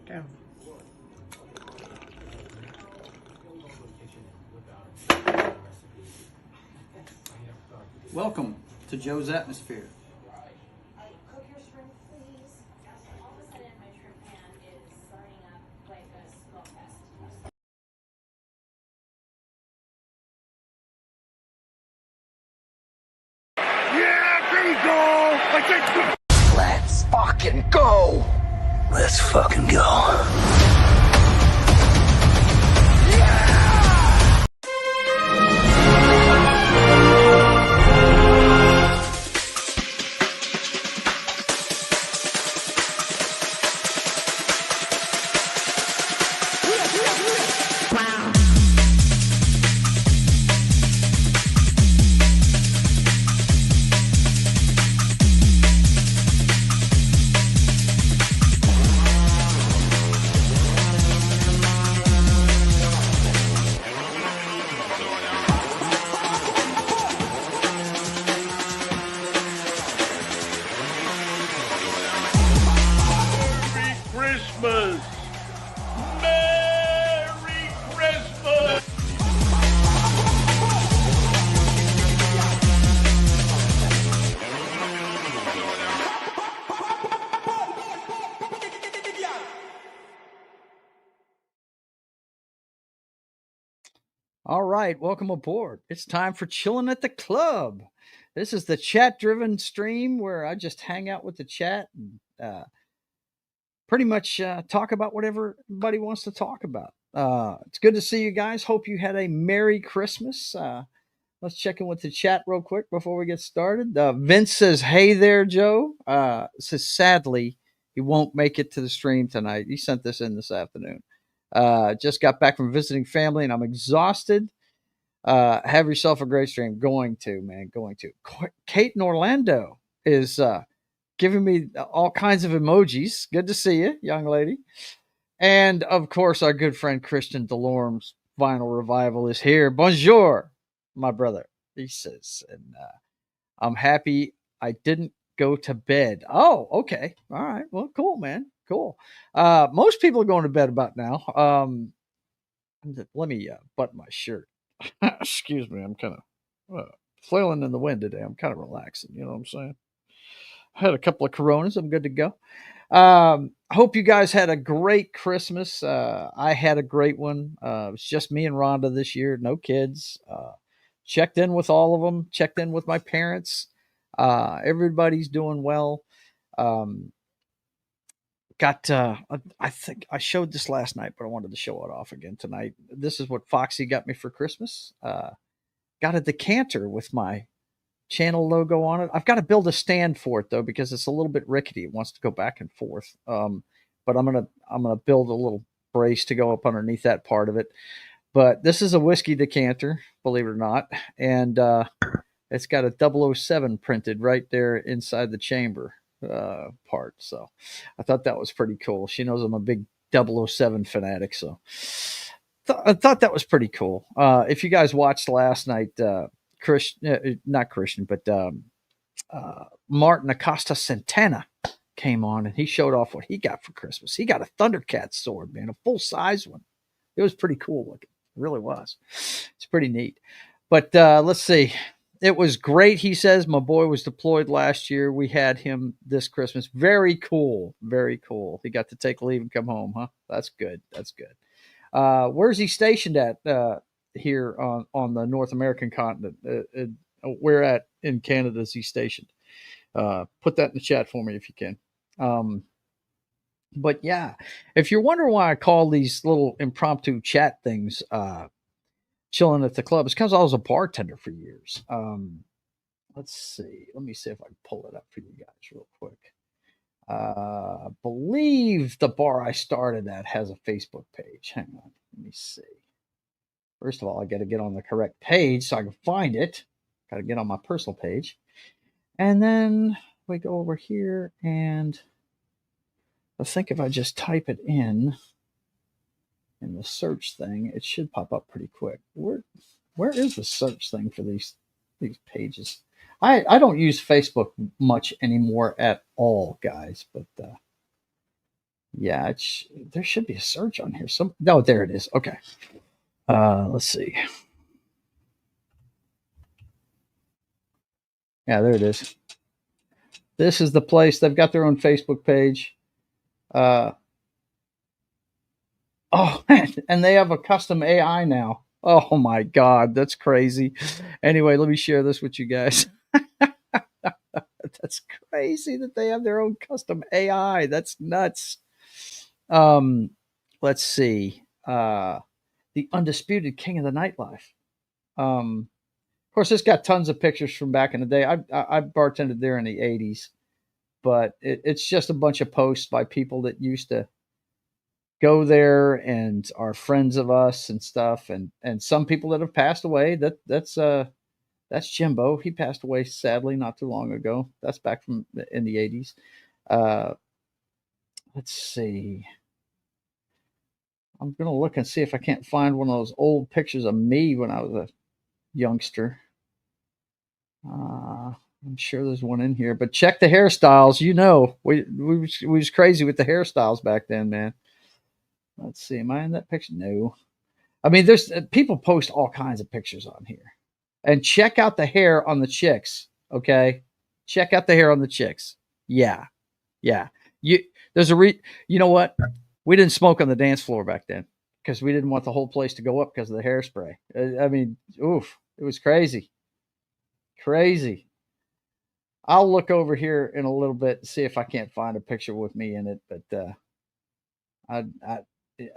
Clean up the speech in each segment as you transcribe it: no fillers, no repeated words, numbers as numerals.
Damn. Welcome to Joe's Atmosphere. Cook your shrimp, please. All of a sudden, my shrimp pan is burning up like a smoke fest. Yeah, bingo! Let's fucking go! Let's fucking go. Christmas! Merry Christmas! All right, welcome aboard. It's time for Chillin at the Club. This is the chat-driven stream where I just hang out with the chat and pretty much talk about whatever everybody wants to talk about. It's good to see you guys. Hope you had a Merry Christmas. Let's check in with the chat real quick before we get started. Vince says, "Hey there, Joe." Says, sadly, he won't make it to the stream tonight. He sent this in this afternoon. Just got back from visiting family and I'm exhausted. Have yourself a great stream. Going to, man. Going to. Kate in Orlando is giving me all kinds of emojis. Good to see you, young lady. And of course, our good friend Christian Delorme's vinyl revival is here. Bonjour, my brother. He says, and I'm happy I didn't go to bed. Oh, okay. All right. Well, cool, man. Cool. Most people are going to bed about now. Let me button my shirt. Excuse me. I'm kind of flailing in the wind today. I'm kind of relaxing. You know what I'm saying? I had a couple of Coronas. I'm good to go. Hope you guys had a great Christmas. I had a great one. It was just me and Rhonda this year. No kids. Checked in with all of them. Checked in with my parents. Everybody's doing well. I think I showed this last night, but I wanted to show it off again tonight. This is what Foxy got me for Christmas. Got a decanter with my channel logo on it. I've got to build a stand for it though, because it's a little bit rickety. It wants to go back and forth. But I'm gonna build a little brace to go up underneath that part of it. But this is a whiskey decanter, believe it or not, and it's got a 007 printed right there inside the chamber part. So I thought that was pretty cool. She knows I'm a big 007 fanatic, so I thought that was pretty cool. If you guys watched last night, not Christian, but Martin Acosta Santana came on and he showed off what he got for Christmas. He got a Thundercat sword, man, a full size one. It was pretty cool looking. It really was. It's pretty neat. But let's see. It was great. He says my boy was deployed last year. We had him this Christmas. Very cool. Very cool. He got to take leave and come home, huh? That's good. That's good. Where's he stationed at here on the North American continent? Where at in Canada is he stationed? Put that in the chat for me if you can. But yeah, if you're wondering why I call these little impromptu chat things chilling at the club, it's because I was a bartender for years. Let's see. Let me see if I can pull it up for you guys real quick. I believe the bar I started at has a Facebook page. Hang on. Let me see. First of all, I got to get on the correct page so I can find it. Got to get on my personal page. And then we go over here and I think if I just type it in the search thing, it should pop up pretty quick. Where is the search thing for these pages? I don't use Facebook much anymore at all, guys, but Yeah, there should be a search on here. No, there it is. Okay. Let's see. Yeah, there it is. This is the place. They've got their own Facebook page. Uh, oh man, and they have a custom AI now. Oh my god, that's crazy. Anyway, let me share this with you guys. That's crazy that they have their own custom AI. That's nuts. Um, let's see. The undisputed king of the nightlife. Of course, it's got tons of pictures from back in the day. I bartended there in the '80s, but it's just a bunch of posts by people that used to go there and are friends of us and stuff, and some people that have passed away. That's Jimbo. He passed away sadly not too long ago. That's back from in the '80s. Uh, let's see. I'm gonna look and see if I can't find one of those old pictures of me when I was a youngster. I'm sure there's one in here, but check the hairstyles. You know, we was crazy with the hairstyles back then, man. Let's see. Am I in that picture? No. I mean, there's people post all kinds of pictures on here, and check out the hair on the chicks. Okay, check out the hair on the chicks. Yeah, yeah. You there's a You know what? We didn't smoke on the dance floor back then because we didn't want the whole place to go up because of the hairspray. I mean, oof, it was crazy, crazy. I'll look over here in a little bit and see if I can't find a picture with me in it. But I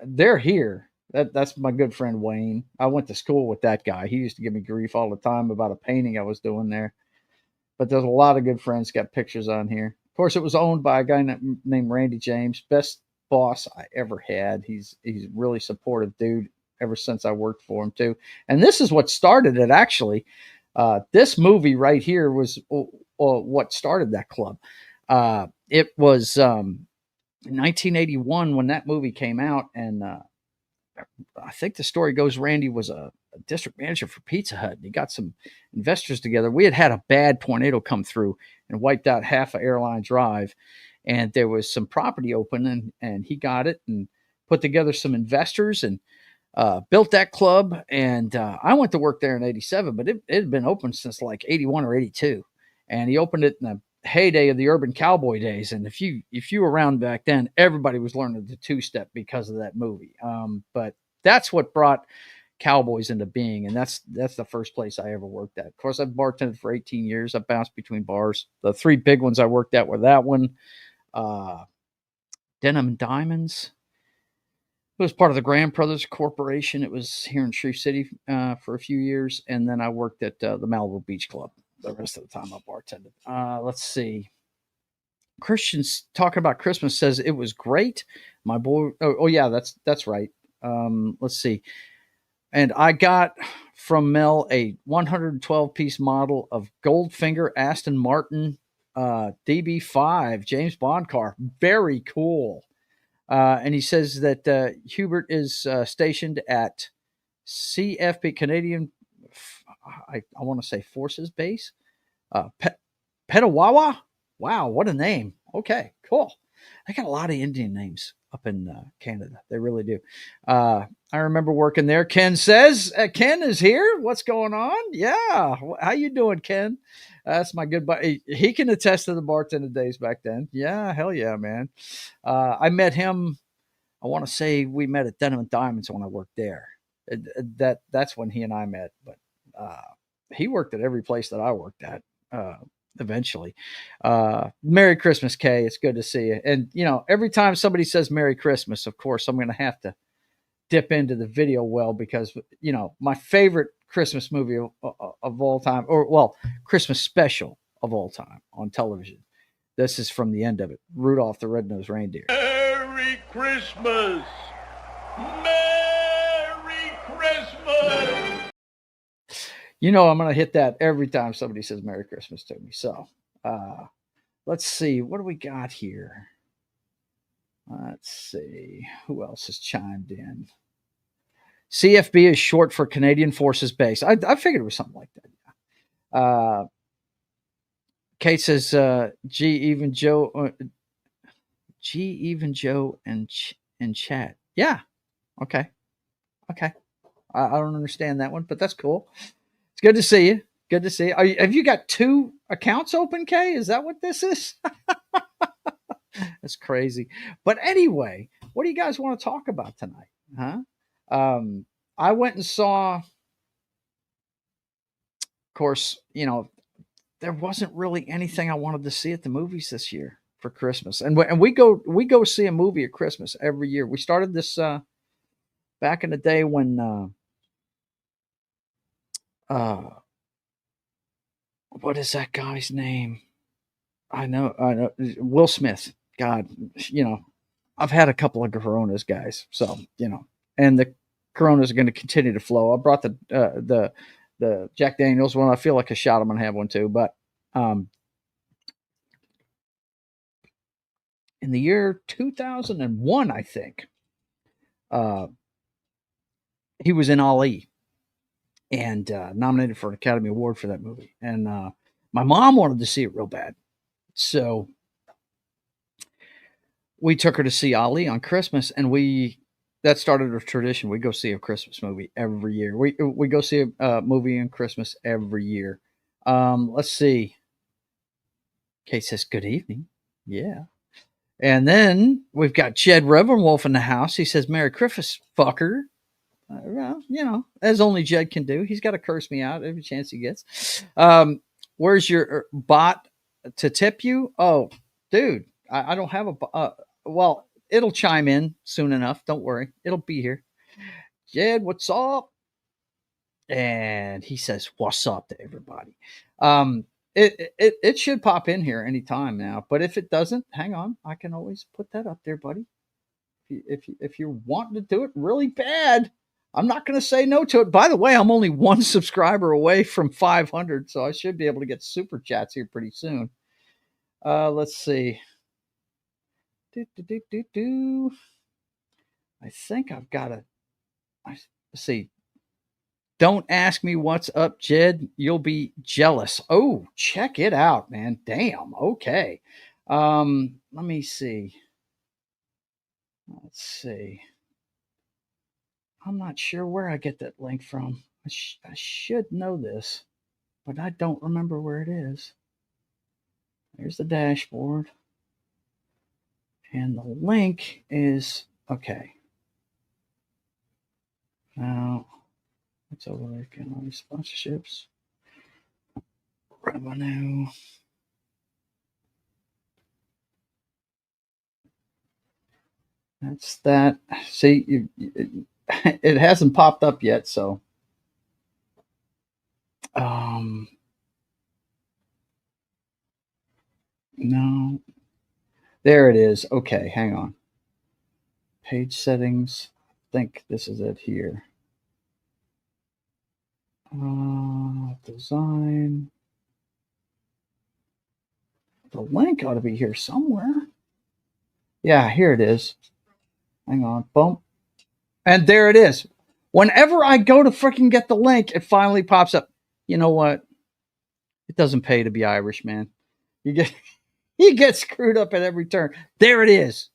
they're here. That's my good friend Wayne. I went to school with that guy. He used to give me grief all the time about a painting I was doing there. But there's a lot of good friends got pictures on here. Of course, it was owned by a guy named Randy James, best boss I ever had. He's really supportive dude ever since I worked for him too. And this is what started it actually. This movie right here was what started that club. It was 1981 when that movie came out, and I think the story goes Randy was a district manager for Pizza Hut. And he got some investors together. We had a bad tornado come through and wiped out half of Airline Drive, and there was some property open, and he got it and put together some investors and built that club. And I went to work there in '87, but it had been open since like '81 or '82, and he opened it in the heyday of the urban cowboy days. And if you were around back then, everybody was learning the two-step because of that movie. But that's what brought cowboys into being, and that's the first place I ever worked at. Of course, I've bartended for 18 years. I bounced between bars. The three big ones I worked at were that one, Denim and Diamonds. It was part of the Graham Brothers Corporation. It was here in Shreve City for a few years, and then I worked at the Malibu Beach Club the rest of the time I bartended. Let's see. Christian's talking about Christmas says it was great. My boy. Oh yeah, that's right. Let's see. And I got from Mel a 112 piece model of Goldfinger Aston Martin DB5 James Bond car. Very cool. And he says that Hubert is stationed at CFB Canadian. I want to say Forces Base. Petawawa. Wow, what a name. Okay, cool. They got a lot of Indian names up in Canada. They really do. I remember working there. Ken says, Ken is here. What's going on? Yeah. How you doing, Ken? That's my good buddy. He can attest to the bartender days back then. Yeah, hell yeah, man. I met him. I want to say we met at Denim and Diamonds when I worked there. That's when he and I met. But he worked at every place that I worked at. Eventually. Merry Christmas, Kay. It's good to see you. And, you know, every time somebody says Merry Christmas, of course, I'm going to have to dip into the video well because, you know, my favorite Christmas movie of all time, or, well, Christmas special of all time on television. This is from the end of it. Rudolph the Red-Nosed Reindeer. Merry Christmas! Merry Christmas! You know, I'm going to hit that every time somebody says Merry Christmas to me. So let's see. What do we got here? Let's see. Who else has chimed in? CFB is short for Canadian Forces Base. I figured it was something like that. Kate says, gee, even Joe G even Joe and in chat. Yeah. Okay. Okay. I don't understand that one, but that's cool. It's good to see you. Good to see you. Have you got two accounts open, Kay? Is that what this is? That's crazy. But anyway, what do you guys want to talk about tonight? Huh? I went and saw, of course, there wasn't really anything I wanted to see at the movies this year for Christmas. And we go see a movie at Christmas every year. We started this back in the day when uh what is that guy's name? I know Will Smith. God, you know, I've had a couple of Coronas, guys. So and the Coronas are going to continue to flow. I brought the Jack Daniels one. I feel like a shot. I'm going to have one too. But um, in the year 2001, I think uh, he was in Ali and nominated for an Academy Award for that movie. And my mom wanted to see it real bad, so we took her to see Ali on Christmas, and that started a tradition. We go see a Christmas movie every year. We go see a movie on Christmas every year. Let's see. Kate says, "Good evening." Yeah, and then we've got Jed Reverwolf in the house. He says, "Merry Christmas, fucker." Well, as only Jed can do. He's got to curse me out every chance he gets. Where's your bot to tip you? Oh, dude, I don't have a. Well, it'll chime in soon enough. Don't worry, it'll be here. Jed, what's up? And he says, "What's up" to everybody. It should pop in here anytime now. But if it doesn't, hang on. I can always put that up there, buddy. If you're wanting to do it really bad, I'm not going to say no to it. By the way, I'm only one subscriber away from 500, so I should be able to get super chats here pretty soon. Let's see. I think I've got to. Let's see. Don't ask me what's up, Jed. You'll be jealous. Oh, check it out, man. Damn. Okay. Let me see. Let's see. I'm not sure where I get that link from. I should know this, but I don't remember where it is. There's the dashboard. And the link is okay. Now, what's over there? Can all these sponsorships? Revenue. That's that. See, it hasn't popped up yet, so no. There it is. Okay, hang on. Page settings. I think this is it here. Design. The link ought to be here somewhere. Yeah, here it is. Hang on. Boom. And there it is. Whenever I go to freaking get the link, it finally pops up. You know what? It doesn't pay to be Irish, man. You get screwed up at every turn. There it is.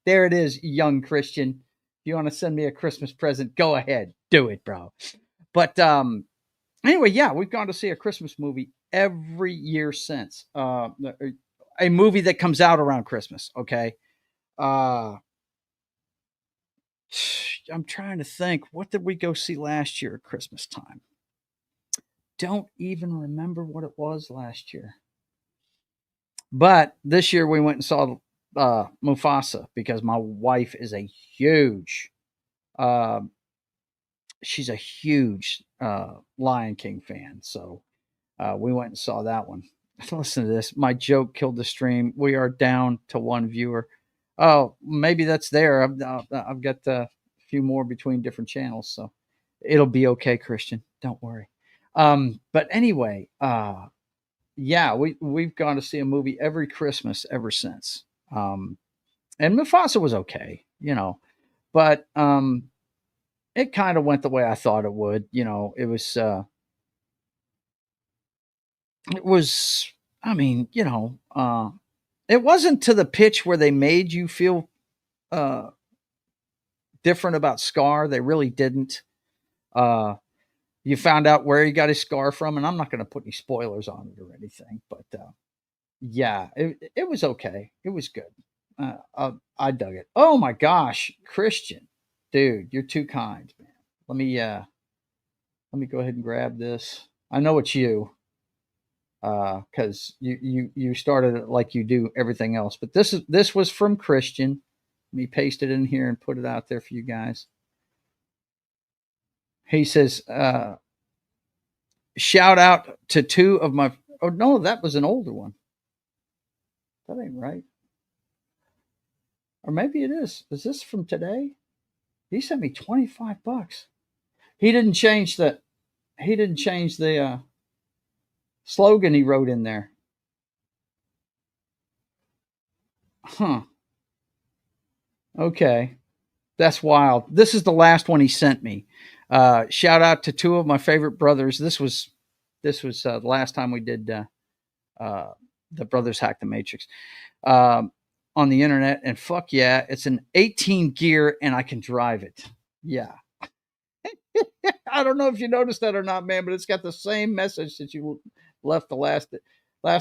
There it is, young Christian. If you want to send me a Christmas present, go ahead. Do it, bro. But anyway, yeah, we've gone to see a Christmas movie every year since. A movie that comes out around Christmas, okay? I'm trying to think. What did we go see last year at Christmas time? Don't even remember what it was last year. But this year we went and saw Mufasa because my wife is a huge, uh, she's a huge Lion King fan. So we went and saw that one. Listen to this. My joke killed the stream. We are down to one viewer. Oh, maybe that's there. I've got a few more between different channels, so it'll be okay, Christian. Don't worry. But anyway, yeah, we've gone to see a movie every Christmas ever since. And Mufasa was okay, but it kind of went the way I thought it would. It was. I mean, it wasn't to the pitch where they made you feel uh, different about Scar. They really didn't. You found out where he got his scar from, and I'm not going to put any spoilers on it or anything, but yeah, it was okay. It was good. I dug it. Oh my gosh, Christian, dude, you're too kind, man. Let me go ahead and grab this. I know it's you, because you started it like you do everything else, but this was from Christian. Let me paste it in here and put it out there for you guys. He says, shout out to two of my. Oh no, that was an older one. That ain't right. Or maybe it is. Is this from today? He sent me $25. He didn't change the. He didn't change the slogan he wrote in there. Huh. Okay. That's wild. This is the last one he sent me. Shout out to two of my favorite brothers. This was the last time we did the Brothers Hack the Matrix on the internet. And fuck yeah, it's an 18 gear and I can drive it. Yeah. I don't know if you noticed that or not, man, but it's got the same message that you left the last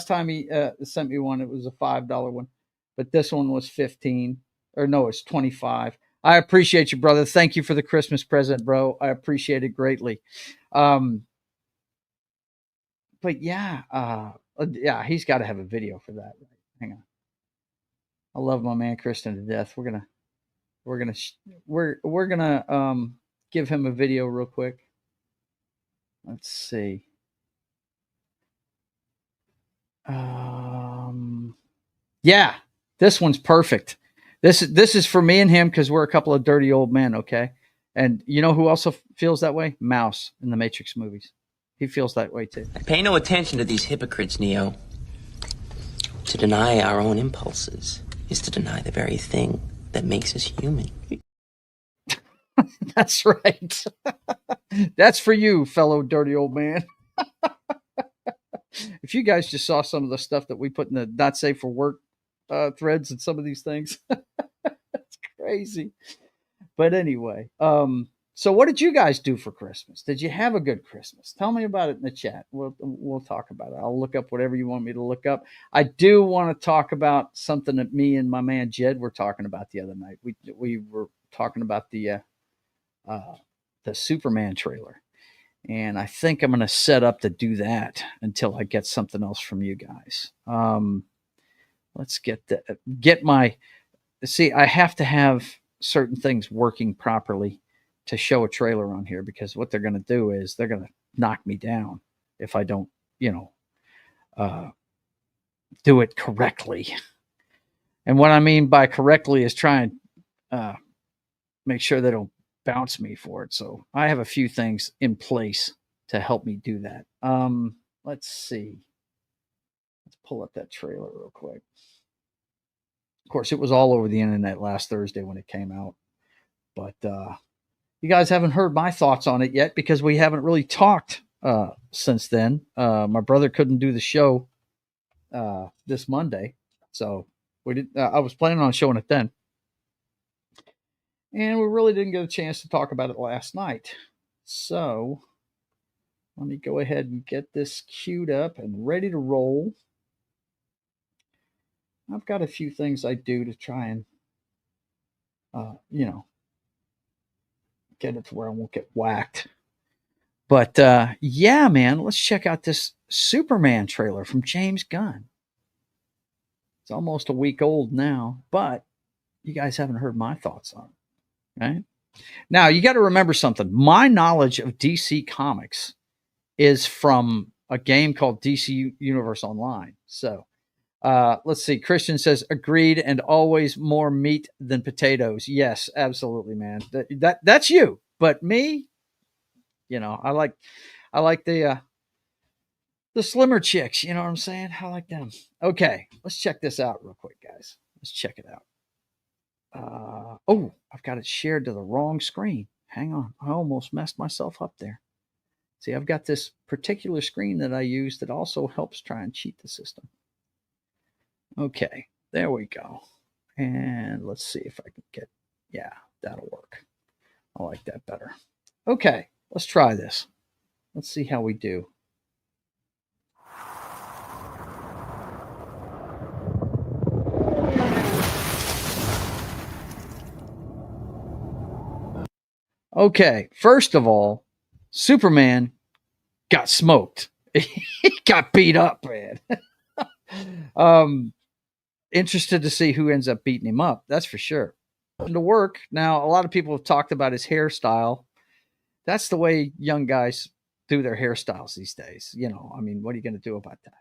time he sent me one. It was a $5 one, but this one was 15, or no, it's 25. I appreciate you, brother. Thank you for the Christmas present, bro. I appreciate it greatly. But yeah, he's got to have a video for that. Hang on. I love my man Kristen to death. We're gonna give him a video real quick. Let's see. Yeah, this one's perfect. This is for me and him because we're a couple of dirty old men, okay? And you know who also feels that way? Mouse in the Matrix movies. He feels that way too. Pay no attention to these hypocrites, Neo. To deny our own impulses is to deny the very thing that makes us human. That's right. That's for you, fellow dirty old man. If you guys just saw some of the stuff that we put in the not safe for work threads and some of these things, it's crazy. But anyway, so what did you guys do for Christmas? Did you have a good Christmas? Tell me about it in the chat. We'll talk about it. I'll look up whatever you want me to look up. I do want to talk about something that me and my man Jed were talking about the other night. We were talking about the Superman trailer, and I think I'm going to set up to do that until I get something else from you guys. Let's get my. See, I have to have certain things working properly to show a trailer on here, because what they're going to do is they're going to knock me down if I don't, do it correctly. And what I mean by correctly is try and make sure they don't bounce me for it. So I have a few things in place to help me do that. Let's see. Let's pull up that trailer real quick. Of course, it was all over the internet last Thursday when it came out. But you guys haven't heard my thoughts on it yet because we haven't really talked since then. My brother couldn't do the show this Monday, so we did. I was planning on showing it then, and we really didn't get a chance to talk about it last night. So let me go ahead and get this queued up and ready to roll. I've got a few things I do to try and, get it to where I won't get whacked. But yeah, man, let's check out this Superman trailer from James Gunn. It's almost a week old now, but you guys haven't heard my thoughts on it, right? Now, you got to remember something. My knowledge of DC Comics is from a game called DC Universe Online. So let's see. Christian says, agreed, and always more meat than potatoes. Yes, absolutely, man. That's you. But me, I like the slimmer chicks. You know what I'm saying? I like them. Okay, let's check this out real quick, guys. Let's check it out. Oh, I've got it shared to the wrong screen. Hang on. I almost messed myself up there. See, I've got this particular screen that I use that also helps try and cheat the system. Okay, There we go. And let's see if I can get, yeah, that'll work. I like that better. Okay, let's try this. Let's see how we do. Okay, first of all, Superman got smoked. He got beat up, man. um, interested to see who ends up beating him up. That's for sure. To work now, a lot of people have talked about his hairstyle. That's the way young guys do their hairstyles these days. You know, I mean, what are you going to do about that?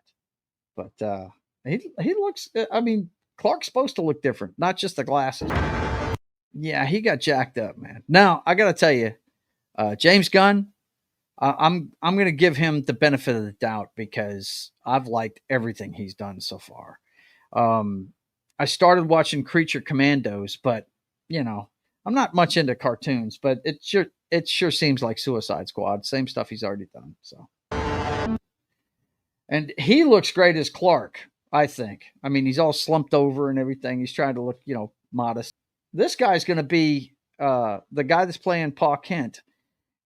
But he looks. I mean, Clark's supposed to look different, not just the glasses. Yeah, he got jacked up, man. Now I got to tell you, James Gunn. I'm going to give him the benefit of the doubt because I've liked everything he's done so far. Um, I started watching Creature Commandos, but you know, I'm not much into cartoons, but it sure seems like Suicide Squad, same stuff he's already done. So, and he looks great as Clark, I think. I mean, he's all slumped over and everything. He's trying to look, modest. This guy's going to be the guy that's playing Pa Kent.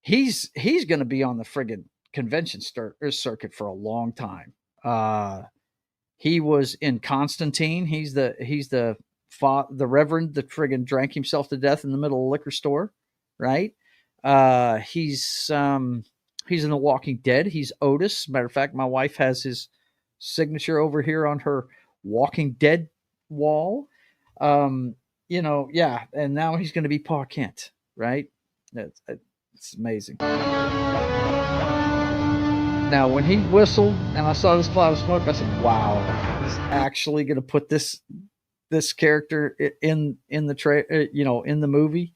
He's going to be on the friggin' convention circuit for a long time. He was in Constantine. The reverend that friggin' drank himself to death in the middle of a liquor store, right? He's in The Walking Dead. He's Otis. Matter of fact, my wife has his signature over here on her Walking Dead wall. Yeah, and now he's going to be Pa Kent, right? It's amazing. Now, when he whistled and I saw this cloud of smoke, I said, "Wow, he's actually going to put this character in the in the movie."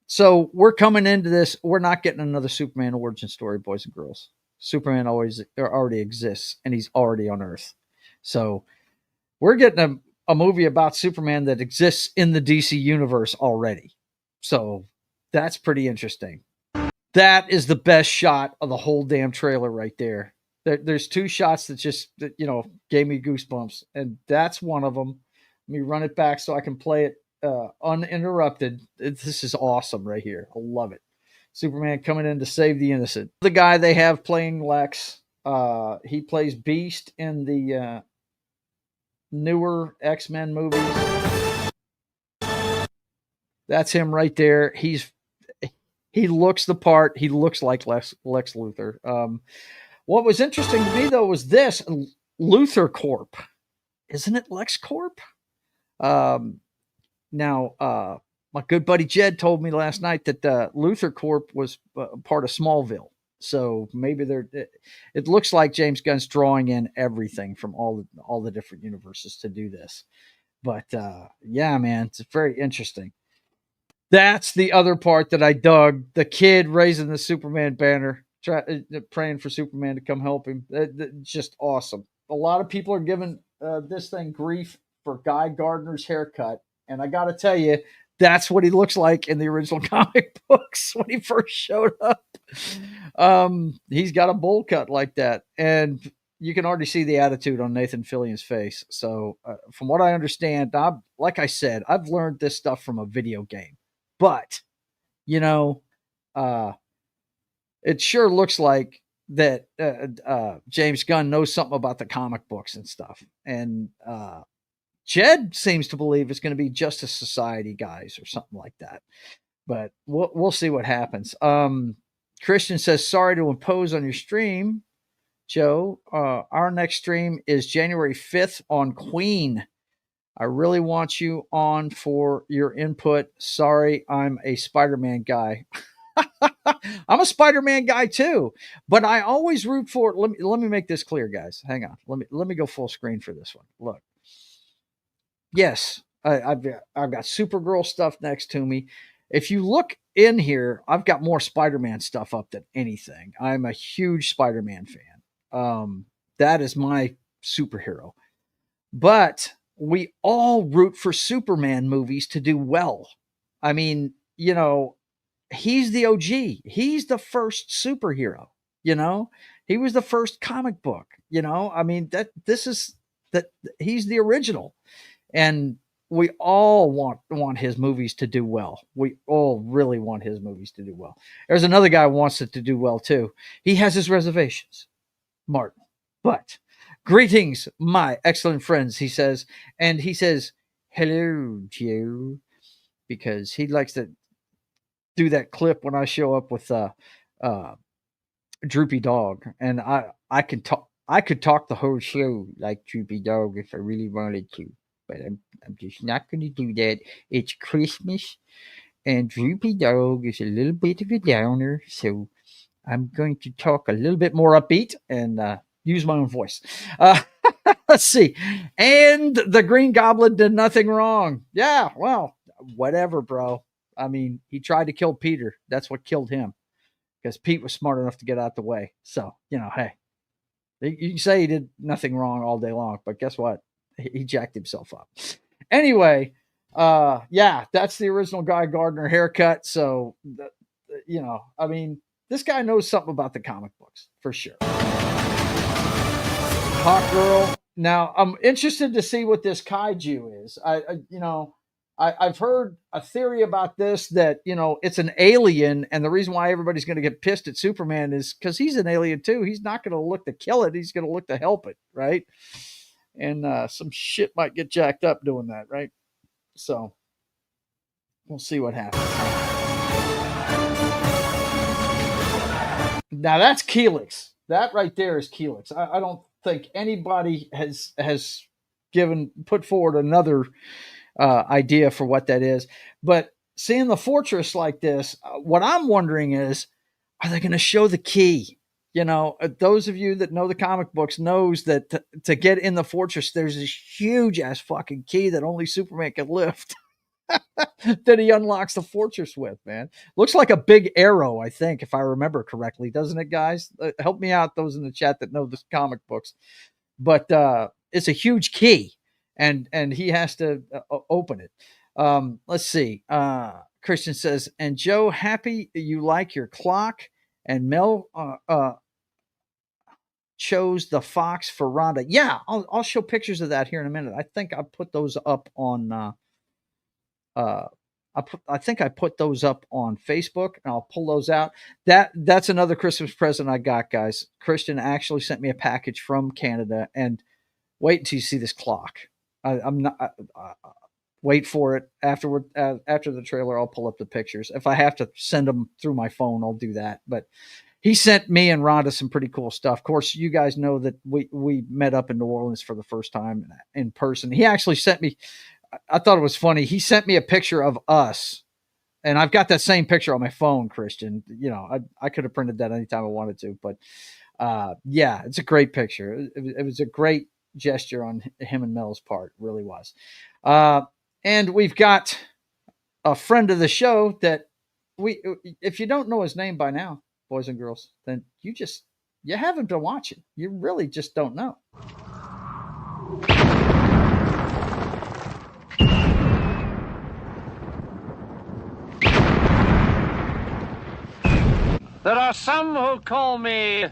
So we're coming into this. We're not getting another Superman origin story, boys and girls. Superman already exists, and he's already on Earth. So we're getting a movie about Superman that exists in the DC universe already. So that's pretty interesting. That is the best shot of the whole damn trailer right there. There's two shots that gave me goosebumps, and that's one of them. Let me run it back so I can play it uninterrupted. This is awesome right here. I love it. Superman coming in to save the innocent. The guy they have playing Lex, he plays Beast in the newer X-Men movies. That's him right there. He looks the part. He looks like Lex Luthor. What was interesting to me though was this Luthor Corp. Isn't it Lex Corp? Now, my good buddy Jed told me last night that Luthor Corp was part of Smallville. So maybe it looks like James Gunn's drawing in everything from all the different universes to do this. But yeah, man, it's very interesting. That's the other part that I dug. The kid raising the Superman banner, praying for Superman to come help him. Just awesome. A lot of people are giving this thing grief for Guy Gardner's haircut. And I got to tell you, that's what he looks like in the original comic books when he first showed up. He's got a bowl cut like that. And you can already see the attitude on Nathan Fillion's face. So from what I understand, like I said, I've learned this stuff from a video game. But, it sure looks like that James Gunn knows something about the comic books and stuff. And Jed seems to believe it's going to be Justice Society guys or something like that. But we'll see what happens. Christian says, sorry to impose on your stream, Joe. Our next stream is January 5th on Queen. I really want you on for your input. Sorry, I'm a Spider-Man guy. I'm a Spider-Man guy too, but I always root for. Let me make this clear, guys. Hang on. Let me go full screen for this one. Look. Yes, I've got Supergirl stuff next to me. If you look in here, I've got more Spider-Man stuff up than anything. I'm a huge Spider-Man fan. That is my superhero. But we all root for Superman movies to do well. I mean, he's the OG. He's the first superhero, He was the first comic book, I mean, this is that he's the original, and we all want his movies to do well. We all really want his movies to do well. There's another guy who wants it to do well too. He has his reservations, Martin. But greetings, my excellent friends, he says, and he says, hello, Joe, because he likes to do that clip when I show up with uh Droopy Dog, and I could talk the whole show like Droopy Dog if I really wanted to, but I'm just not going to do that. It's Christmas, and Droopy Dog is a little bit of a downer, so I'm going to talk a little bit more upbeat and use my own voice. Let's see. And the Green Goblin did nothing wrong. Yeah, well, whatever, bro. I mean, he tried to kill Peter. That's what killed him because Pete was smart enough to get out the way. So, hey, you can say he did nothing wrong all day long, but guess what? He jacked himself up. Anyway, yeah, that's the original Guy Gardner haircut. So, I mean, this guy knows something about the comic books for sure. Hot girl. Now, I'm interested to see what this kaiju is. I've heard a theory about this that it's an alien, and the reason why everybody's going to get pissed at Superman is because he's an alien too. He's not going to look to kill it; he's going to look to help it, right? And some shit might get jacked up doing that, right? So we'll see what happens. Now that's Keelix. That right there is Keelix. I don't think anybody has put forward another idea for what that is. But seeing the fortress like this, what I'm wondering is, are they going to show the key? Those of you that know the comic books knows that to get in the fortress, there's this huge ass fucking key that only Superman can lift. That he unlocks the fortress with, man. Looks like a big arrow, I think, if I remember correctly, doesn't it, guys? Help me out, those in the chat that know the comic books. But it's a huge key, and he has to open it. Let's see. Christian says, and Joe, happy you like your clock, and Mel chose the fox for Rhonda. Yeah, I'll show pictures of that here in a minute. I think I put those up on I think I put those up on Facebook, and I'll pull those out. That's another Christmas present I got, guys. Christian actually sent me a package from Canada, and wait until you see this clock. I'm not. Wait for it. Afterward, after the trailer, I'll pull up the pictures. If I have to send them through my phone, I'll do that. But he sent me and Rhonda some pretty cool stuff. Of course, you guys know that we met up in New Orleans for the first time in person. He actually sent me. I thought it was funny. He sent me a picture of us, and I've got that same picture on my phone, Christian. I could have printed that anytime I wanted to, but yeah, it's a great picture. It was a great gesture on him and Mel's part. It really was. And we've got a friend of the show that if you don't know his name by now, boys and girls, then you haven't been watching. You really just don't know. There are some who call me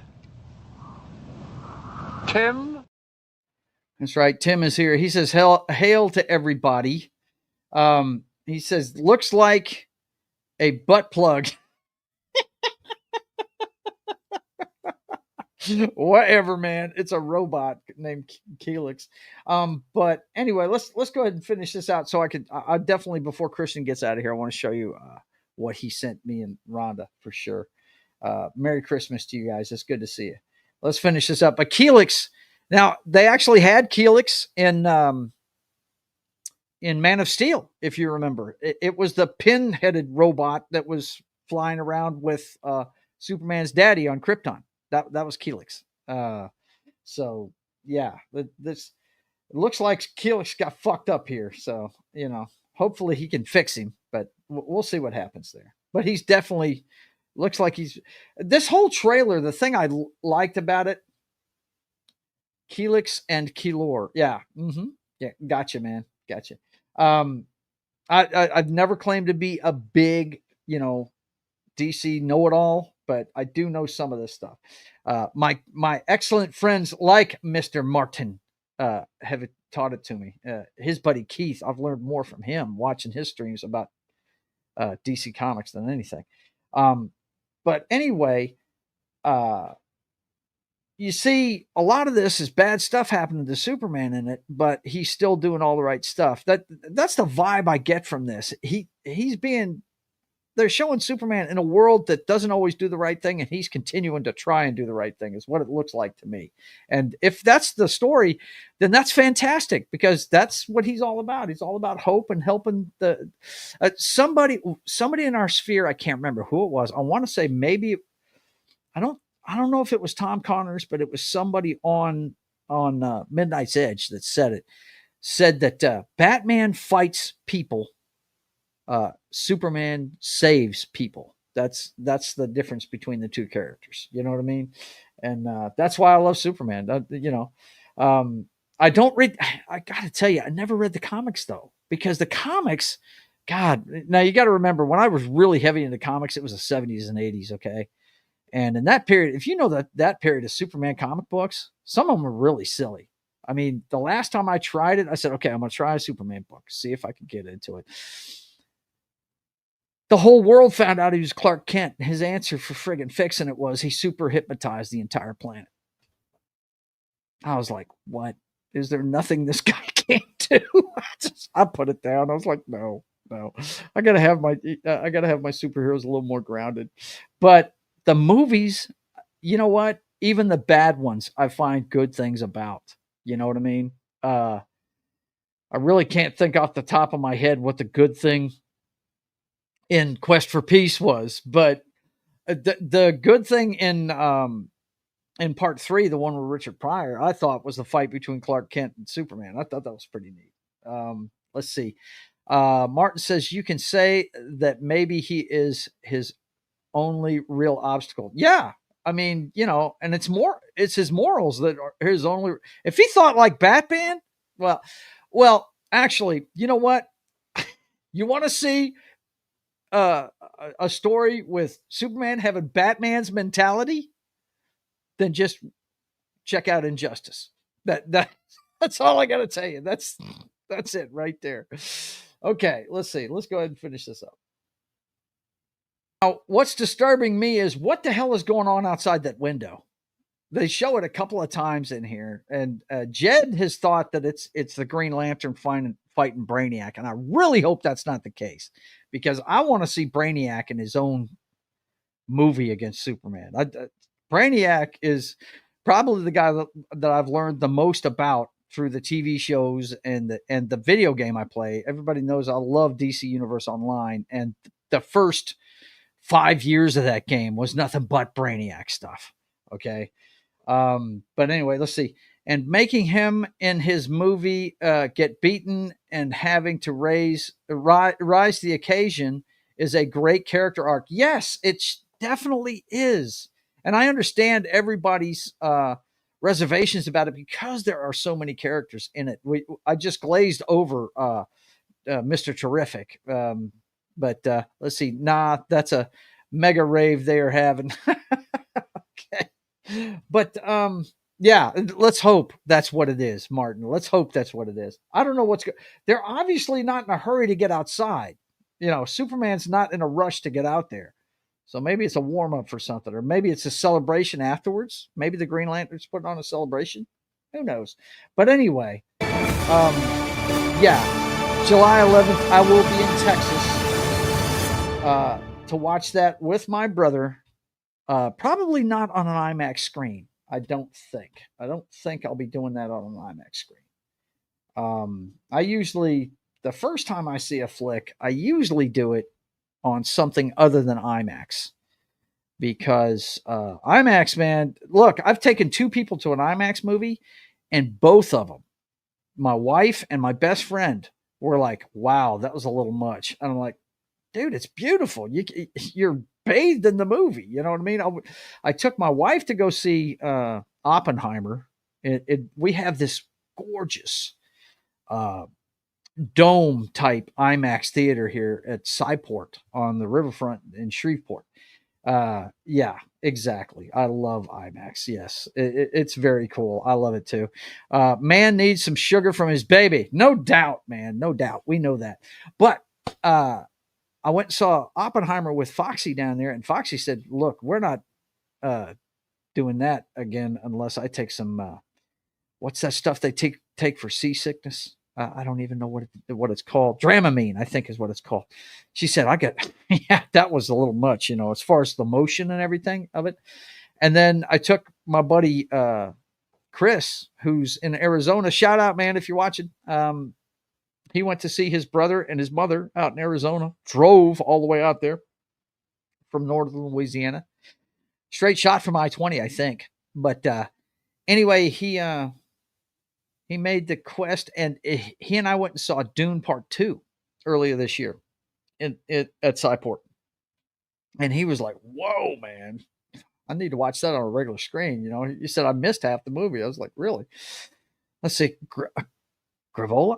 Tim. That's right. Tim is here. He says, hail to everybody. He says, looks like a butt plug. Whatever, man. It's a robot named Keelix. But anyway, let's go ahead and finish this out. So I definitely, before Christian gets out of here, I want to show you what he sent me and Rhonda for sure. Merry Christmas to you guys. It's good to see you. Let's finish this up. But Keelix, now they actually had Keelix in Man of Steel, if you remember. It was the pin-headed robot that was flying around with Superman's daddy on Krypton. That was Keelix. So yeah, this it looks like Keelix got fucked up here. So hopefully he can fix him, but we'll see what happens there. But he's definitely looks like this whole trailer. The thing I liked about it, Keelix and Keelor. Yeah. Mm-hmm. Yeah. Gotcha, man. Gotcha. I've never claimed to be a big, DC know-it-all, but I do know some of this stuff. My excellent friends like Mr. Martin have taught it to me. His buddy Keith, I've learned more from him watching his streams about DC Comics than anything. But anyway, uh, you see, a lot of this is bad stuff happening to Superman in it, but he's still doing all the right stuff. That's the vibe I get from this. He's being they're showing Superman in a world that doesn't always do the right thing, and he's continuing to try and do the right thing, is what it looks like to me. And if that's the story, then that's fantastic, because that's what he's all about. He's all about hope and helping the somebody in our sphere. I can't remember who it was. I want to say maybe I don't I don't know if it was Tom Connors, but it was somebody on Midnight's Edge that said it. Said that Batman fights people, Superman saves people. That's the difference between the two characters. You know what I mean? And that's why I love Superman. I don't read. I got to tell you, I never read the comics though, because the comics, God. Now you got to remember, when I was really heavy into comics, it was the 70s and 80s. Okay, and in that period, if you know that period of Superman comic books, some of them are really silly. I mean, the last time I tried it, I said, okay, I'm going to try a Superman book, see if I can get into it. The whole world found out he was Clark Kent. His answer for friggin' fixing it was he super hypnotized the entire planet. I was like, what? Is there nothing this guy can't do? I put it down. I was like, no. I gotta have my superheroes a little more grounded. But the movies, you know what? Even the bad ones, I find good things about. You know what I mean? I really can't think off the top of my head what the good thing in Quest for Peace was, but the good thing in part 3, the one with Richard Pryor, I thought was the fight between Clark Kent and Superman. I thought that was pretty neat. Let's see. Martin says you can say that maybe he is his only real obstacle. Yeah. I mean, and it's his morals that are his only. If he thought like Batman, well, actually, you know what? You want to see a story with Superman having Batman's mentality? Then just check out Injustice. That's all I got to tell you. That's it right there. Okay, let's see. Let's go ahead and finish this up. Now, what's disturbing me is what the hell is going on outside that window? They show it a couple of times in here, and Jed has thought that it's the Green Lantern fighting Brainiac, and I really hope that's not the case, because I want to see Brainiac in his own movie against Superman. Brainiac is probably the guy that I've learned the most about through the TV shows and the video game I play. Everybody knows I love DC Universe Online, and the first 5 years of that game was nothing but Brainiac stuff. Okay. But anyway, let's see. And making him in his movie get beaten and having to rise to the occasion is a great character arc. Yes, it definitely is. And I understand everybody's reservations about it because there are so many characters in it. I just glazed over Mr. Terrific. But let's see. Nah, that's a mega rave they are having. Okay. But yeah, let's hope that's what it is, Martin. Let's hope that's what it is. I don't know what's good. They're obviously not in a hurry to get outside. Superman's not in a rush to get out there. So maybe it's a warm up for something, or maybe it's a celebration afterwards. Maybe the Green Lantern's putting on a celebration. Who knows? But anyway, yeah, July 11th, I will be in Texas to watch that with my brother. Probably not on an IMAX screen. I don't think I'll be doing that on an IMAX screen. I usually, the first time I see a flick, I usually do it on something other than IMAX, because IMAX, man, look, I've taken 2 people to an IMAX movie, and both of them, my wife and my best friend, were like, wow, that was a little much. And I'm like, dude, it's beautiful. You're bathed in the movie. You know what I mean? I took my wife to go see Oppenheimer. We have this gorgeous dome type IMAX theater here at Cyport on the riverfront in Shreveport. Yeah, Exactly. I love IMAX. Yes, it's very cool. I love it too. Man needs some sugar from his baby. No doubt, man. No doubt. We know that. But I went and saw Oppenheimer with Foxy down there, and Foxy said, "Look, we're not uh, doing that again unless I take some what's that stuff they take for seasickness? I don't even know what it's called. Dramamine, I think, is what it's called." She said, "I got yeah, that was a little much, as far as the motion and everything of it." And then I took my buddy Chris, who's in Arizona. Shout out, man, if you're watching. He went to see his brother and his mother out in Arizona. Drove all the way out there from northern Louisiana. Straight shot from I-20, I think. But anyway, he made the quest, and he and I went and saw Dune Part 2 earlier this year at Cyport. And he was like, "Whoa, man, I need to watch that on a regular screen." He said, "I missed half the movie." I was like, "Really?" Let's see. Gravola?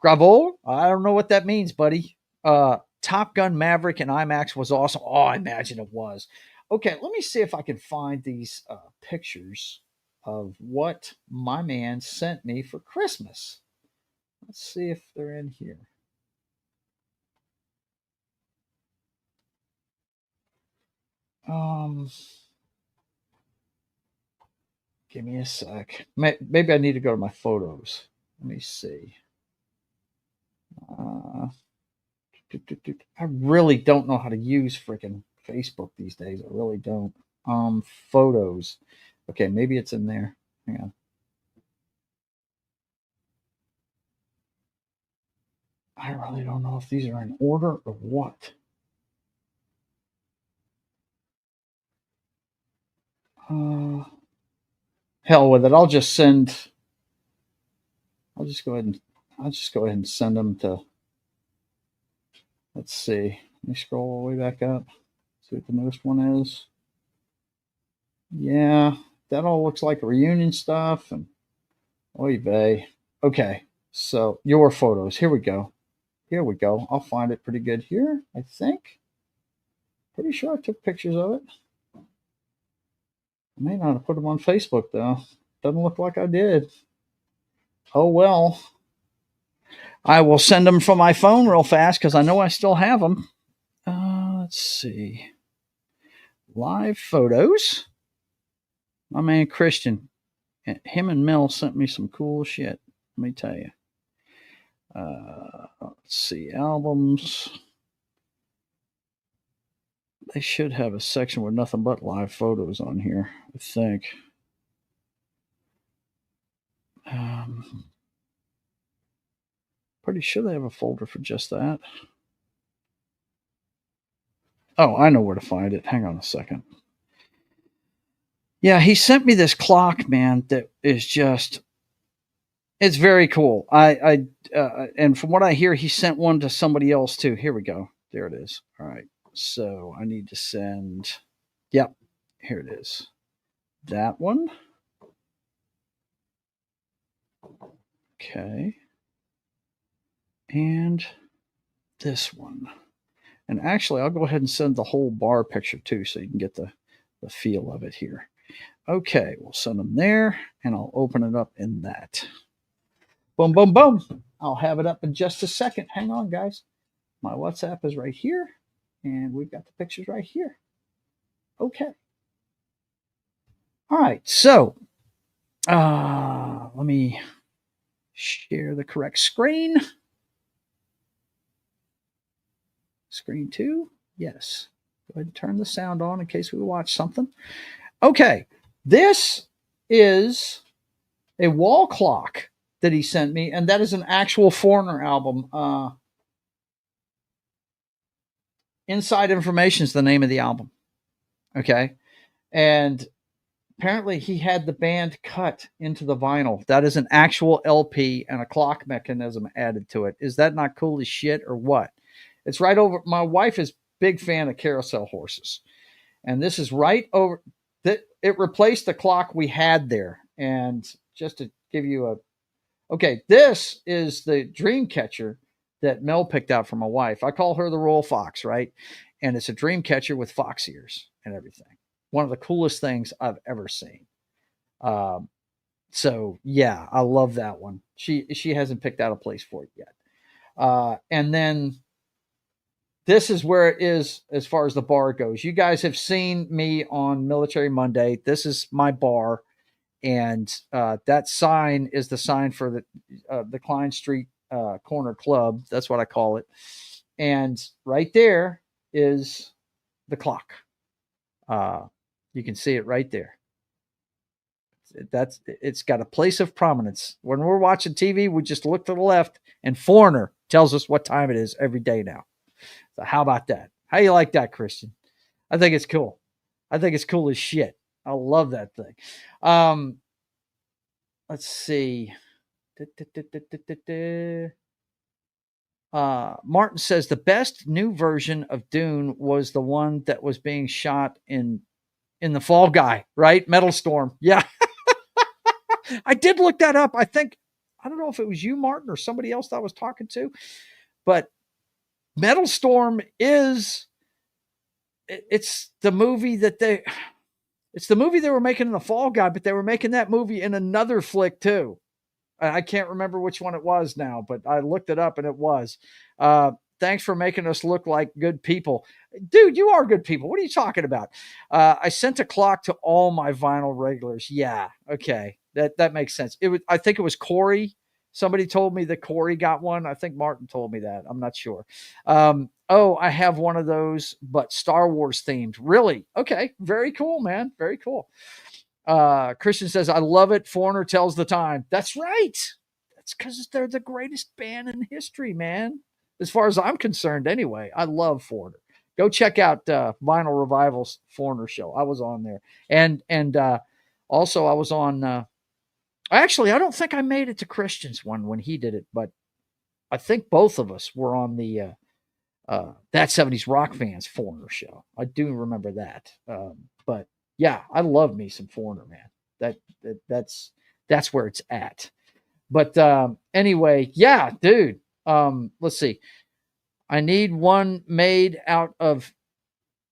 Gravol? I don't know what that means, buddy. Top Gun Maverick and IMAX was awesome. Oh, I imagine it was. Okay, let me see if I can find these pictures of what my man sent me for Christmas. Let's see if they're in here. Give me a sec. Maybe I need to go to my photos. Let me see. I really don't know how to use freaking Facebook these days. I really don't. Photos. Okay, maybe it's in there. Hang on. I really don't know if these are in order or what. Hell with it. I'll just go ahead and send them to. Let's see. Let me scroll all the way back up. See what the newest one is. Yeah, that all looks like reunion stuff and oy vey. Okay, so your photos. Here we go. Here we go. I'll find it pretty good here, I think. Pretty sure I took pictures of it. I may not have put them on Facebook, though. Doesn't look like I did. Oh, well. I will send them from my phone real fast because I know I still have them. Let's see. Live photos. My man Christian, him and Mel sent me some cool shit. Let me tell you. Let's see. Albums. They should have a section with nothing but live photos on here, I think. Pretty sure they have a folder for just that. Oh, I know where to find it. Hang on a second. Yeah, he sent me this clock, man, that is it's very cool. And from what I hear, he sent one to somebody else too. Here we go. There it is. All right. So I need to send, yep, here it is. That one. Okay. And this one. And actually, I'll go ahead and send the whole bar picture too, so you can get the feel of it here. Okay, we'll send them there, and I'll open it up in that. Boom, boom, boom. I'll have it up in just a second. Hang on, guys. My WhatsApp is right here, and we've got the pictures right here. Okay. All right, so let me share the correct screen. Screen 2, yes. Go ahead and turn the sound on in case we watch something. Okay, this is a wall clock that he sent me, and that is an actual Foreigner album. Inside Information is the name of the album. Okay, and apparently he had the band cut into the vinyl. That is an actual LP and a clock mechanism added to it. Is that not cool as shit or what? It's right over. My wife is a big fan of carousel horses, and this is right over. It replaced the clock we had there. And just to give you okay, this is the dream catcher that Mel picked out for my wife. I call her the Royal Fox, right? And it's a dream catcher with fox ears and everything. one of the coolest things I've ever seen. Um, so yeah, I love that one. She hasn't picked out a place for it yet. And then this is where it is as far as the bar goes. You guys have seen me on Military Monday. This is my bar, and that sign is the sign for the Klein Street Corner Club. That's what I call it. And right there is the clock. You can see it right there. It's got a place of prominence. When we're watching TV, we just look to the left, and Foreigner tells us what time it is every day now. So how about that? How you like that, Christian? I think it's cool. I think it's cool as shit. I love that thing. Let's see. Martin says the best new version of Dune was the one that was being shot in the Fall Guy, right? Metal Storm. Yeah. I did look that up. I don't know if it was you, Martin, or somebody else that I was talking to, but Metal Storm it's the movie it's the movie they were making in the Fall Guy, but they were making that movie in another flick too. I can't remember which one it was now, but I looked it up and it was. Thanks for making us look like good people. Dude, you are good people. What are you talking about? I sent a clock to all my vinyl regulars. Yeah, okay. That makes sense. I think it was Corey. Somebody told me that Corey got one. I think Martin told me that. I'm not sure. I have one of those, but Star Wars themed. Really? Okay. Very cool, man. Very cool. Christian says, I love it. Foreigner tells the time. That's right. That's because they're the greatest band in history, man. As far as I'm concerned, anyway. I love Foreigner. Go check out Vinyl Revival's Foreigner show. I was on there. And also I was on actually, I don't think I made it to Christian's one when he did it, but I think both of us were on the That 70s Rock Fans Foreigner show. I do remember that. But yeah, I love me some Foreigner, man. That's where it's at. But anyway, yeah, dude. Let's see. I need one made out of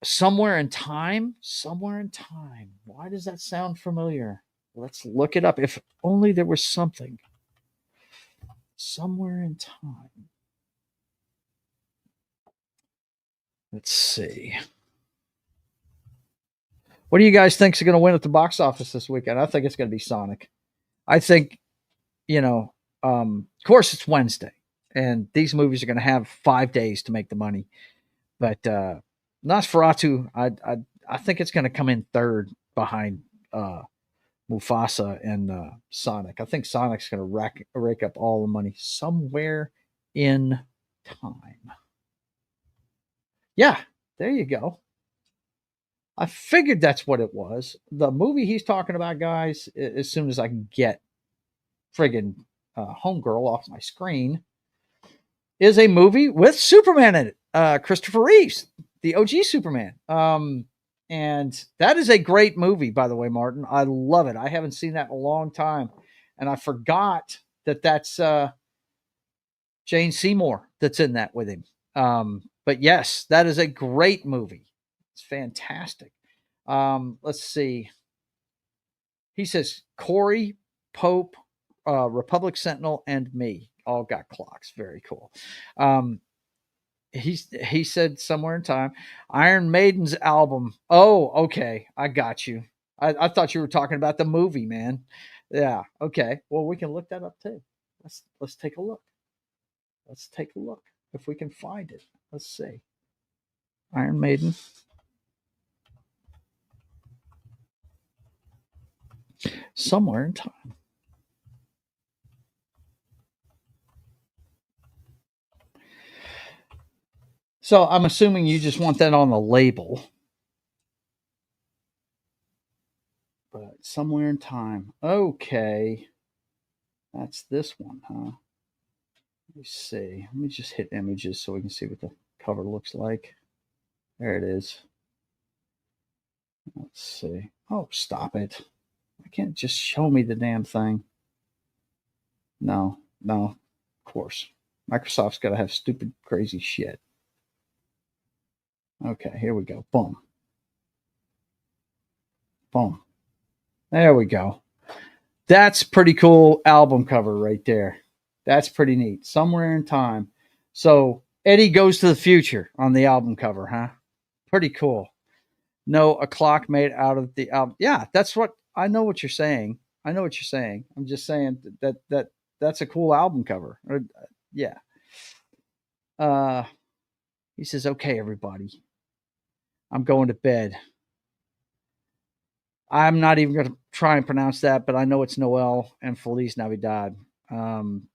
Somewhere in Time. Somewhere in Time. Why does that sound familiar? Let's look it up. If only there was something. Somewhere in Time. Let's see. What do you guys think is going to win at the box office this weekend? I think it's going to be Sonic. I think, of course it's Wednesday, and these movies are going to have 5 days to make the money. But Nosferatu, I think it's going to come in third behind Mufasa and Sonic. I think Sonic's going to rake up all the money Somewhere in Time. Yeah, there you go. I figured that's what it was. The movie he's talking about, guys, as soon as I can get friggin' Homegirl off my screen, is a movie with Superman in it. Christopher Reeves, the OG Superman. And that is a great movie, by the way, Martin. I love it. I haven't seen that in a long time. And I forgot that that's Jane Seymour that's in that with him. But yes, that is a great movie. It's fantastic. Let's see. He says Corey, Pope, Republic Sentinel, and me all got clocks. Very cool. He said Somewhere in Time. Iron Maiden's album. Oh, okay. I got you. I thought you were talking about the movie, man. Yeah. Okay. Well, we can look that up too. Let's take a look. Let's take a look if we can find it. Let's see. Iron Maiden. Somewhere in Time. So I'm assuming you just want that on the label. But Somewhere in Time. Okay. That's this one, huh? Let me see. Let me just hit images so we can see what the cover looks like. There it is. Let's see. Oh, stop it. I can't just show me the damn thing. No, of course. Microsoft's got to have stupid, crazy shit. Okay, here we go. Boom. Boom. There we go. That's pretty cool album cover right there. That's pretty neat. Somewhere in time. So Eddie goes to the future on the album cover, huh? Pretty cool. No, a clock made out of the album. Yeah, that's what I know what you're saying. I know what you're saying. I'm just saying that's a cool album cover. Yeah. Uh he says, "Okay, everybody. I'm going to bed. I'm not even going to try and pronounce that, but I know it's Noel and Feliz Navidad. Um,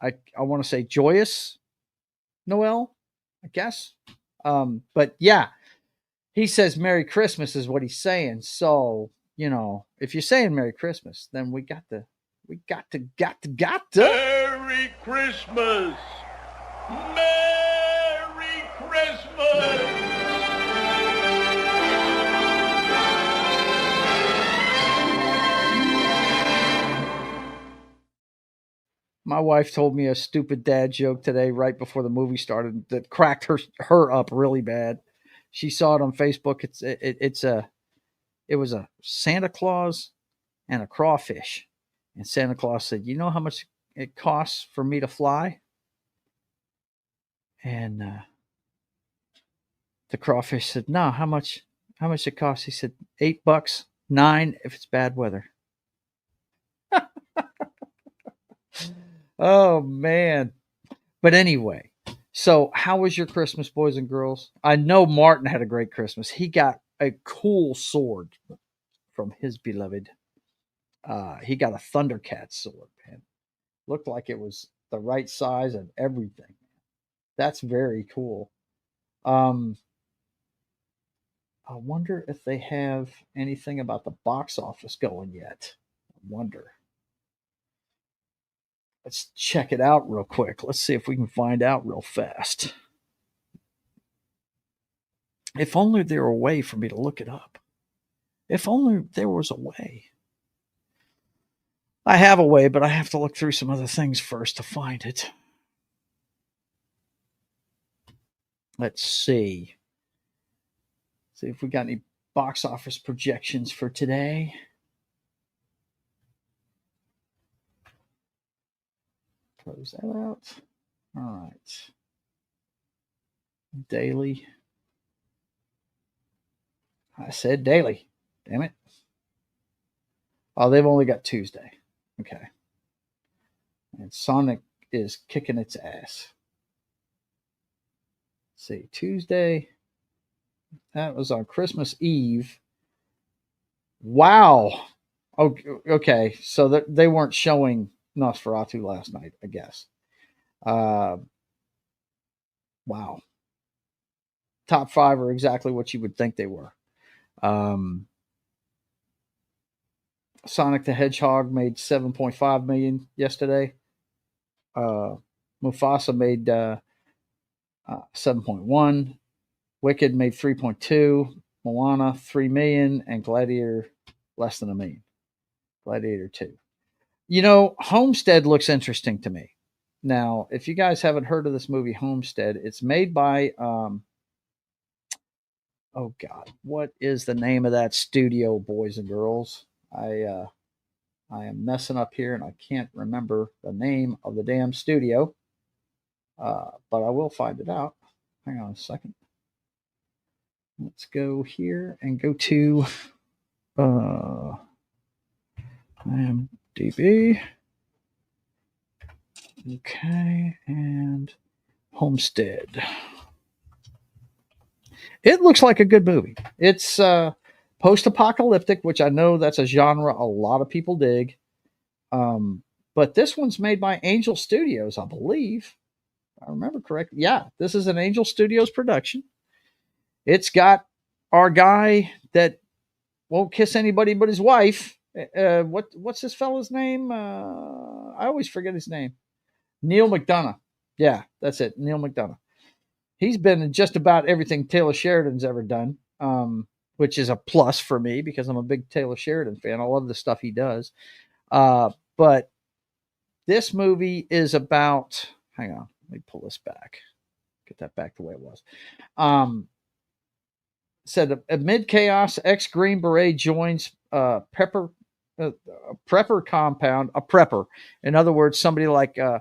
I want to say joyous Noel, I guess. But yeah, he says Merry Christmas is what he's saying. So if you're saying Merry Christmas, then we got to. Merry Christmas! Merry Christmas! My wife told me a stupid dad joke today right before the movie started that cracked her up really bad. She saw it on Facebook. It was a Santa Claus and a crawfish. And Santa Claus said, "You know how much it costs for me to fly?" And the crawfish said, "No, how much? How much it costs?" He said, $8, 9 if it's bad weather. Oh man! But anyway, so how was your Christmas, boys and girls? I know Martin had a great Christmas. He got a cool sword from his beloved. He got a Thundercat sword, man. Looked like it was the right size and everything. That's very cool. Um, I wonder if they have anything about the box office going yet. I wonder. Let's check it out real quick. Let's see if we can find out real fast. If only there were a way for me to look it up. If only there was a way. I have a way, but I have to look through some other things first to find it. Let's see. See if we got any box office projections for today. Close that out. All right. Daily. I said daily. Damn it. Oh, they've only got Tuesday. Okay. And Sonic is kicking its ass. Let's see, Tuesday. That was on Christmas Eve. Wow. Okay. So they weren't showing Nosferatu last night, I guess. Wow. Top 5 are exactly what you would think they were. Sonic the Hedgehog made 7.5 million yesterday. Mufasa made 7.1. Wicked made 3.2. Moana 3 million, and Gladiator less than a million. Gladiator 2. Homestead looks interesting to me. Now, if you guys haven't heard of this movie Homestead, it's made by oh god, what is the name of that studio, boys and girls? I am messing up here and I can't remember the name of the damn studio. But I will find it out. Hang on a second. Let's go here and go to IMDb. Okay, and Homestead. It looks like a good movie. It's post-apocalyptic, which I know that's a genre a lot of people dig. But this one's made by Angel Studios, I believe. If I remember correctly. Yeah, this is an Angel Studios production. It's got our guy that won't kiss anybody but his wife. What's this fella's name? I always forget his name. Neil McDonough. Yeah, that's it. Neil McDonough. He's been in just about everything Taylor Sheridan's ever done, which is a plus for me because I'm a big Taylor Sheridan fan. I love the stuff he does. But this movie is about. Hang on, let me pull this back. Get that back the way it was. said amid chaos, ex Green Beret joins prepper compound, a prepper. In other words, somebody like uh,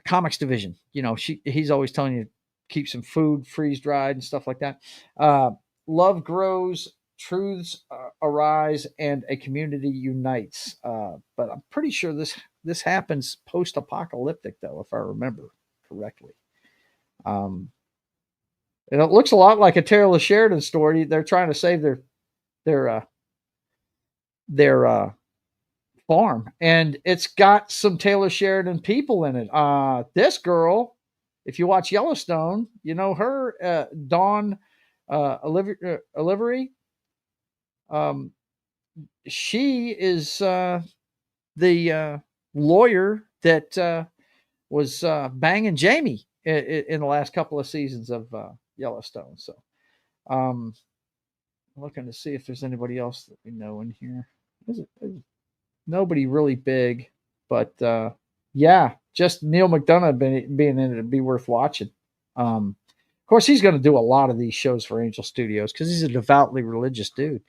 comics division. He's always telling you keep some food freeze dried and stuff like that. Uh, Love grows, truths arise, and a community unites. But I'm pretty sure this happens post apocalyptic, though, if I remember correctly. Um, and it looks a lot like a Taylor Sheridan story. They're trying to save their their farm, and it's got some Taylor Sheridan people in it. This girl, if you watch Yellowstone, you know her, Dawn Olivery. Um, she is the lawyer that was banging Jamie in the last couple of seasons of Yellowstone. So, um, looking to see if there's anybody else that we know in here. There's nobody really big, but yeah, just Neil McDonough being in it would be worth watching. Of course, he's going to do a lot of these shows for Angel Studios because he's a devoutly religious dude.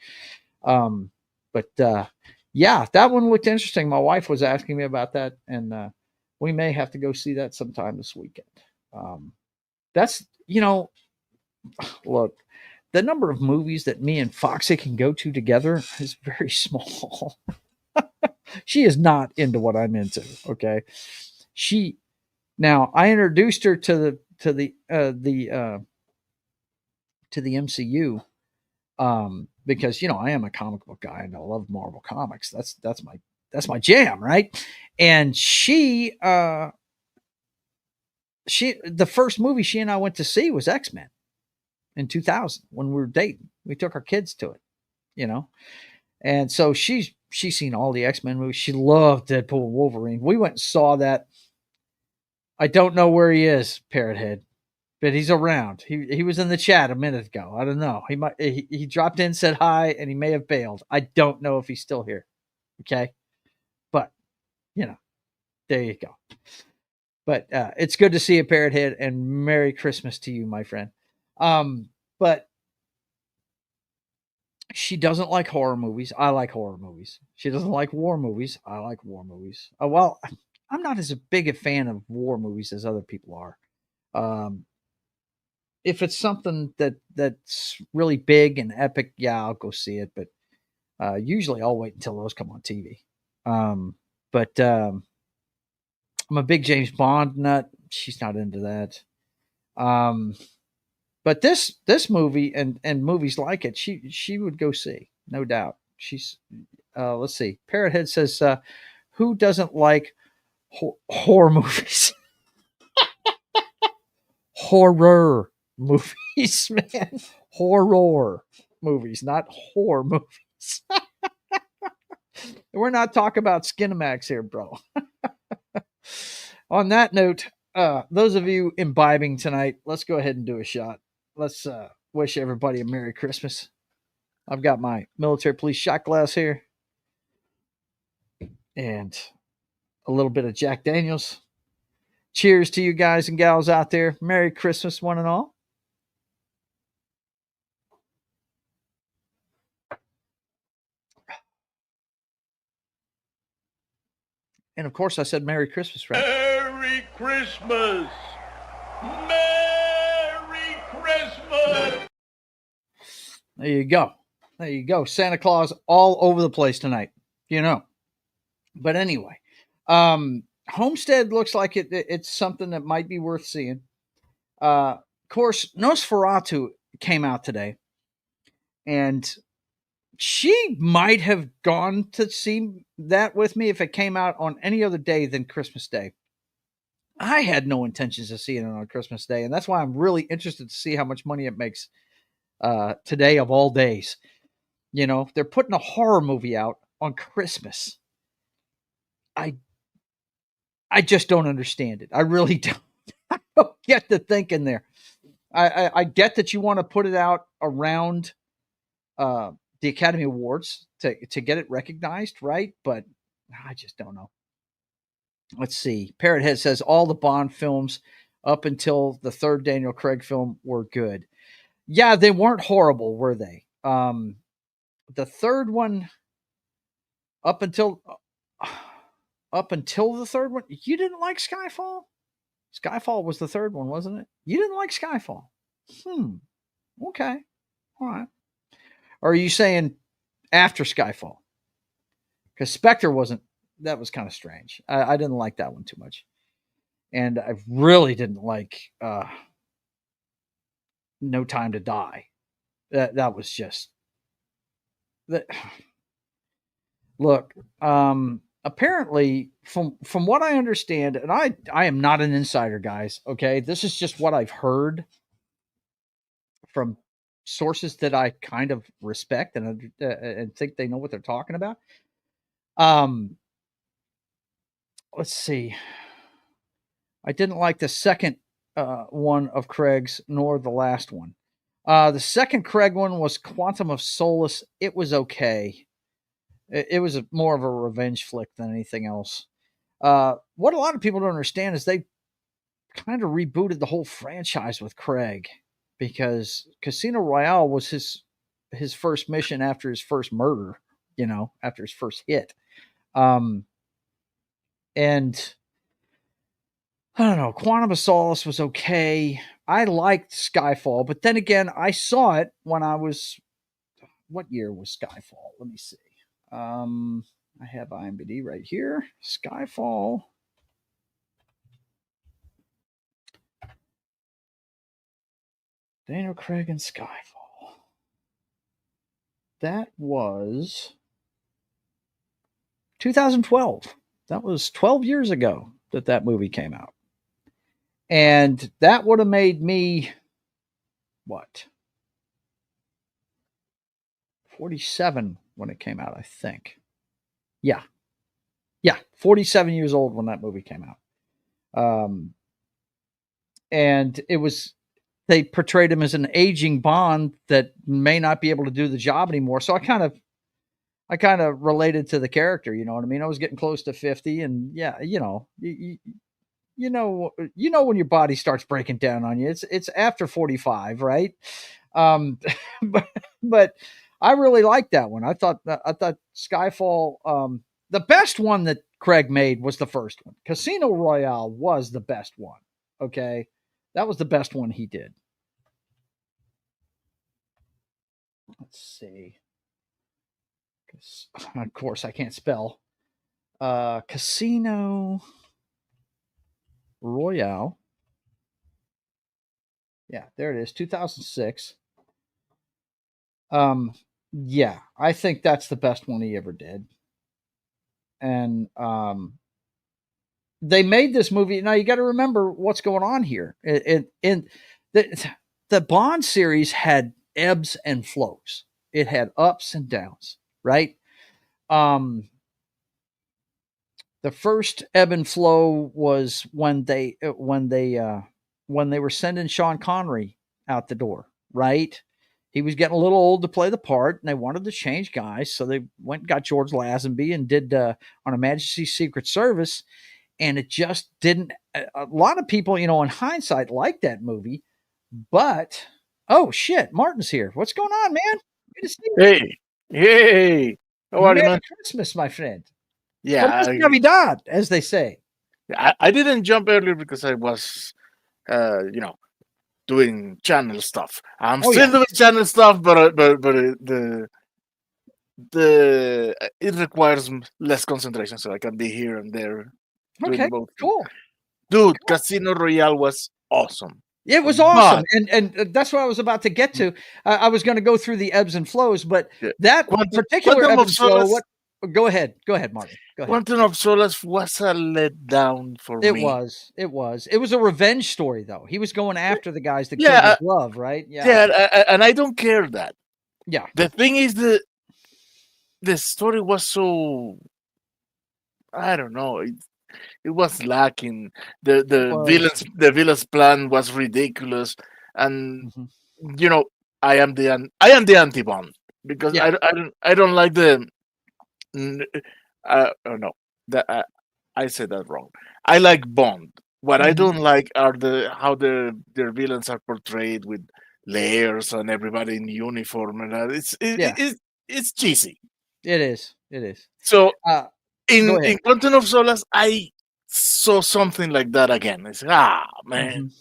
Um, but yeah, that one looked interesting. My wife was asking me about that, and we may have to go see that sometime this weekend. That's look, the number of movies that me and Foxy can go to together is very small. She is not into what I'm into. Okay, she now I introduced her to the MCU because I am a comic book guy and I love Marvel comics. That's my jam, right? And she the first movie she and I went to see was X-Men in 2000 when we were dating. We took our kids to it, and so she's seen all the X-Men movies. She loved Deadpool and Wolverine. We went and saw that. I don't know where he is, Parrothead, but he's around. He was in the chat a minute ago. I don't know. He dropped in, said hi, and he may have bailed. I don't know if he's still here. Okay, but there you go. But it's good to see you, Parrothead, and Merry Christmas to you, my friend. But she doesn't like horror movies. I like horror movies. She doesn't like war movies. I like war movies. Well, I'm not as big a fan of war movies as other people are. If it's something that's really big and epic, yeah, I'll go see it. But usually I'll wait until those come on TV. But I'm a big James Bond nut. She's not into that. But this movie and movies like it, she would go see, no doubt. She's let's see. Parrothead says, "Who doesn't like horror movies? Horror movies, man. Horror movies, not horror movies. We're not talking about Skinamax here, bro." On that note, those of you imbibing tonight, let's go ahead and do a shot. Let's wish everybody a Merry Christmas. I've got my military police shot glass here and a little bit of Jack Daniels. Cheers to you guys and gals out there. Merry Christmas, one and all. And of course, I said Merry Christmas, right? Merry Christmas! Merry Christmas! There you go. There you go. Santa Claus all over the place tonight, But anyway, Homestead looks like it's something that might be worth seeing. Of course, Nosferatu came out today, and she might have gone to see that with me if it came out on any other day than Christmas Day. I had no intentions of seeing it on Christmas Day, and that's why I'm really interested to see how much money it makes today of all days. They're putting a horror movie out on Christmas. I just don't understand it. I really don't. I don't get the thinking there. I get that you want to put it out around the Academy Awards to get it recognized, right? But I just don't know. Let's see. Parrothead says all the Bond films up until the third Daniel Craig film were good. Yeah, they weren't horrible, were they? The third one, up until up until the third one, you didn't like Skyfall? Skyfall was the third one, wasn't it? You didn't like Skyfall. Okay. All right. Or are you saying after Skyfall? Because Spectre wasn't, that was kind of strange. I didn't like that one too much. And I really didn't like No Time to Die. That was just that. Look, apparently from what I understand, and I am not an insider, guys. Okay, this is just what I've heard from sources that I kind of respect and think they know what they're talking about. Let's see. I didn't like the second one of Craig's, nor the last one. The second Craig one was Quantum of Solace. It was okay. It was more of a revenge flick than anything else. What a lot of people don't understand is they kind of rebooted the whole franchise with Craig, because Casino Royale was his first mission after his first murder, after his first hit. And I don't know, Quantum of Solace was okay. I liked Skyfall, but then again, I saw it when I was, what year was Skyfall? Let me see. I have IMDb right here. Skyfall. Daniel Craig and Skyfall. That was 2012. That was 12 years ago that movie came out. And that would have made me, what? 47 when it came out, I think. Yeah. 47 years old when that movie came out. And they portrayed him as an aging Bond that may not be able to do the job anymore. So I kind of related to the character, you know what I mean? I was getting close to 50, and yeah, you know when your body starts breaking down on you. It's after 45, right? But I really liked that one. I thought Skyfall, the best one that Craig made was the first one. Casino Royale was the best one. Okay, that was the best one he did. Let's see. Of course, I can't spell. Casino Royale. Yeah, there it is, 2006. Yeah, I think that's the best one he ever did. And they made this movie. Now you got to remember what's going on here. In the Bond series had ebbs and flows. It had ups and downs, right? The first ebb and flow was when they were sending Sean Connery out the door, right? He was getting a little old to play the part, and they wanted to change guys, so they went and got George Lazenby and did on Her Majesty's Secret Service, and it just didn't. A lot of people, in hindsight, liked that movie, but oh shit, Martin's here. What's going on, man? Good to see you. Hey, how are you, Merry man? Christmas, my friend. Yeah, Feliz Navidad, as they say. I didn't jump earlier because I was, doing channel stuff. I'm Oh still yeah. doing channel stuff, but it requires less concentration, so I can be here and there doing Okay. both. Cool. Dude, Casino Royale was awesome. It was awesome, But and that's what I was about to get to. I was going to go through the ebbs and flows, but yeah, that particular Quantum ebb of and flow. Solace, Go ahead, Martin. Go ahead. Quantum of Solace was a letdown for It me. was a revenge story, though. He was going after the guys that killed Yeah, his love, right? and I don't care that. Yeah. The thing is, the story was so, I don't know. It was lacking. The villain's plan was ridiculous, and Mhm. you know I am the anti Bond because Yeah. I don't like the oh no, that I said that wrong. I like Bond. What I Mhm. don't like are how their villains are portrayed with layers and everybody in uniform, and Yeah. it's cheesy. It is. It is. So Go in ahead. Quantum of Solace, I saw something like that again. It's man,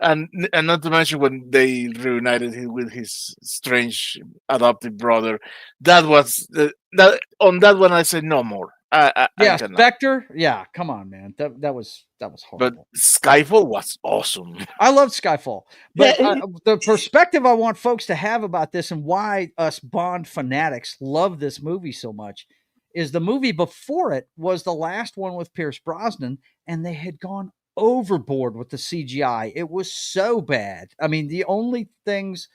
Mhm. and not to mention when they reunited him with his strange adopted brother. That was that on that one. I said no more. I Yeah, cannot. Spectre. Yeah, come on, man. That was But horrible. Skyfall was awesome. I love Skyfall, Yeah, but the perspective I want folks to have about this and why us Bond fanatics love this movie so much is the movie before it was the last one with Pierce Brosnan, and they had gone overboard with the CGI. It was so bad. I mean, the only things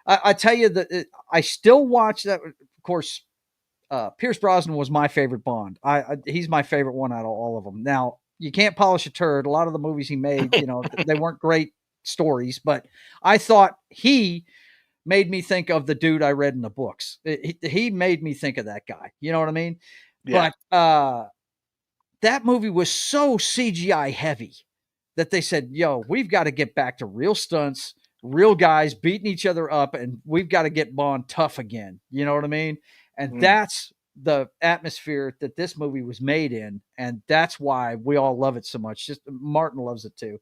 I tell you that I still watch that. Of course, Pierce Brosnan was my favorite Bond. He's my favorite one out of all of them. Now you can't polish a turd. A lot of the movies he made, they weren't great stories, but I thought he made me think of the dude I read in the books. He made me think of that guy. You know what I mean? yeah. But that movie was so CGI heavy that they said, yo, we've got to get back to real stunts, real guys beating each other up, and we've got to get Bond tough again. You know what I mean? And Mm. that's the atmosphere that this movie was made in. And that's why we all love it so much. Just Martin loves it too.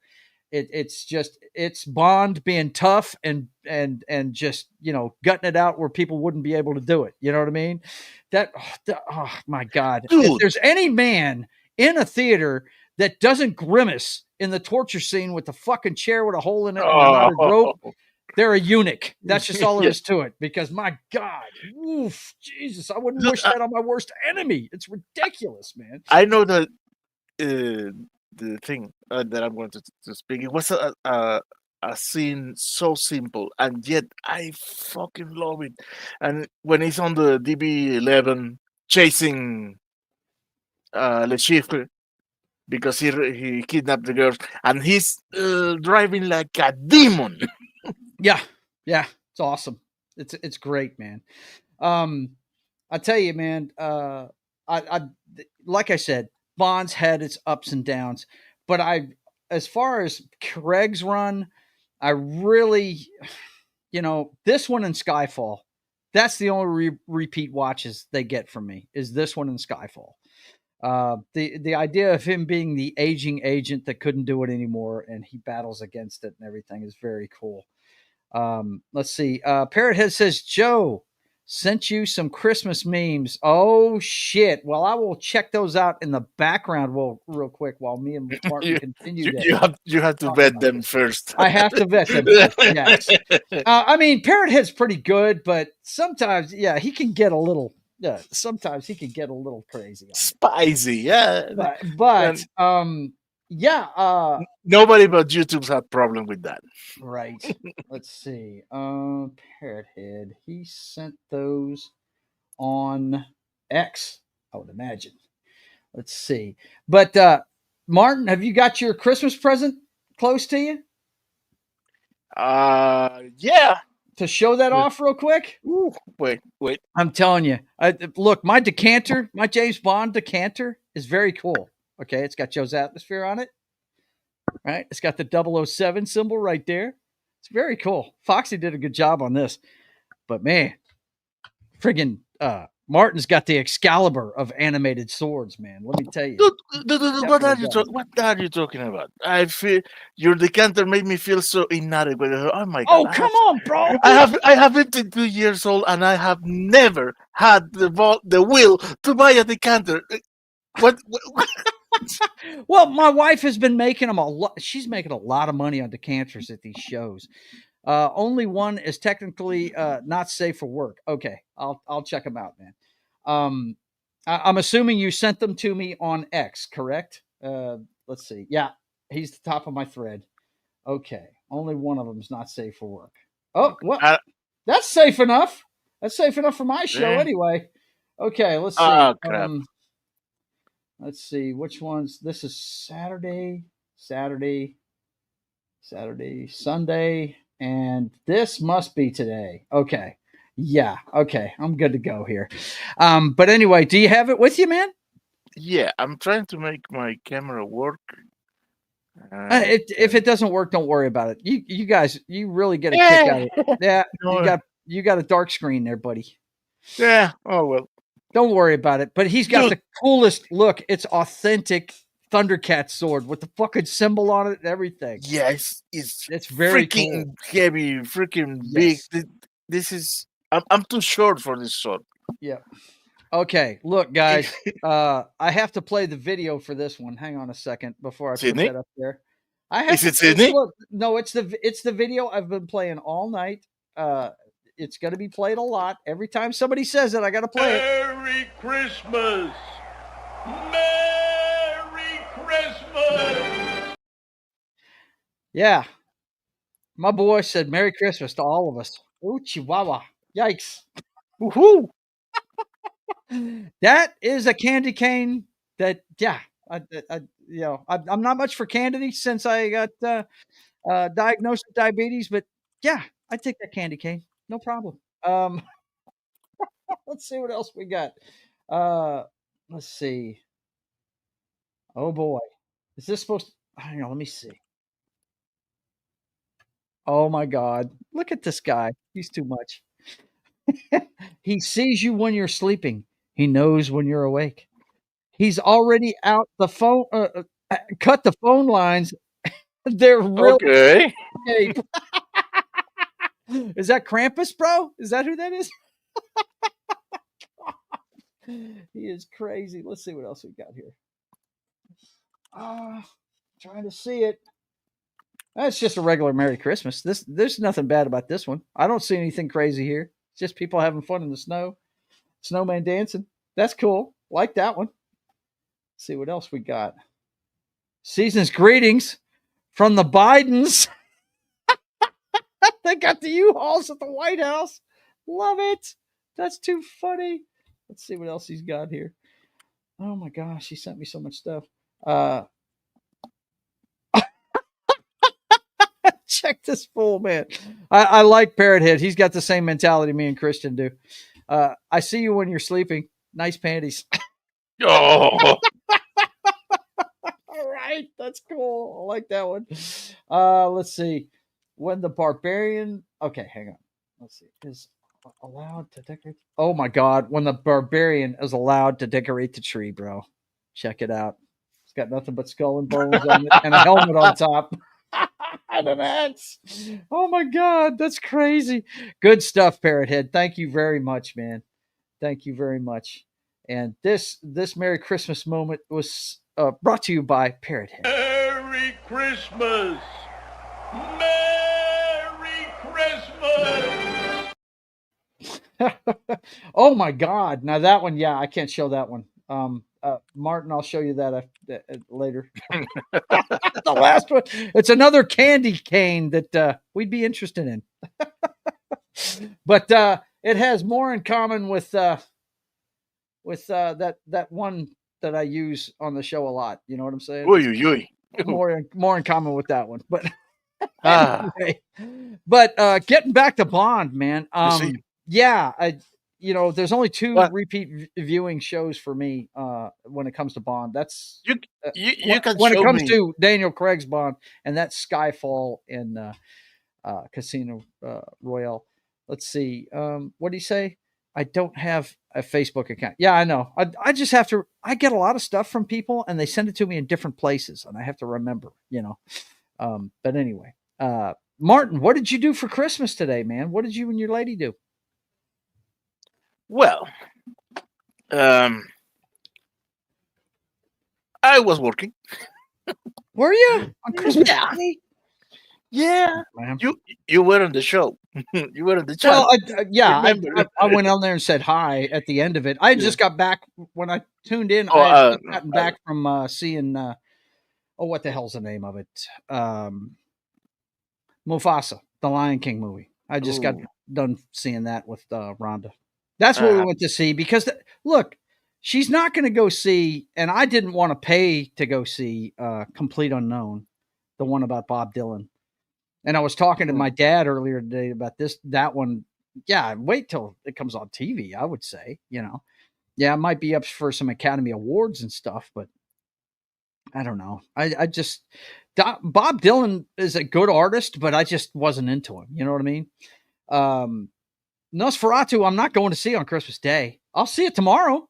It's Bond being tough and just gutting it out where people wouldn't be able to do it. You know what I mean? Oh my God! If Dude, there's any man in a theater that doesn't grimace in the torture scene with the fucking chair with a hole in it and a knotted rope, they're a eunuch. That's just all there yeah. is to it. Because my God, oof, Jesus, I wouldn't Look, wish that on my worst enemy. It's ridiculous, man. I know that the thing that I'm going to speak. It was a scene so simple, and yet I fucking love it. And when he's on the DB11 chasing Le Chiffre because he kidnapped the girls, and he's driving like a demon. Yeah, yeah, it's awesome. It's great, man. I tell you, man. I like I said, Bond's had its ups and downs, but as far as Craig's run, I really, this one and Skyfall. That's the only repeat watches they get from me. Is this one and Skyfall. The idea of him being the aging agent that couldn't do it anymore and he battles against it and everything is very cool. Let's see. Parrothead says, Joe sent you some Christmas memes. Oh shit. Well, I will check those out in the background real quick while me and Martin continue to you have to talk vet about them this. first. I have to vet them first. Yes. I mean, Parrothead's pretty good, but sometimes, he can get a little. Yeah, sometimes he can get a little crazy on it. Spicy, yeah. But And yeah. Nobody but YouTube's had problem with that. Right. Let's see. Parrothead. He sent those on X, I would imagine. Let's see. But Martin, have you got your Christmas present close to you? Yeah. To show that off real quick? Ooh, wait. I'm telling you. Look, my decanter, my James Bond decanter is very cool. Okay, it's got Joe's atmosphere on it. Right? It's got the 007 symbol right there. It's very cool. Foxy did a good job on this. But man, friggin' Martin's got the Excalibur of animated swords, man. Let me tell you. Dude, what are you talking about? I feel your decanter made me feel so inadequate. Oh my god! Oh, come on, bro! I have 52 years old and I have never had the will to buy a decanter. What? Well, my wife has been making them a lot. She's making a lot of money on decanters at these shows. Only one is technically not safe for work. Okay, I'll check them out, man. I'm assuming you sent them to me on X, correct? Let's see. Yeah, he's the top of my thread. Okay, only one of them is not safe for work. Oh, well, that's safe enough. That's safe enough for my show, anyway. Okay, let's see. Oh crap! Let's see which ones. This is Saturday, Sunday, and this must be today. Okay. Yeah. Okay. I'm good to go here. But anyway, do you have it with you, man? Yeah, I'm trying to make my camera work. If it doesn't work, don't worry about it. You guys, you really get a kick Yeah. out of it. Yeah, No, you got a dark screen there, buddy. yeah. Oh well. Don't worry about it. But he's got Dude. the coolest look. It's authentic Thundercat sword with the fucking symbol on it and everything. Yeah, it's It's very freaking cool. heavy, freaking big. Yes. This is I'm too short for this sword. Yeah. Okay. Look, guys. I have to play the video for this one. Hang on a second before I put Sydney? that up there. I have Is to it Sydney? look. No, it's the video I've been playing all night. It's going to be played a lot. Every time somebody says it, I got to play it. Merry Christmas. Merry Christmas. Yeah. My boy said Merry Christmas to all of us. Ooh, Chihuahua. Yikes. Woohoo! That is a candy cane that, yeah, I'm not much for candy since I got diagnosed with diabetes, but yeah, I take that candy cane. No problem. Let's see what else we got. Let's see. Oh boy. Is this supposed to, hang on, let me see. Oh my God. Look at this guy. He's too much. He sees you when you're sleeping. He knows when you're awake. He's already out the phone, cut the phone lines. They're really Okay. cheap. Is that Krampus, bro? Is that who that is? He is crazy. Let's see what else we got here. Trying to see it. That's just a regular Merry Christmas. There's nothing bad about this one. I don't see anything crazy here. It's just people having fun in the snow, snowman dancing. That's cool. Like that one. Let's see what else we got. Season's greetings from the Bidens. They got the U-Hauls at the White House. Love it. That's too funny. Let's see what else he's got here. Oh my gosh, he sent me so much stuff. Check this fool, man. I like Parrot Head. He's got the same mentality me and Christian do. I see you when you're sleeping. Nice panties. Oh. All right, that's cool. I like that one. Let's see. When the barbarian. Okay, hang on. Let's see. Is allowed to decorate. Oh my God! When the barbarian is allowed to decorate the tree, bro. Check it out. It's got nothing but skull and bones on it, and a helmet on top. And an axe. Oh my God, that's crazy. Good stuff, Parrot Head. Thank you very much, man. Thank you very much. And this Merry Christmas moment was brought to you by Parrot Head. Merry Christmas. Merry Christmas. Oh my God! Now that one, yeah, I can't show that one. Martin, I'll show you that later. The last one, it's another candy cane that we'd be interested in, but it has more in common with that one that I use on the show a lot. You know what I'm saying? Oy. More in common with that one, but Ah. anyway. But getting back to Bond, man. See? Yeah, there's only two What? repeat viewing shows for me when it comes to Bond. That's You can when it show comes me. to Daniel Craig's Bond, and that's Skyfall and Casino Royale. Let's see. What do you say? I don't have a Facebook account. Yeah, I know. I just have to. I get a lot of stuff from people, and they send it to me in different places, and I have to remember. But anyway, Martin, what did you do for Christmas today, man? What did you and your lady do? Well, I was working. Were you on Christmas Yeah. Day? Yeah. Man. You were on the show. You were on the Well, channel. I went on there and said hi at the end of it. I just got back when I tuned in. Oh, I had just gotten back from seeing. What the hell's the name of it? Mufasa, the Lion King movie. I just got done seeing that with Rhonda. That's what we went to see because look, she's not going to go see, and I didn't want to pay to go see Complete Unknown, the one about Bob Dylan. And I was talking to my dad earlier today about that one. Yeah, wait till it comes on TV, I would say, Yeah, it might be up for some Academy Awards and stuff, but I don't know. I just, Bob Dylan is a good artist, but I just wasn't into him. You know what I mean? Nosferatu, I'm not going to see on Christmas Day. I'll see it tomorrow.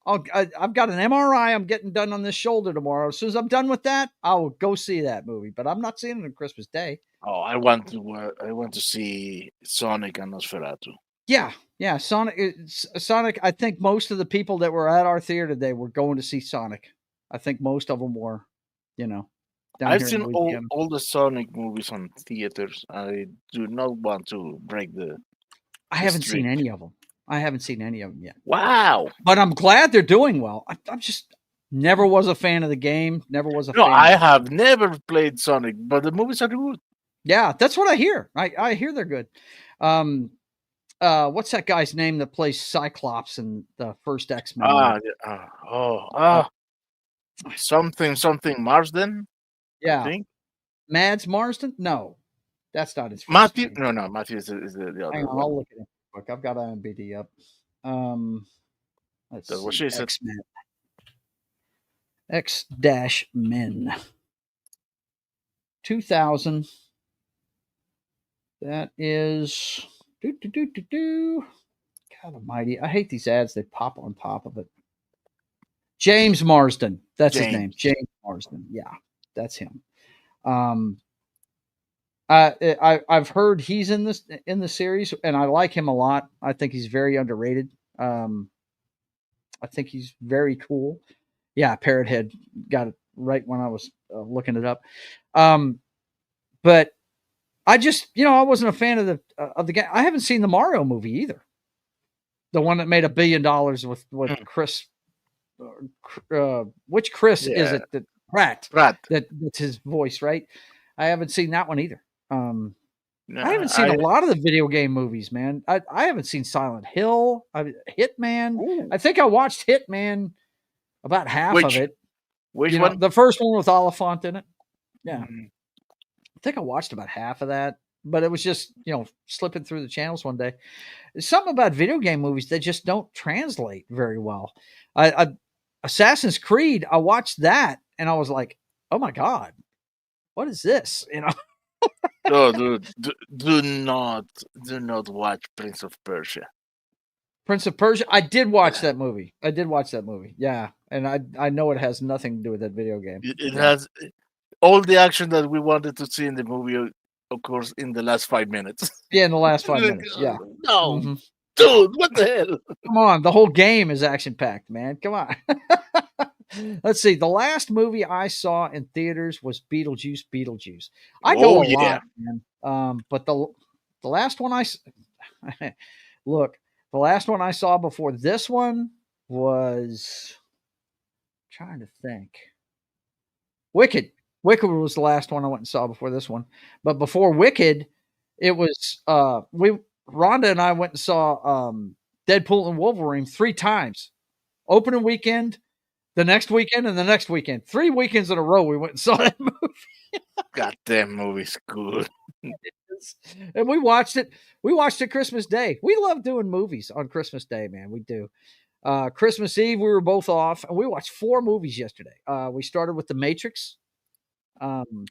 I've got an MRI I'm getting done on this shoulder tomorrow. As soon as I'm done with that, I'll go see that movie. But I'm not seeing it on Christmas Day. Oh, I want to see Sonic and Nosferatu. Yeah. Sonic. I think most of the people that were at our theater today were going to see Sonic. I think most of them were. You know, down I've here seen in Louisiana. all the Sonic movies on theaters. I do not want to break the. I haven't seen streak. any of them. I haven't seen any of them yet. Wow. But I'm glad they're doing well. I'm just never was a fan of the game. Never was a No, fan. I have never played Sonic, but the movies are good. Yeah, that's what I hear. I hear they're good. What's that guy's name that plays Cyclops in the first X-Men? Something Marsden. Yeah, I think Mads Marsden. No, that's not his first Matthew. name. No, Matthew is the other Hang on, one. I'll look at it. Look, I've got IMDb up. Let's That's what see. she said. X-Men. X-Men. 2000. That is. God almighty. I hate these ads. They pop on top of it. James Marsden. That's his name. James Marsden. Yeah, that's him. I've heard he's in the series, and I like him a lot. I think he's very underrated. I think he's very cool. Yeah, Parrot Head got it right when I was looking it up. But I just, I wasn't a fan of the game. I haven't seen the Mario movie either. The one that made $1 billion with Chris. Which Chris is it? That Pratt. That's his voice, right? I haven't seen that one either. I haven't seen a lot of the video game movies, man. I haven't seen Silent Hill, Hitman. Ooh. I think I watched Hitman about half of it. Which one? The first one with Oliphant in it. Yeah. I think I watched about half of that, but it was just, slipping through the channels one day. There's something about video game movies that just don't translate very well. Assassin's Creed, I watched that and I was like, oh my God, what is this? No, dude, do not watch Prince of Persia. Prince of Persia. I did watch that movie. Yeah, and I know it has nothing to do with that video game. It has all the action that we wanted to see in the movie, of course, in the last 5 minutes. Yeah, in the last 5 minutes. Yeah. No, dude, what the hell? Come on, the whole game is action packed, man. Come on. Let's see. The last movie I saw in theaters was Beetlejuice. I go a lot, man. But the last one look, the last one I saw before this one was, I'm trying to think. Wicked. Wicked was the last one I went and saw before this one. But before Wicked, it was Rhonda and I went and saw Deadpool and Wolverine 3 times. Opening weekend, the next weekend, and the next weekend. 3 weekends in a row we went and saw that movie. Goddamn movie's good. And we watched it. We watched it Christmas Day. We love doing movies on Christmas Day, man. We do. Christmas Eve, we were both off, and we watched 4 movies yesterday. We started with The Matrix.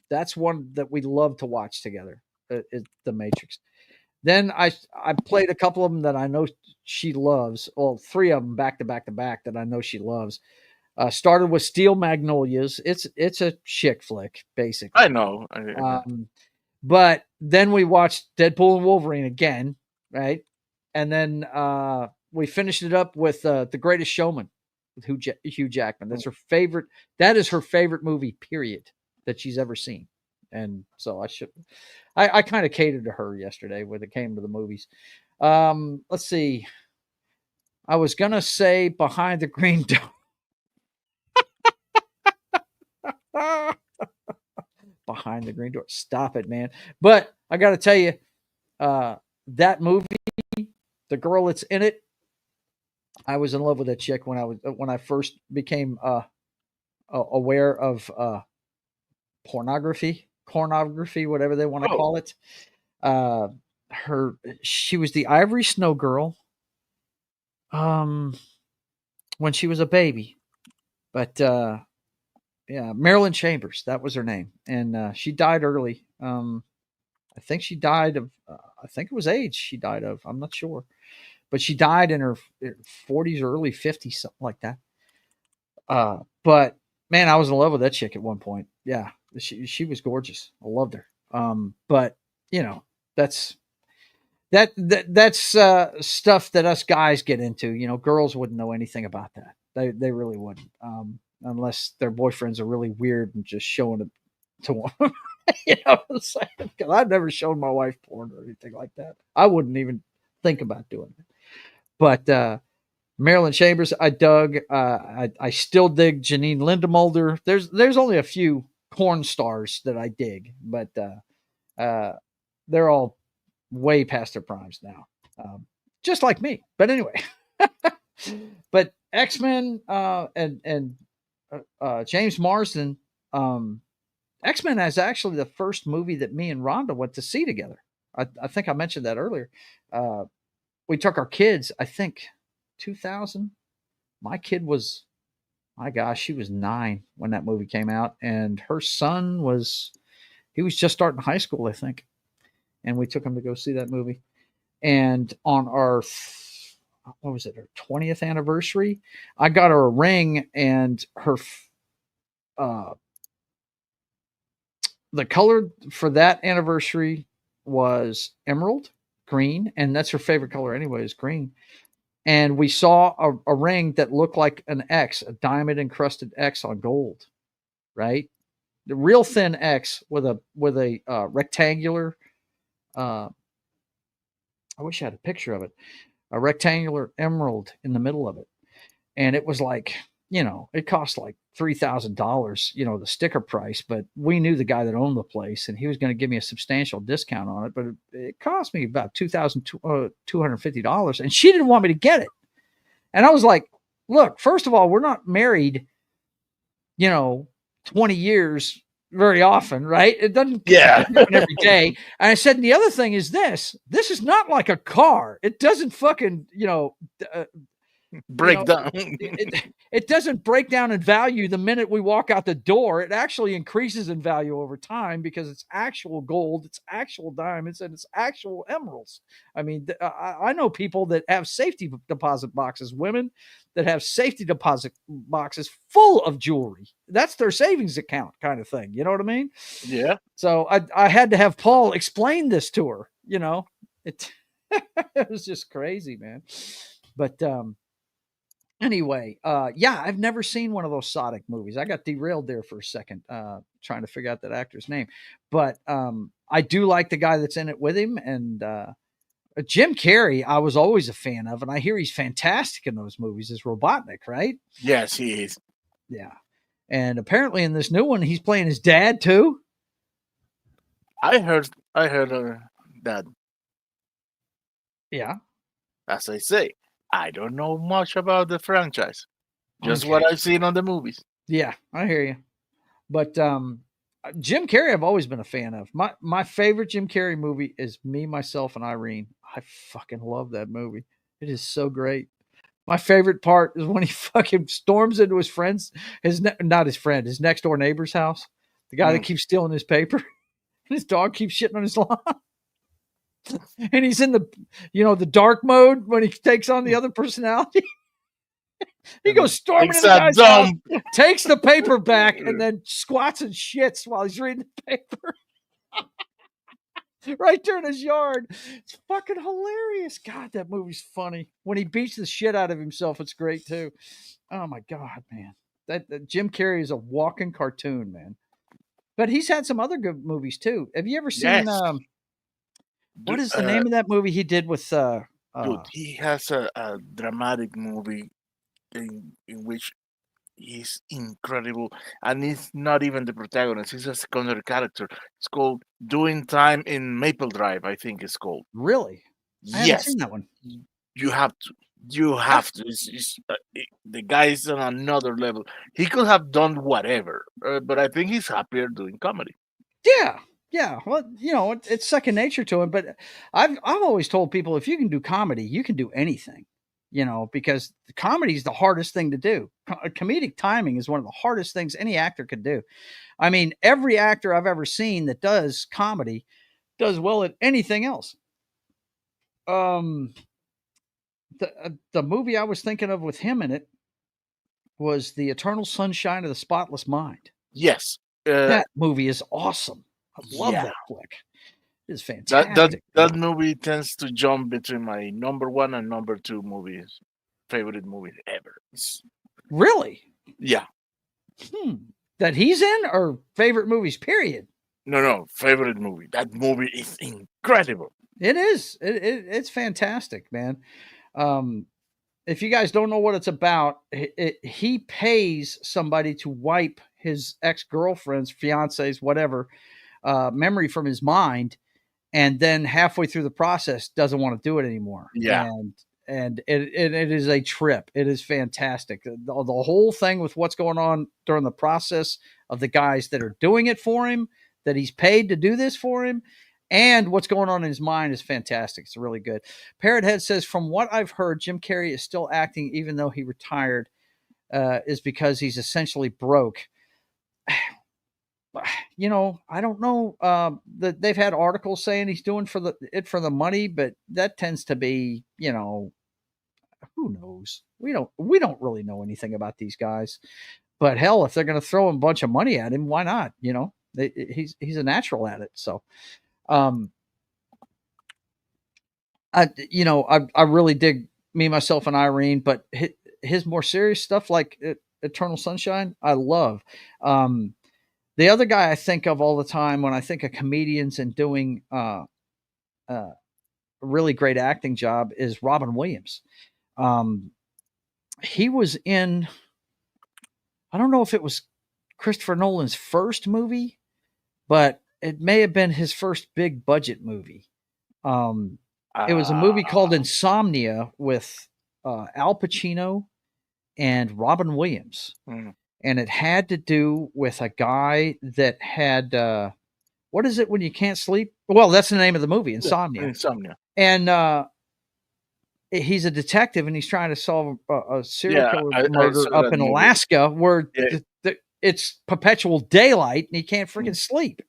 That's one that we love to watch together. The Matrix. Then I played a couple of them that I know she loves. Well, 3 of them back to back to back that I know she loves. Started with Steel Magnolias. It's a chick flick, basically. I know. But then we watched Deadpool and Wolverine again, right? And then we finished it up with The Greatest Showman with Hugh Jackman. That's her favorite. That is her favorite movie, period, that she's ever seen. And so I kind of catered to her yesterday when it came to the movies. Let's see. I was going to say Behind the Green Door. Behind the Green Door. Stop it, man. But I got to tell you, that movie, the girl that's in it, I was in love with that chick when I first became aware of pornography, whatever they want to call it. She was the Ivory Snow Girl when she was a baby. But Yeah, Marilyn Chambers. That was her name, and she died early. I think she died of. I think it was AIDS. She died of. I'm not sure, but she died in her 40s or early 50s, something like that. But man, I was in love with that chick at one point. Yeah, she was gorgeous. I loved her. But you know, that's that's stuff that us guys get into. You know, girls wouldn't know anything about that. They really wouldn't, unless their boyfriends are really weird and just showing it to them. You know what I'm saying? Because I've never shown my wife porn or anything like that. I wouldn't even think about doing it. But Marilyn Chambers, I dug. I still dig Janine Lindemulder. There's only a few porn stars that I dig, but they're all way past their primes now, just like me. But anyway, but X Men and James Marsden. X Men is actually the first movie that me and Rhonda went to see together. I think I mentioned that earlier. We took our kids. I think 2000. My kid was, my gosh, she was 9 when that movie came out, and her son was, he was just starting high school, I think. And we took him to go see that movie. And on our, what was it, her 20th anniversary, I got her a ring, and her, the color for that anniversary was emerald green, and that's her favorite color anyway, is green. And we saw a ring that looked like an X, a diamond encrusted X on gold, right? The real thin X with a rectangular. I wish I had a picture of it. A rectangular emerald in the middle of it, and it was like, you know, it cost like $3,000, you know, the sticker price. But we knew the guy that owned the place, and he was going to give me a substantial discount on it. But it cost me about $2,250, and she didn't want me to get it. And I was like, look, first of all, we're not married, you know, 20 years very often, right? It doesn't happen every day. And I said, and the other thing is this is not like a car. It doesn't fucking, you know, break down. It doesn't break down in value the minute we walk out the door. It actually increases in value over time because it's actual gold, it's actual diamonds, and it's actual emeralds. I mean, I know people that have safety deposit boxes, women that have safety deposit boxes full of jewelry. That's their savings account kind of thing. You know what I mean? Yeah. So I had to have Paul explain this to her. You know, it was just crazy, man. But anyway, yeah, I've never seen one of those Sonic movies. I got derailed there for a second, trying to figure out that actor's name. But I do like the guy that's in it with him. And Jim Carrey, I was always a fan of. And I hear he's fantastic in those movies as Robotnik, right? Yes, he is. Yeah. And apparently in this new one, he's playing his dad too. I heard that. Yeah. As I say, I don't know much about the franchise. Just Okay. what I've seen on the movies. Yeah, I hear you. But Jim Carrey, I've always been a fan of. My favorite Jim Carrey movie is Me, Myself, and Irene. I fucking love that movie. It is so great. My favorite part is when he fucking storms into his friend's, not his friend, his next door neighbor's house. The guy that keeps stealing his paper. His dog keeps shitting on his lawn. And he's in the, you know, the dark mode when he takes on the other personality. He goes storming in the guy's house, takes the paper back, and then squats and shits while he's reading the paper. Right there in his yard. It's fucking hilarious. God, that movie's funny. When he beats the shit out of himself, it's great too. Oh my God, man. That Jim Carrey is a walking cartoon, man. But he's had some other good movies too. Have you ever seen what is the name of that movie he did with dude, he has a dramatic movie in which he's incredible, and he's not even the protagonist, he's a secondary character. It's called Doing Time in Maple Drive, I think it's called. Really? I haven't Yes, seen that one. you have to. The guy's on another level. He could have done whatever, but I think he's happier doing comedy. Yeah. Well, you know, it's second nature to him. But I've always told people, if you can do comedy, you can do anything. because comedy is the hardest thing to do. Comedic timing is one of the hardest things any actor could do. I mean, every actor I've ever seen that does comedy does well at anything else. The movie I was thinking of with him in it was The Eternal Sunshine of the Spotless Mind. Yes. That movie is awesome. I love Yeah. that flick. It is fantastic. That movie tends to jump between my number 1 and number 2 movies, favorite movies ever. Really? Yeah. That he's in, or favorite movies, period? No, favorite movie. That movie is incredible. It is. It's fantastic, man. If you guys don't know what it's about, he pays somebody to wipe his ex-girlfriend's, fiance's, whatever, memory from his mind, and then halfway through the process doesn't want to do it anymore. Yeah. And it is a trip. It is fantastic. The whole thing with what's going on during the process of the guys that are doing it for him, that he's paid to do this for him, and what's going on in his mind is fantastic. It's really good. Parrothead says, from what I've heard, Jim Carrey is still acting even though he retired, is because he's essentially broke. I don't know. That they've had articles saying he's doing for the money, but that tends to be, who knows? We don't really know anything about these guys. But hell, if they're going to throw a bunch of money at him, why not? He's a natural at it. So, I really dig Me, Myself, and Irene, but his more serious stuff like Eternal Sunshine, I love. The other guy I think of all the time when I think of comedians and doing a really great acting job is Robin Williams. He was in, I don't know if it was Christopher Nolan's first movie, but it may have been his first big budget movie. It was a movie called Insomnia with Al Pacino and Robin Williams. And it had to do with a guy that had, what is it when you can't sleep? Well, that's the name of the movie, Insomnia. Insomnia. And he's a detective and he's trying to solve a serial killer murder up in Alaska where it's perpetual daylight and he can't freaking sleep.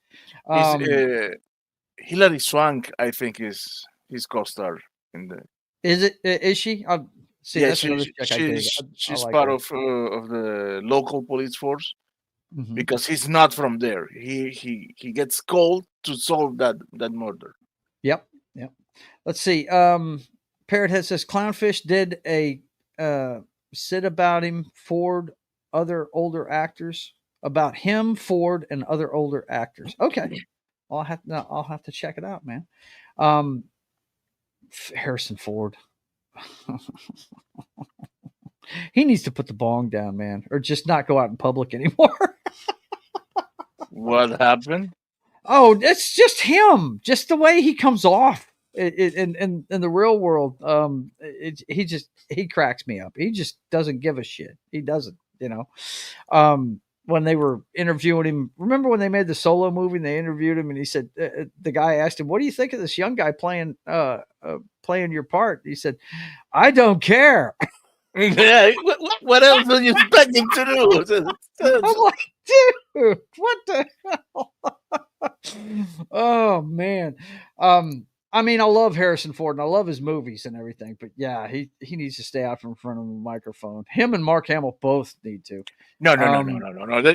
Hilary Swank, I think, is his co-star in the. Is she? See, yeah, that's she's part of the local police force because he's not from there. He gets called to solve that murder. Yep. Let's see. Parrothead says Clownfish did a sit about him, Ford, other older actors, about him, Ford, and other older actors. Okay, I'll have to check it out, man. Harrison Ford. He needs to put the bong down, man, or just not go out in public anymore. What happened? Oh, it's just him, just the way he comes off in the real world. He cracks me up. He just doesn't give a shit. He doesn't, when they were interviewing him, remember when they made the Solo movie and they interviewed him and he said, the guy asked him, what do you think of this young guy playing your part? He said, I don't care. Yeah, what else are you expecting to do? I'm like, dude, what the hell? Oh man. I mean, I love Harrison Ford and I love his movies and everything, but yeah, he needs to stay out from front of a microphone. Him and Mark Hamill both need to. No.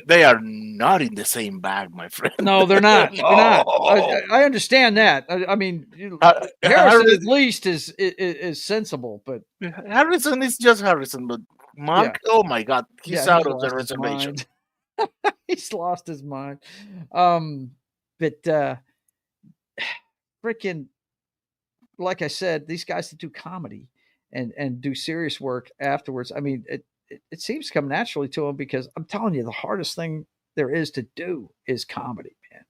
They are not in the same bag, my friend. No, they're not. No. They're not. I understand that. I mean, Harrison at least is sensible, but Harrison is just Harrison. But Mark, oh my God, he's out of the reservation. He's lost his mind. But freaking, like I said, these guys that do comedy and do serious work afterwards. I mean, it seems to come naturally to them because I'm telling you, the hardest thing there is to do is comedy, man.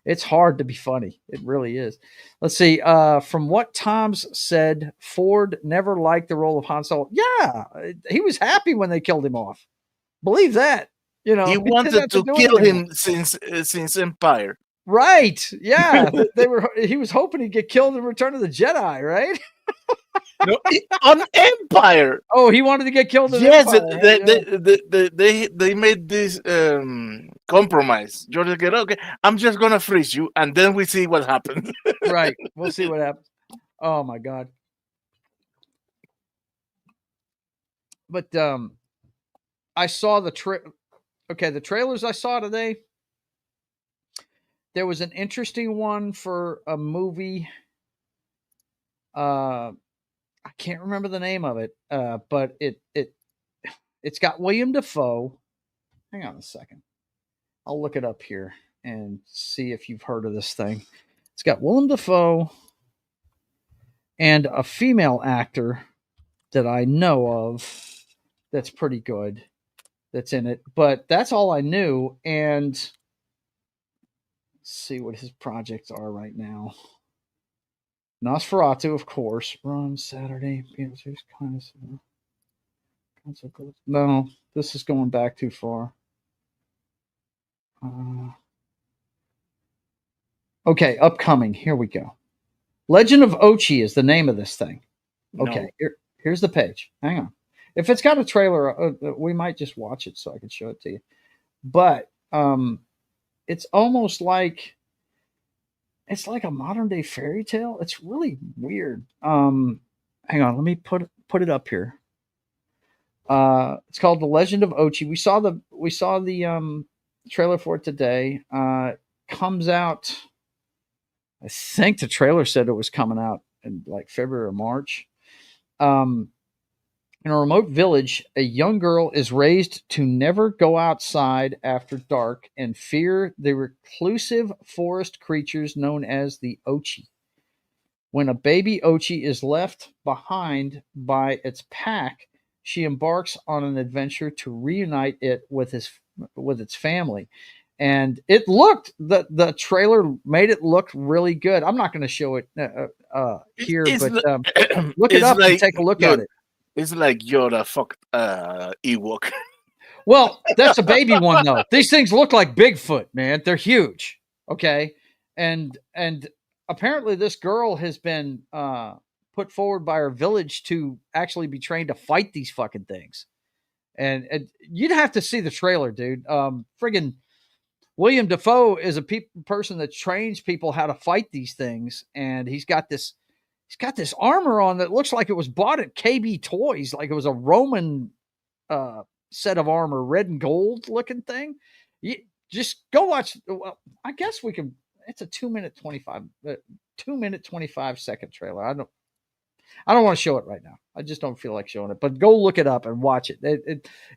It's hard to be funny. It really is. Let's see. From what Tom's said, Ford never liked the role of Han Solo. Yeah, he was happy when they killed him off. Believe that. He wanted to kill him since Empire. Right. Yeah. He was hoping he'd get killed in Return of the Jedi, right? No, on Empire. Oh, he wanted to get killed in Yes, Empire. Huh? Yeah. they made this compromise. George said, okay, I'm just gonna freeze you, and then we see what happens. Right. We'll see what happens. Oh my god. But I saw the the trailers I saw today. There was an interesting one for a movie. I can't remember the name of it. But it's got William Dafoe. Hang on a second. I'll look it up here and see if you've heard of this thing. It's got Willem Dafoe and a female actor that I know of that's pretty good that's in it. But that's all I knew. And let's see what his projects are right now. Nosferatu, of course. Run Saturday. No, this is going back too far. Okay, upcoming. Here we go. Legend of Ochi is the name of this thing. Okay, here's the page. Hang on. If it's got a trailer, we might just watch it so I can show it to you. But it's almost like it's like a modern day fairy tale. It's really weird. Hang on, let me put it up here. It's called The Legend of Ochi. We saw the trailer for it today. Comes out. I think the trailer said it was coming out in like February or March. In a remote village, a young girl is raised to never go outside after dark and fear the reclusive forest creatures known as the Ochi. When a baby Ochi is left behind by its pack, she embarks on an adventure to reunite it with its family. And the trailer made it look really good. I'm not going to show it here, but look it up and take a look at it. It's like Yoda fucked Ewok. Well, that's a baby one though. These things look like Bigfoot, man. They're huge. Okay, and apparently this girl has been put forward by her village to actually be trained to fight these fucking things. And you'd have to see the trailer, dude. Friggin' William Dafoe is a person that trains people how to fight these things, and he's got this armor on that looks like it was bought at KB Toys, like it was a Roman set of armor, red and gold looking thing. You just go watch. Well, I guess we can. It's a 2-minute 25-second trailer. I don't want to show it right now. I just don't feel like showing it. But go look it up and watch it.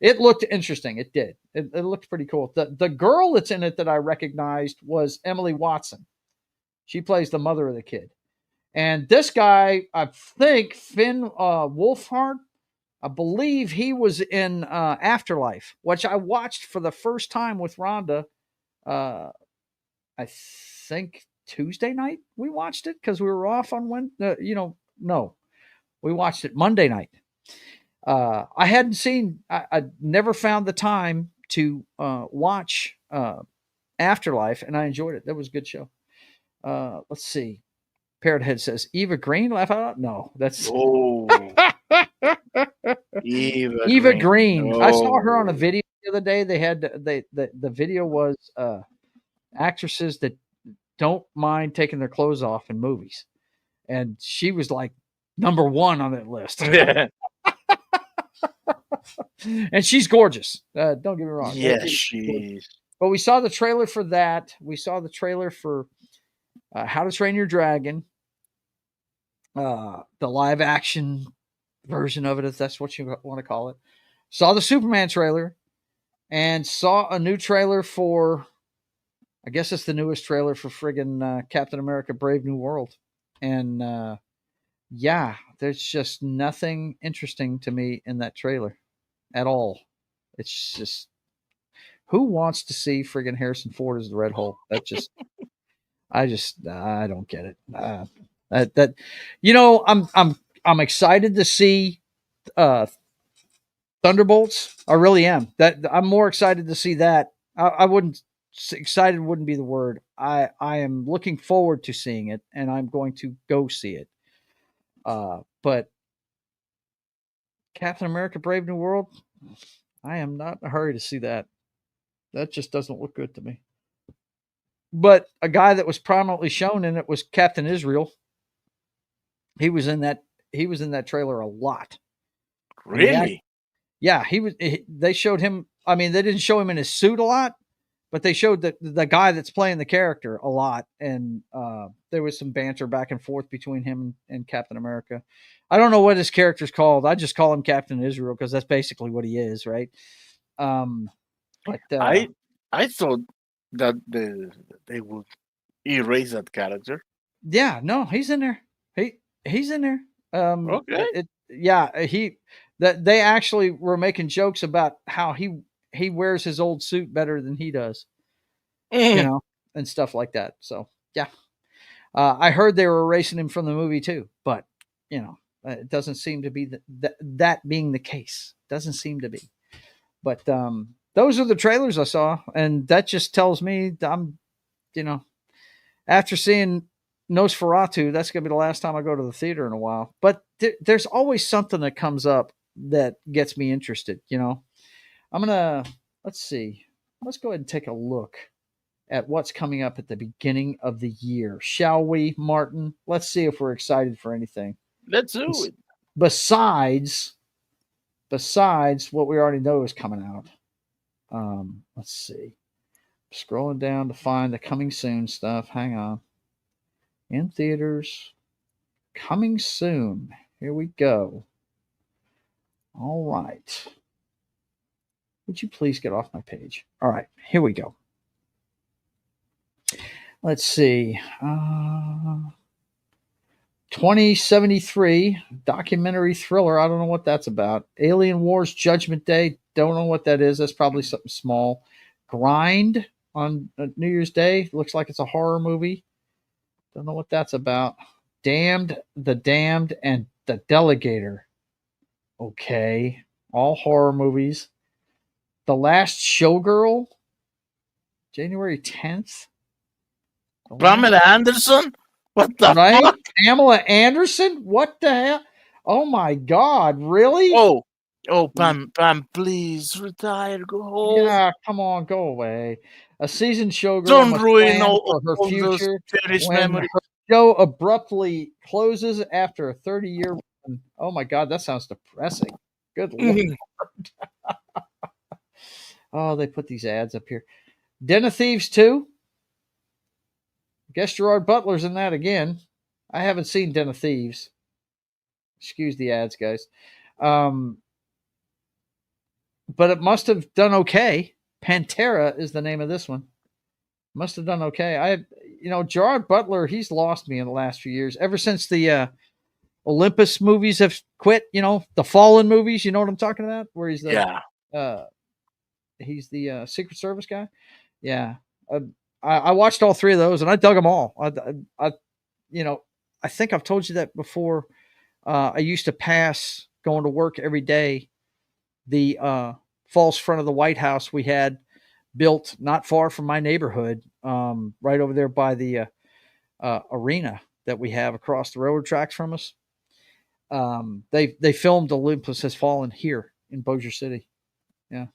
It looked interesting. It did. It looked pretty cool. The girl that's in it that I recognized was Emily Watson. She plays the mother of the kid. And this guy, I think Finn Wolfhard, I believe he was in Afterlife, which I watched for the first time with Rhonda. I think Tuesday night we watched it because we were off on Wednesday. No. We watched it Monday night. I hadn't seen, I never found the time to watch Afterlife, and I enjoyed it. That was a good show. Let's see. Parrothead says, Eva Green, laugh out? No, that's Eva Green. I saw her on a video the other day. They had the video was actresses that don't mind taking their clothes off in movies, and she was like number one on that list. And she's gorgeous. Don't get me wrong. Yes, she is. But we saw the trailer for that. We saw the trailer for How to Train Your Dragon, the live action version of it, if that's what you want to call it. Saw the Superman trailer and saw a new trailer for, I guess it's the newest trailer for friggin' Captain America Brave New World. And yeah, there's just nothing interesting to me in that trailer at all. It's just, who wants to see friggin' Harrison Ford as the Red Hulk? That just, I don't get it. I'm excited to see Thunderbolts. I really am. I'm more excited to see that. I wouldn't, excited wouldn't be the word. I am looking forward to seeing it, and I'm going to go see it. But Captain America: Brave New World, I am not in a hurry to see that. That just doesn't look good to me. But a guy that was prominently shown in it was Captain Israel. He was in that. He was in that trailer a lot. And Really? yeah, he was. They showed him. I mean, they didn't show him in his suit a lot, but they showed the guy that's playing the character a lot, and there was some banter back and forth between him and Captain America. I don't know what his character's called. I just call him Captain Israel because that's basically what he is, right? But I thought that they would erase that character. yeah, no, he's in there. He's in there. Okay. He that they actually were making jokes about how he wears his old suit better than he does, you know, and stuff like that. So yeah, I heard they were erasing him from the movie too, but you know, it doesn't seem to be that being the case. Doesn't seem to be. But those are the trailers I saw, and that just tells me I'm, you know, after seeing Nosferatu, that's going to be the last time I go to the theater in a while. But there's always something that comes up that gets me interested. You know, let's see, let's go ahead and take a look at what's coming up at the beginning of the year, shall we, Martin? Let's see if we're excited for anything. Let's do it. Besides what we already know is coming out. Let's see. Scrolling down to find the coming soon stuff. Hang on. In theaters. Coming soon. Here we go. All right. Would you please get off my page? All right. Here we go. Let's see. 2073 documentary thriller. I don't know what that's about. Alien Wars Judgment Day. Don't know what that is. That's probably something small. Grind on New Year's Day. Looks like it's a horror movie. Don't know what that's about. Damned, The Damned, and The Delegator. Okay. All horror movies. The Last Showgirl. January 10th. Pamela Anderson? What the right? fuck? Pamela Anderson? What the hell? Oh my God, really? Oh, Pam, please retire, go home. Yeah, come on, go away. A seasoned showgirl Don't must ruin plan for her all those future cherished when memories. her show abruptly closes after a 30-year run. Oh my God, that sounds depressing. Good Lord. Oh, they put these ads up here. Den of Thieves 2. Guess Gerard Butler's in that again. I haven't seen Den of Thieves. Excuse the ads, guys. But it must have done okay. Pantera is the name of this one. Must have done okay. Gerard Butler, he's lost me in the last few years. Ever since the Olympus movies have quit, the Fallen movies, you know what I'm talking about? Where he's the Secret Service guy. Yeah. I watched all three of those and I dug them all. I think I've told you that before. I used to pass going to work every day the false front of the White House we had built not far from my neighborhood, right over there by the arena that we have across the railroad tracks from us. They filmed Olympus Has Fallen here in Bossier City. Yeah.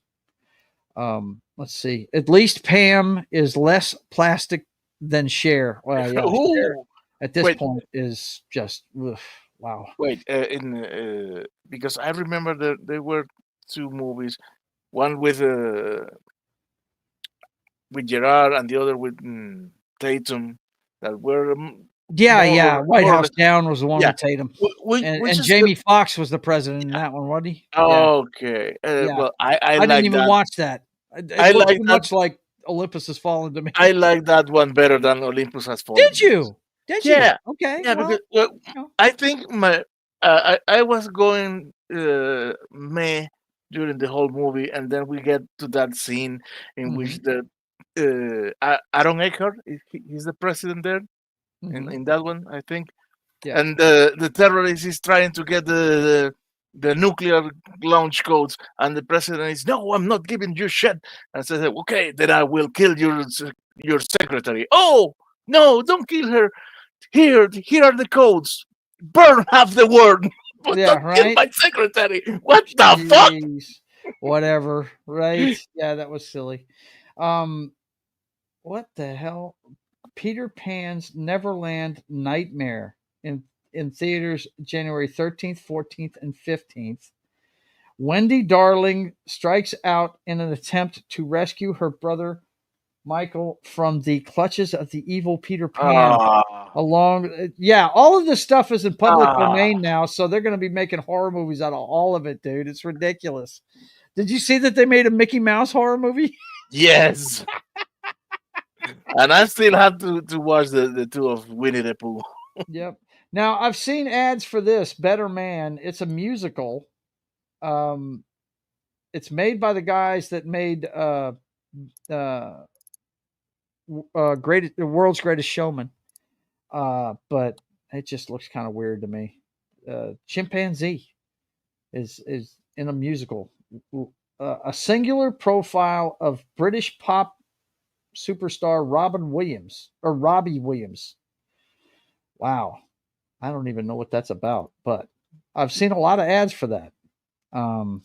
Let's see. At least Pam is less plastic than Cher. Well, yeah, Cher at this point is just wow. Wait, because I remember there were two movies, one with Gerard and the other with Tatum, that were White House Down was the one with Tatum, and Jamie Foxx was the president in that one, wasn't he? Okay. Well, I didn't even watch that. It looked much like Olympus Has Fallen to me. I like that one better than Olympus Has Fallen. Did you? Yeah. Okay. Yeah, because I think I was going meh during the whole movie, and then we get to that scene in which the Aaron Eckhart, he's the president there in that one, I think. Yeah. And the terrorist is trying to get the nuclear launch codes, and the president is, no, I'm not giving you shit. And says, okay, then I will kill your secretary. Oh no, don't kill her. Here are the codes. burn half the world, but Yeah, don't kill right. my secretary. What the fuck? Jeez. Whatever. Right. Yeah, that was silly. Um, what the hell? Peter Pan's Neverland Nightmare in theaters January 13th, 14th, and 15th. Wendy Darling strikes out in an attempt to rescue her brother Michael from the clutches of the evil Peter Pan. Ah, Yeah, all of this stuff is in public ah, domain now, so they're going to be making horror movies out of all of it, dude. It's ridiculous. Did you see that they made a Mickey Mouse horror movie? yes. And I still have to watch the two of Winnie the Pooh. Yep. Now I've seen ads for this Better Man. It's a musical. Um, it's made by the guys that made uh, the world's greatest showman. But it just looks kind of weird to me. Chimpanzee is in a musical. A singular profile of British pop superstar Robbie Williams. Wow, I don't even know what that's about, but I've seen a lot of ads for that. Um,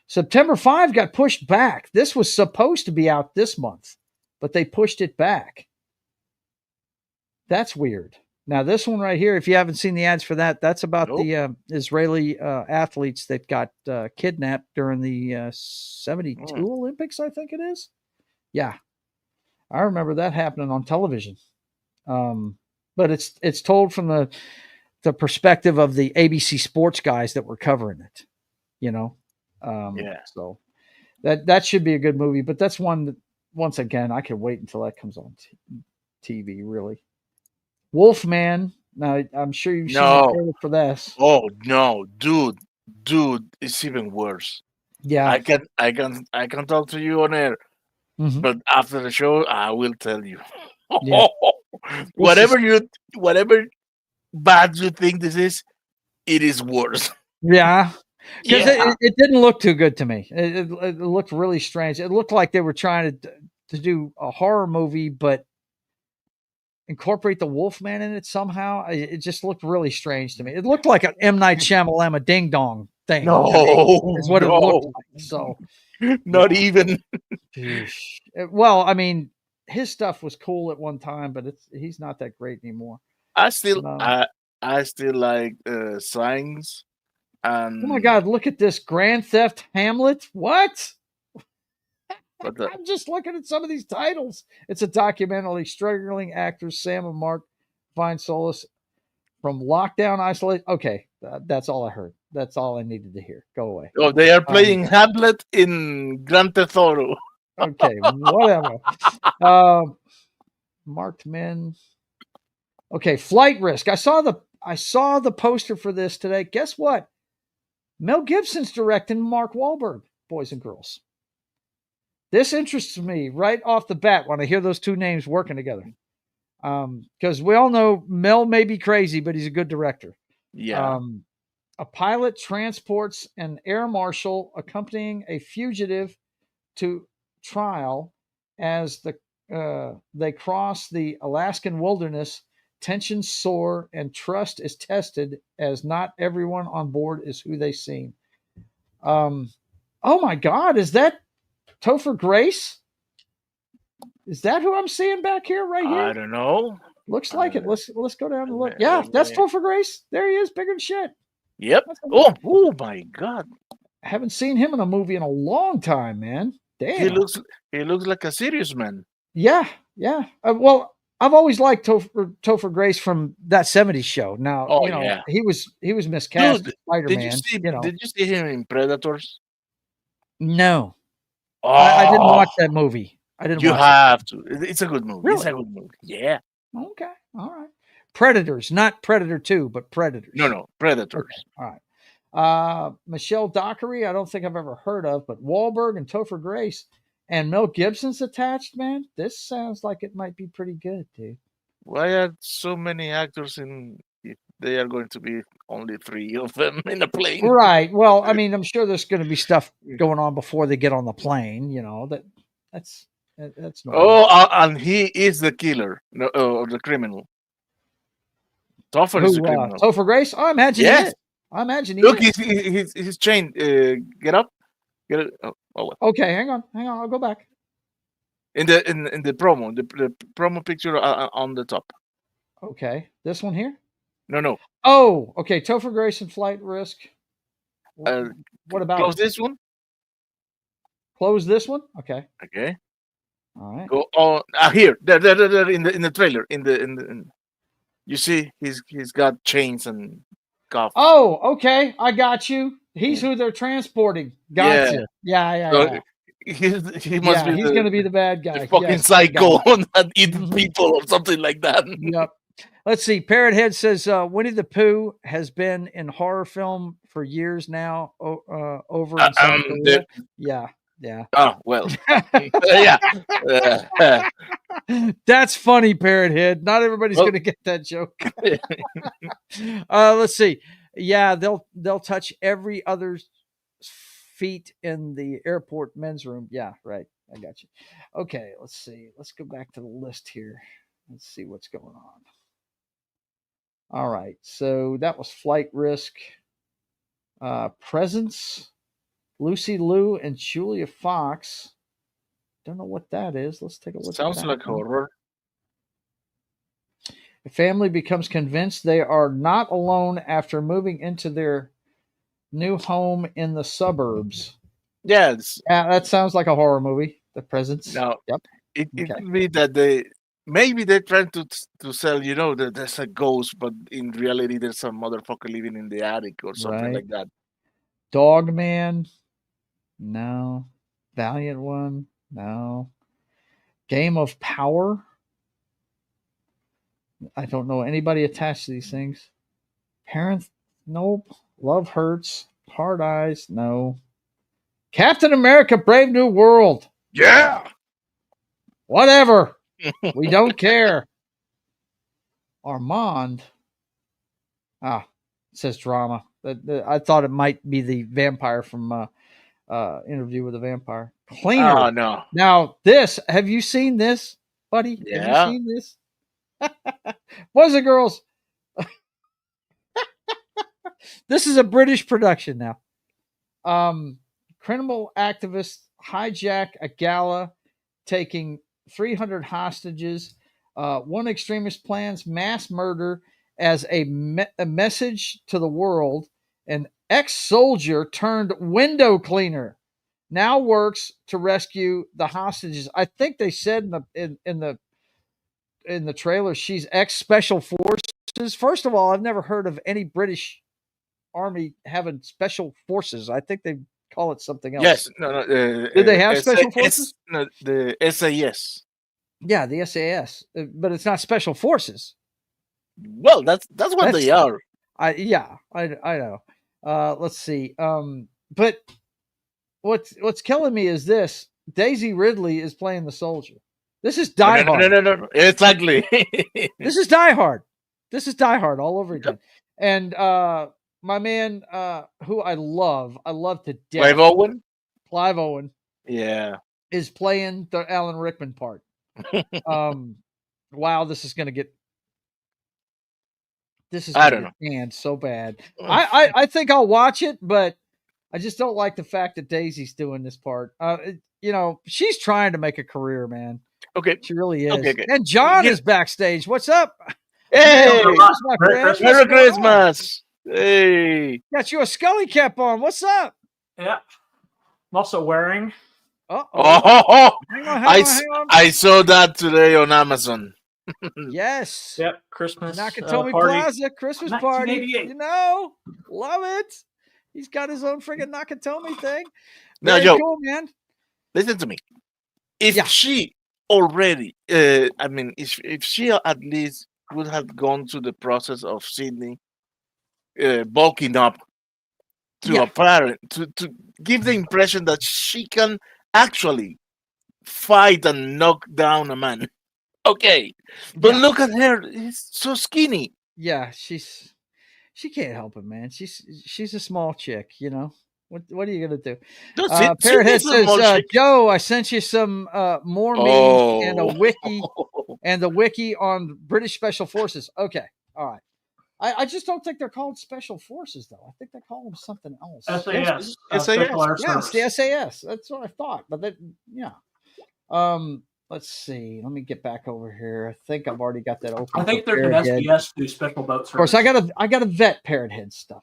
September 5 got pushed back. This was supposed to be out this month, but they pushed it back. That's weird. Now, this one right here, if you haven't seen the ads for that, that's about Nope. the Israeli athletes that got kidnapped during the 72 Olympics, I think it is. Yeah. I remember that happening on television. But it's told from the perspective of the ABC Sports guys that were covering it, you know? Yeah. So that should be a good movie, but that's one that, once again, I could wait until that comes on TV, really. Wolfman. Now, I'm sure you've seen the No. trailer for this. Oh no, dude, it's even worse. Yeah. I can talk to you on air, Mhm. but after the show, I will tell you. Yeah. whatever bad you think this is, it is worse. Yeah. Because Yeah. it didn't look too good to me. It looked really strange. It looked like they were trying to do a horror movie, but incorporate the Wolfman in it somehow. It just looked really strange to me. It looked like an M. Night Shyamalan ding dong thing. No, is what it looked like. So, not even. well, I mean, his stuff was cool at one time, but he's not that great anymore. I still No. I still like Signs. And Oh my God! Look at this Grand Theft Hamlet. What? what the, I'm just looking at some of these titles. It's a documentary. Struggling actors Sam and Mark find solace from lockdown isolation. Okay, that's all I heard. That's all I needed to hear. Go away. oh, they are playing Hamlet in Grand Theft Auto. Okay, whatever. Marked men. Okay, Flight Risk. I saw the poster for this today. Guess what? Mel Gibson's directing Mark Wahlberg, Boys and Girls. This interests me right off the bat when I hear those two names working together. Because we all know Mel may be crazy, but he's a good director. Yeah. A pilot transports an air marshal accompanying a fugitive to trial as they cross the Alaskan wilderness. Tensions soar and trust is tested as not everyone on board is who they seem. Oh my God, is that Topher Grace? Is that who I'm seeing back here, right here? I don't know. Looks like it. Let's go down and look. Yeah, that's Topher Grace. There he is, bigger than shit. Yep. Oh my God. I haven't seen him in a movie in a long time, man. Damn. He looks like a serious man. Yeah. Well, I've always liked Topher Grace from that '70s show. Now, yeah. he was miscast Dude, as Spider-Man. Did you see him in Predators? No. Oh, I didn't watch that movie. I didn't. You watch have to. It's a good movie. Really? It's a good movie. Yeah. Okay. All right. Predators, not Predator 2, but Predators. No, Predators. Okay. All right. Michelle Dockery, I don't think I've ever heard of, but Wahlberg and Topher Grace and Mel Gibson's attached, man. This sounds like it might be pretty good, dude. Why are so many actors in? If they are going to be only 3 of them in a plane. Right. Well, I mean, I'm sure there's going to be stuff going on before they get on the plane. That's normal. Oh, and he is the killer, or the criminal. Topher is a criminal. Topher Grace? Oh, I imagine he Yes. is. I imagine he Look, is. he's chained. Get up. Get it. Oh, well. Okay, hang on. I'll go back. In the promo, the promo picture on the top. Okay, this one here. No. Oh, okay. Topher Grace and flight risk. Uh, What about Close it? this one. Close this one. Okay. Okay. All right. Go on here. There, in the trailer. You see, he's got chains and cuffs. Oh, okay. I got you. He's who they're transporting. Gotcha. Yeah. So he must be he's going to be the bad guy. the fucking Yes, I got psycho it. that eat Mhm. people or something like that. Yep. Let's see. Parrot Head says Winnie the Pooh has been in horror film for years now. Over in South Korea. Yeah. Oh well. Yeah. That's funny, Parrot Head. Not everybody's Well- going to get that joke. Let's see. Yeah, they'll touch every other's feet in the airport men's room. Yeah, right. I got you. Okay, let's see. Let's go back to the list here. Let's see what's going on. All right. So that was flight risk. Presence, Lucy Liu and Julia Fox. Don't know what that is. Let's take a look. Sounds at that like one. horror. The family becomes convinced they are not alone after moving into their new home in the suburbs. Yeah, Yeah, that sounds like a horror movie. The Presence. now Yep. it Okay. could be that they're trying to sell, that there's a ghost, but in reality there's some motherfucker living in the attic or something Right. like that. Dog Man. No. Valiant One. No. Game of Power. I don't know anybody attached to these things. Parents. Nope. Love Hurts. Hard Eyes. No. Captain America Brave New World. Yeah. Whatever. We don't care. Armand. It says drama. I thought it might be the vampire from Interview with a Vampire. Cleaner. Oh no. Now, have you seen this, buddy? Yeah. Have you seen this? Boys and girls. This is a British production now. Criminal activists hijack a gala, taking 300 hostages. One extremist plans mass murder as a message to the world. An ex-soldier turned window cleaner now works to rescue the hostages. I think they said in the trailer she's ex-special forces. First of all, I've never heard of any British Army having special forces. I think they call it something else. Yes. No. Do they have special forces? No, the SAS. Yeah, the SAS, but it's not special forces. Well, that's what they are. I know. Let's see. But what's killing me is this: Daisy Ridley is playing the soldier. This is Die Hard. No. Exactly. This is Die Hard. This is Die Hard all over again. And my man, who I love to death, Clive Owen, yeah, is playing the Alan Rickman part. Wow, this is going to get canned so bad. I think I'll watch it, but I just don't like the fact that Daisy's doing this part. She's trying to make a career, man. Okay, she really is. Okay. And John is backstage. What's up? Hey, Merry Christmas! Hey, got you a Scully cap on. What's up? Yeah, I'm also wearing. Oh, hang on. I saw that today on Amazon. Yes. Yep, Christmas Nakatomi party. Plaza Christmas party. 1988. Love it. He's got his own friggin' Nakatomi thing. Now, Very Joe, cool, man. listen to me. If she already, if she at least would have gone through the process of Sydney bulking up to a parent to give the impression that she can actually fight and knock down a man. Okay, but look at her; she's so skinny. Yeah, she can't help it, man. She's a small chick, What are you gonna do? Parrothead says, Joe, I sent you some more memes and a wiki and the wiki on British Special Forces. Okay, all right. I just don't think they're called special forces though. I think they call them something else. SAS, SAS. Special Air Yeah, it's Service. the SAS. That's what I thought. But that, yeah. Let's see. Let me get back over here. I think I've already got that open. I think for there's an Parrot Head. SBS through Special Boat Service. Of course, I got a vet Parrot Head stuff.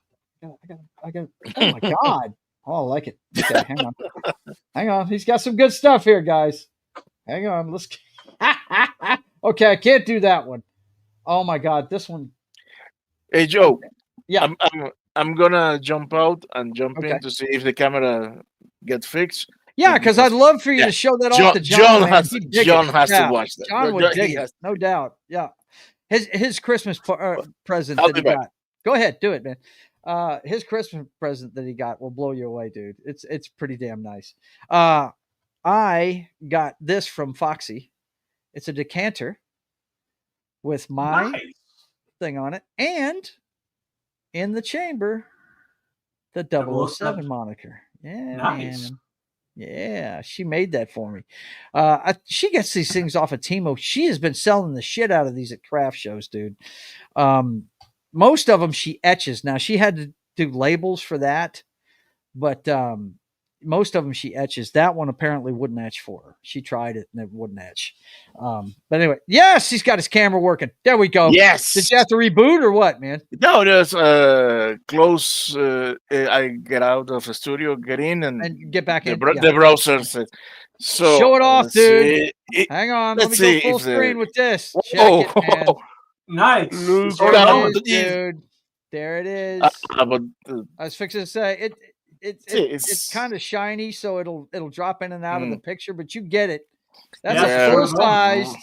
I got. Oh my god! Oh, I like it. Okay, hang on. He's got some good stuff here, guys. Hang on. Let's. Okay, I can't do that one. Oh my god, this one. Hey Joe. Yeah. I'm gonna jump out and jump Okay. in to see if the camera gets fixed. Yeah, because I'd love for you Yeah. to show that off to John. John man. has He'd dig John it. has Yeah, to watch that. John would dig He it, has- no doubt. Yeah, his Christmas present I'll that be he back. got. Go ahead, do it, man. His Christmas present that he got will blow you away, dude. It's pretty damn nice. I got this from Foxy. It's a decanter with my Nice. thing on it, and in the chamber, the 007 moniker. Yeah, Nice. man. Yeah, she made that for me. She gets these things off of Timo. She has been selling the shit out of these at craft shows, dude. Most of them she etches. Now she had to do labels for that, but most of them she etches. That one apparently wouldn't etch for her. She tried it and it wouldn't etch. But anyway, yes, he's got his camera working. There we go. Yes. Did you have to reboot or what, man? No, there's close. I get out of the studio, get in, And get back the, in. br- Yeah. the browser says. So Show it off, let's dude. see. Hang on. let's Let me see go full if the- screen with this. Check Oh, it, man. Nice. Look There down. it is, dude. There it is. but I was fixing to say it's It's- kind of shiny, so it'll drop in and out of the Mm. picture, but you get it. That's Yeah, a sure. full sized.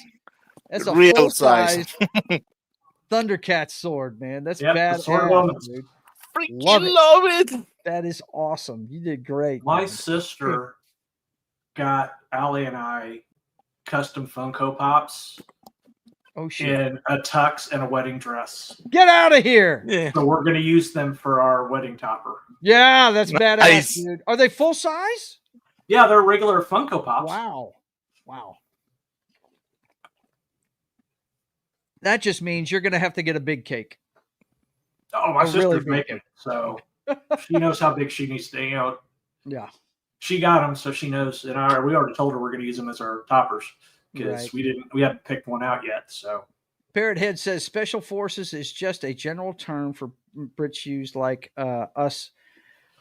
That's a Real full size. sized Thundercat sword, man. That's Yep, the badass, Sword of Omens. dude. freaking Love it. love it. That is awesome. You did great. My man. sister got Allie and I custom Funko Pops Oh shit! in a tux and a wedding dress. Get out of here! Yeah. So we're going to use them for our wedding topper. Yeah, that's badass, Nice. dude. Are they full size? Yeah, they're regular Funko Pops. Wow. That just means you're gonna have to get a big cake. Oh, my A really sister's big making, so she knows how big she needs to. Yeah. She got them, so she knows. And we already told her we're going to use them as our toppers because Right. we hadn't picked one out yet. So Parrot Head says special forces is just a general term for Brits used like us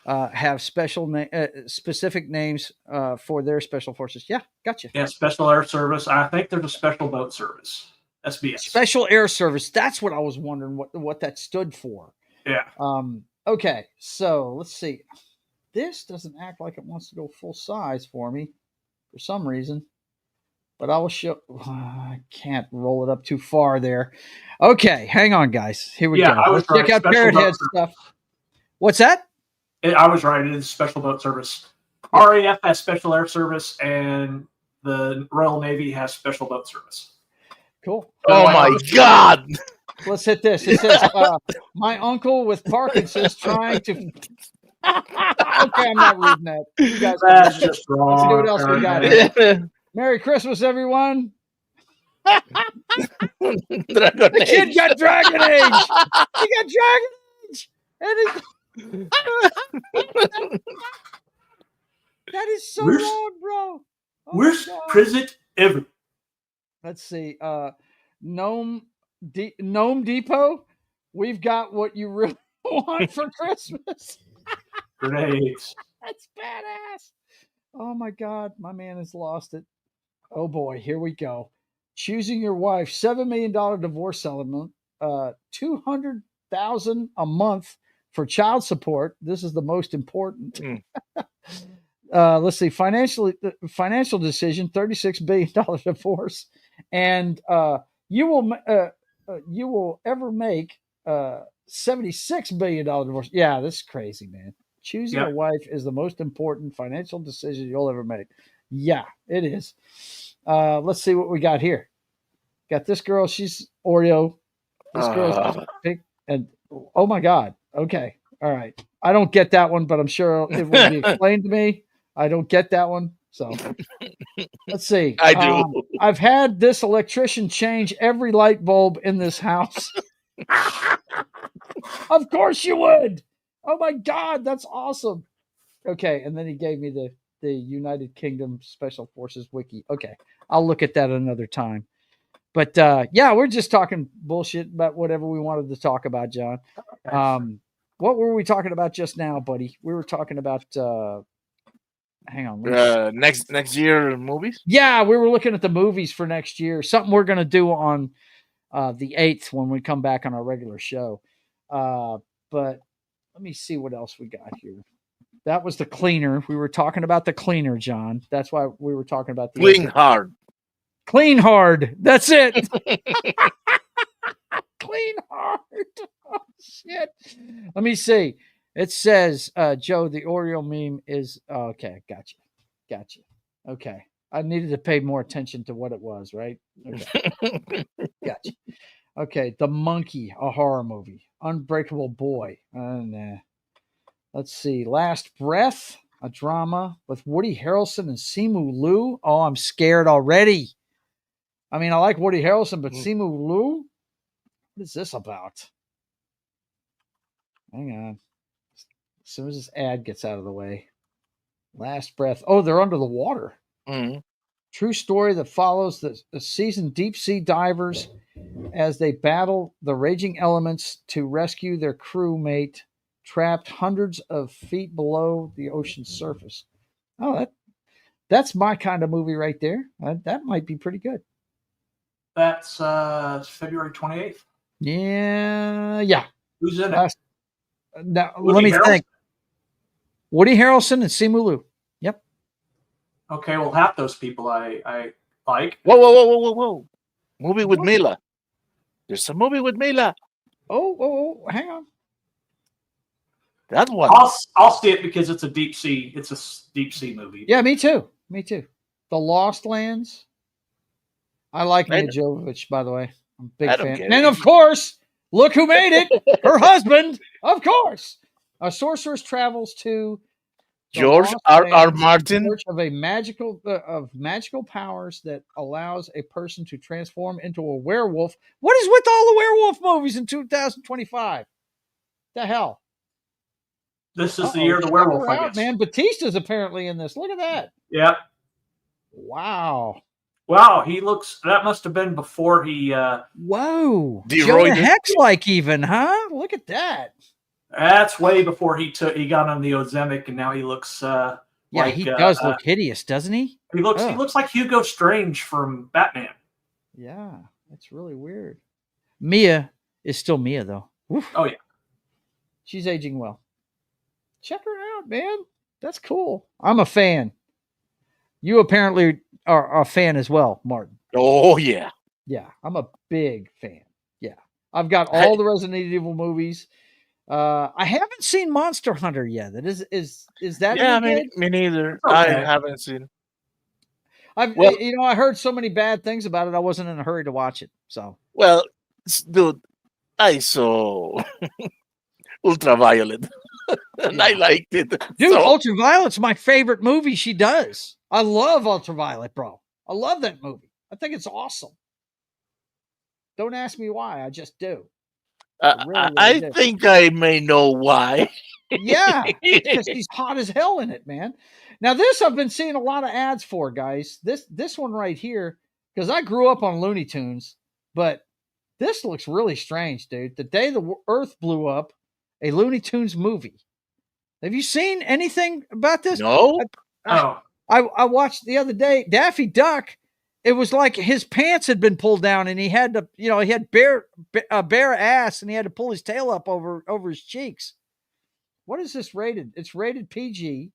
have specific names for their special forces. Yeah, gotcha. yeah, Special Air Service. I think there's a Special Boat Service. SBS. Special Air Service. That's what I was wondering what that stood for. Yeah. Okay, so let's see. This doesn't act like it wants to go full size for me for some reason, but I will show. I can't roll it up too far there. Okay, hang on, guys. Here we Yeah, go. I was Let's check right. out Special Parrot Boat Head Service. stuff. What's that? I was right. It is Special Boat Service. RAF has Special Air Service, and the Royal Navy has Special Boat Service. Cool. Oh my God! Let's hit this. It says, my uncle with Parkinson's trying to. Okay, I'm not reading that. You guys can That's read it. just wrong. Let's see what else we got Karen. here. Merry Christmas, everyone. Dragon The kid Age. got Dragon Age. He got Dragon Age. And that is so Where's- wrong, bro. Oh my Where's God. Present Ever? Let's see. Gnome Depot. We've got what you really want for Christmas. Grenades. That's badass. Oh my God, my man has lost it. Oh boy, here we go. Choosing your wife, $7 million divorce settlement, $200,000 a month for child support. This is the most important. Let's see, financial decision, $36 billion divorce, and you will ever make $76 billion divorce. Yeah, this is crazy, man. Choosing a wife is the most important financial decision you'll ever make. Yeah, it is. Let's see what we got here. Got this girl. She's Oreo. This girl's pink. And oh my God. Okay. All right. I don't get that one, but I'm sure it will be explained to me. I don't get that one. So let's see. I do. I've had this electrician change every light bulb in this house. Of course you would. Oh my God, that's awesome. Okay, and then he gave me the United Kingdom Special Forces wiki. Okay, I'll look at that another time. But yeah, we're just talking bullshit about whatever we wanted to talk about, John. What were we talking about just now, buddy? We were talking about. Hang on. Next year movies. Yeah, we were looking at the movies for next year. Something we're gonna do on the 8th when we come back on our regular show. But let me see what else we got here. That was the cleaner. We were talking about the cleaner, John. That's why we were talking about the Clean hard. Clean hard. That's it. Clean hard. Oh, shit. Let me see. It says, Joe, the Oreo meme is okay. Gotcha. Okay. I needed to pay more attention to what it was, right? Okay. Gotcha. Okay. The Monkey, a horror movie. Unbreakable Boy. Nah. Let's see. Last Breath, a drama with Woody Harrelson and Simu Liu. Oh, I'm scared already. I mean, I like Woody Harrelson, but Simu Liu? What is this about? Hang on. As soon as this ad gets out of the way. Last Breath. Oh, they're under the water. Mm-hmm. True story that follows the seasoned deep sea divers as they battle the raging elements to rescue their crewmate trapped hundreds of feet below the ocean's surface. Oh, that's my kind of movie right there. That might be pretty good. That's February 28th. Yeah. Who's in it? Now, let me think. Woody Harrelson and Simu Liu. Yep. Okay, well, half those people I like. Whoa. Movie with Mila. There's a movie with Mila. Oh, hang on. That one. I'll see it because it's a deep sea. It's a deep sea movie. Yeah, me too. The Lost Lands. I like Mia Jovovich, by the way. I'm a big fan. And of course, look who made it. Her husband, of course. A sorceress travels to George R. Martin in search of a magical powers that allows a person to transform into a werewolf. What is with all the werewolf movies in 2025? The hell? This is the year of the werewolf, I guess. Man, Batista's apparently in this. Look at that. Yep. Wow, he looks. That must have been before he. Whoa, Jonah Hex like even, huh? Look at that. That's way before he got on the Ozempic, and now he looks. He does look hideous, doesn't he? He looks like Hugo Strange from Batman. Yeah, that's really weird. Mia is still Mia though. Oof. Oh yeah, she's aging well. Check her out, man. That's cool. I'm a fan. You apparently are a fan as well, Martin. Oh yeah. Yeah, I'm a big fan. Yeah, I've got all the Resident Evil movies. I haven't seen Monster Hunter yet. Is that? Yeah, me neither. Okay. I haven't seen. I heard so many bad things about it. I wasn't in a hurry to watch it. So dude, I saw Ultraviolet. And I liked it. Dude, Ultraviolet's my favorite movie she does. I love Ultraviolet, bro. I love that movie. I think it's awesome. Don't ask me why. I just do. I think I may know why. Yeah, because she's hot as hell in it, man. Now, this I've been seeing a lot of ads for, guys. This one right here, because I grew up on Looney Tunes, but this looks really strange, dude. The Day the Earth Blew Up, a Looney Tunes movie. Have you seen anything about this? No. I watched the other day, Daffy Duck. It was like his pants had been pulled down and he had to, he had bare ass and he had to pull his tail up over his cheeks. What is this rated? It's rated PG.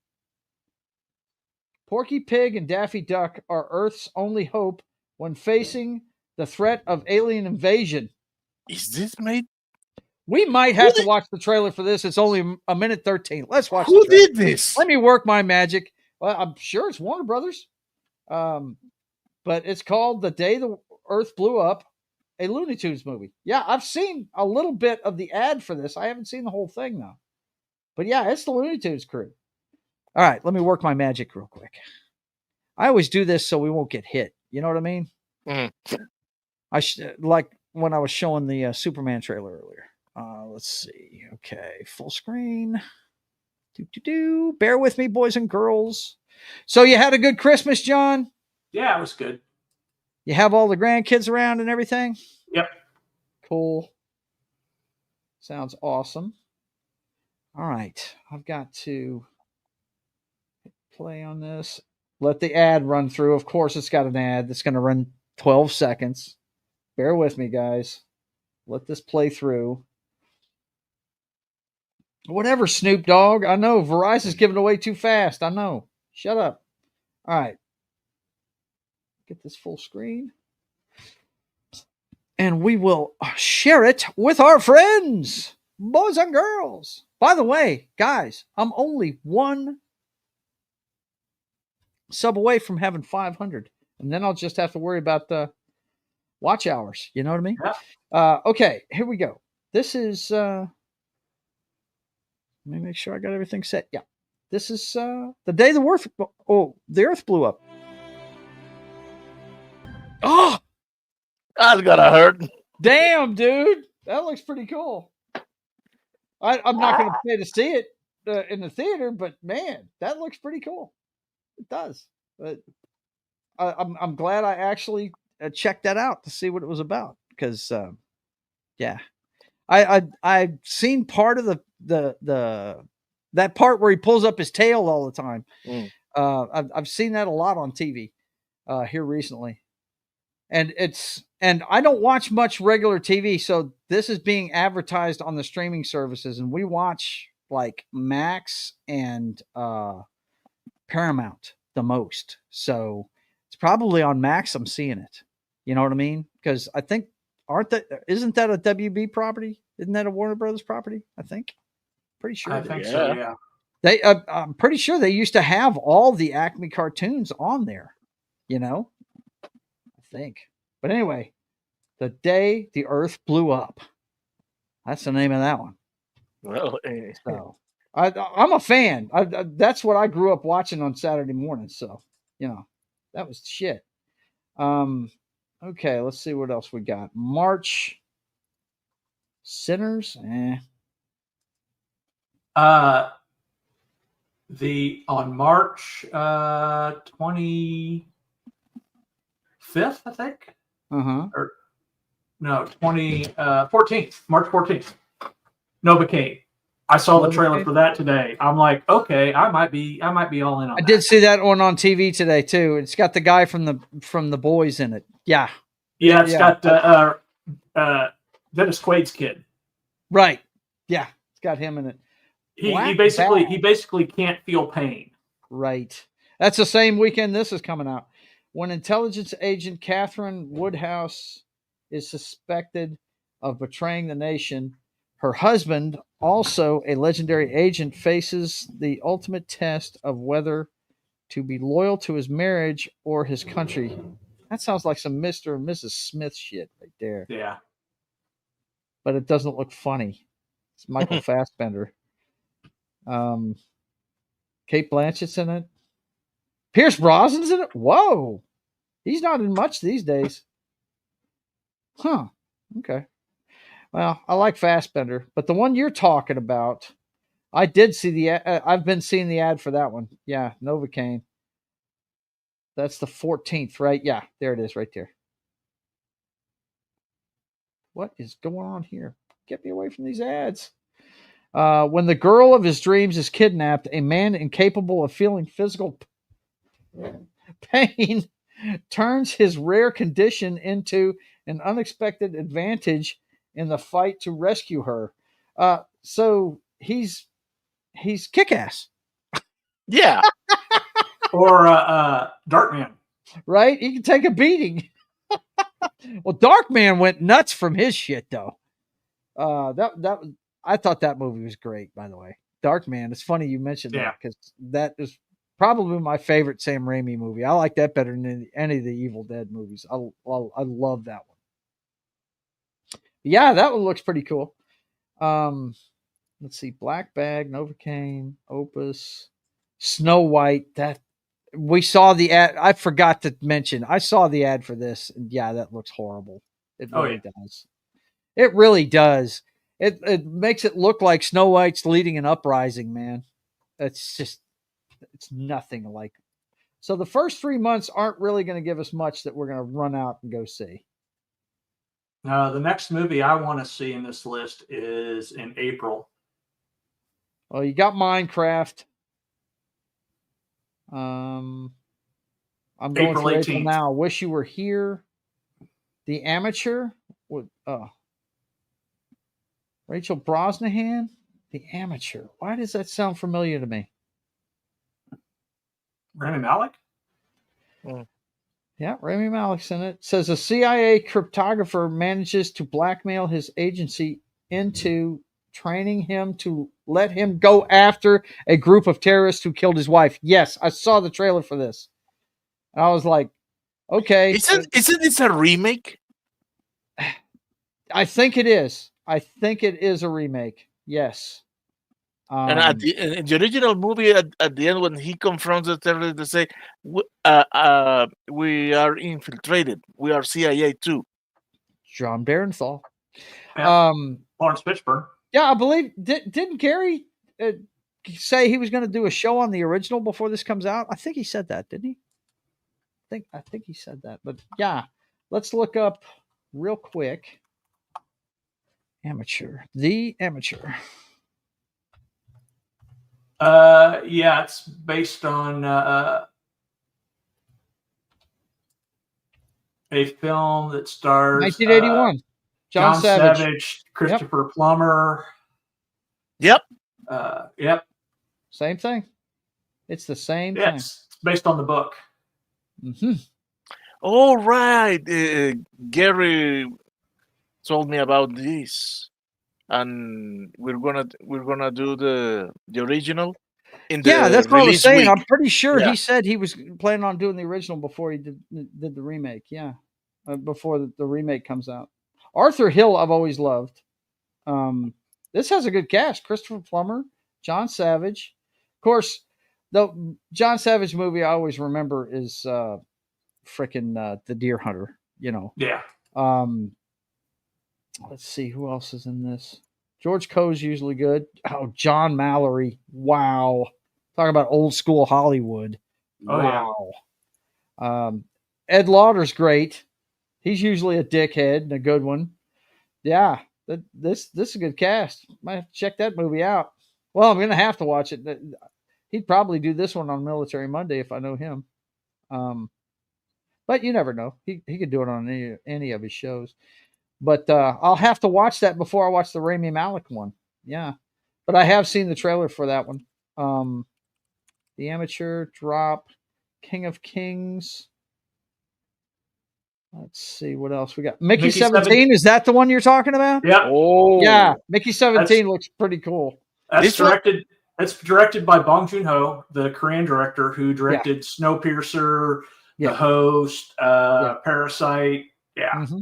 Porky Pig and Daffy Duck are Earth's only hope when facing the threat of alien invasion. Is this made? We might have to watch the trailer for this. It's only a minute 13. Let's watch. Who did this? Let me work my magic. Well, I'm sure it's Warner Brothers. But it's called The Day the Earth Blew Up, a Looney Tunes movie. Yeah, I've seen a little bit of the ad for this. I haven't seen the whole thing, though. But yeah, it's the Looney Tunes crew. All right, let me work my magic real quick. I always do this so we won't get hit. You know what I mean? Mm-hmm. Like when I was showing the Superman trailer earlier. Let's see. Okay, full screen. Bear with me, boys and girls. So you had a good Christmas, John? Yeah, it was good. You have all the grandkids around and everything? Yep. Cool. Sounds awesome. All right. I've got to play on this. Let the ad run through. Of course, it's got an ad that's going to run 12 seconds. Bear with me, guys. Let this play through. Whatever, Snoop Dogg. I know Verizon's giving away too fast. I know. Shut up. All right. Get this full screen. And we will share it with our friends, boys and girls. By the way, guys, I'm only one sub away from having 500. And then I'll just have to worry about the watch hours. You know what I mean? Yeah. Okay, here we go. This is, let me make sure I got everything set. Yeah. This is the day the earth blew up. Oh, That's gonna hurt. damn, dude. That looks pretty cool. I'm not going to pay to see it in the theater, but man, that looks pretty cool. It does. But I'm glad I actually checked that out to see what it was about because, yeah, I've seen part of the that part where he pulls up his tail all the time. I've seen that a lot on TV here recently, and I don't watch much regular TV, so this is being advertised on the streaming services, and we watch like Max and Paramount the most. So it's probably on Max I'm seeing it. You know what I mean? Because I think isn't that a WB property? Isn't that a Warner Brothers property? I think. Pretty sure. I think so, yeah. They I'm pretty sure they used to have all the Acme cartoons on there. You know? I think. But anyway, the day the earth blew up. That's the name of that one. Well, So I'm a fan. That's what I grew up watching on Saturday mornings. So, you know, that was shit. Okay, let's see what else we got. March Sinners. On March 25th, I think. Or no, 14th, March 14th. Novocaine. I saw the trailer for that today. I'm like, okay, I might be all in on that. I did see that one on TV today too. It's got the guy from the boys in it. Yeah. Yeah, it's got Dennis Quaid's kid. Right. Yeah, it's got him in it. He basically can't feel pain. Right. That's the same weekend this is coming out. When intelligence agent Catherine Woodhouse is suspected of betraying the nation, her husband, also a legendary agent, faces the ultimate test of whether to be loyal to his marriage or his country. That sounds like some Mr. and Mrs. Smith shit right there. Yeah. But it doesn't look funny. It's Michael Fassbender. Kate Blanchett's in it. Pierce Brosnan's in it. Whoa. He's not in much these days. Huh. Okay. Well, I like Fassbender, but the one you're talking about, I did see I've been seeing the ad for that one. Yeah, Novocaine. That's the 14th, right? Yeah, there it is right there. What is going on here? Get me away from these ads. When the girl of his dreams is kidnapped, a man incapable of feeling physical pain turns his rare condition into an unexpected advantage in the fight to rescue her. So he's kick-ass. Yeah. Or Darkman. Right? He can take a beating. Well, Darkman went nuts from his shit though. I thought that movie was great, by the way. Darkman. It's funny you mentioned that because that is probably my favorite Sam Raimi movie. I like that better than any of the Evil Dead movies. I love that one. Yeah, that one looks pretty cool. Let's see, Black Bag, Novocaine, Opus, Snow White. That we saw the ad. I forgot to mention. I saw the ad for this, and yeah, that looks horrible. It really does. It really does. It makes it look like Snow White's leading an uprising, man. It's nothing like. So the first 3 months aren't really going to give us much that we're going to run out and go see. The next movie I want to see in this list is in April. Well, you got Minecraft. I'm going April through 18th. April now. Wish You Were Here. The Amateur. With Rachel Brosnahan. The Amateur. Why does that sound familiar to me? Rami Malek? Yeah, Rami Malek's in it. Says a CIA cryptographer manages to blackmail his agency into training him to let him go after a group of terrorists who killed his wife. Yes, I saw the trailer for this. And I was like, okay. Isn't this a remake? I think it is. I think it is a remake. Yes. And in the original movie, at the end, when he confronts the terrorists, they say, "We are infiltrated. We are CIA too." John Barenthal. Yeah. Lawrence Fishburne. Yeah, I believe didn't Gary say he was going to do a show on the original before this comes out? I think he said that, didn't he? I think he said that. But yeah, let's look up real quick. Amateur. The Amateur. Yeah, it's based on a film that stars 1981. John Savage, Christopher Plummer. Yep. Yep. Same thing. It's the same thing. It's based on the book. Mm-hmm. All right. Gary told me about this, and we're gonna do the original. That's what I was saying. Week. I'm pretty sure he said he was planning on doing the original before he did the remake. Yeah, before the remake comes out. Arthur Hill, I've always loved. This has a good cast: Christopher Plummer, John Savage. Of course, the John Savage movie I always remember is frickin' The Deer Hunter. You know. Yeah. Let's see who else is in this. George Coe's usually good. Oh, John Mallory. Wow. Talking about old school Hollywood. Oh, wow. Yeah. Ed Lauder's great. He's usually a dickhead and a good one. Yeah. This is a good cast. Might have to check that movie out. Well, I'm going to have to watch it. He'd probably do this one on Military Monday if I know him. But you never know. He could do it on any of his shows. But I'll have to watch that before I watch the Rami Malek one. Yeah. But I have seen the trailer for that one. The Amateur, Drop, King of Kings. Let's see what else we got. Mickey 17. Is that the one you're talking about? Yeah. Oh. Yeah. Mickey 17 looks pretty cool. That's directed by Bong Joon-ho, the Korean director who directed Snowpiercer, The Host, Parasite. Yeah. Mm-hmm.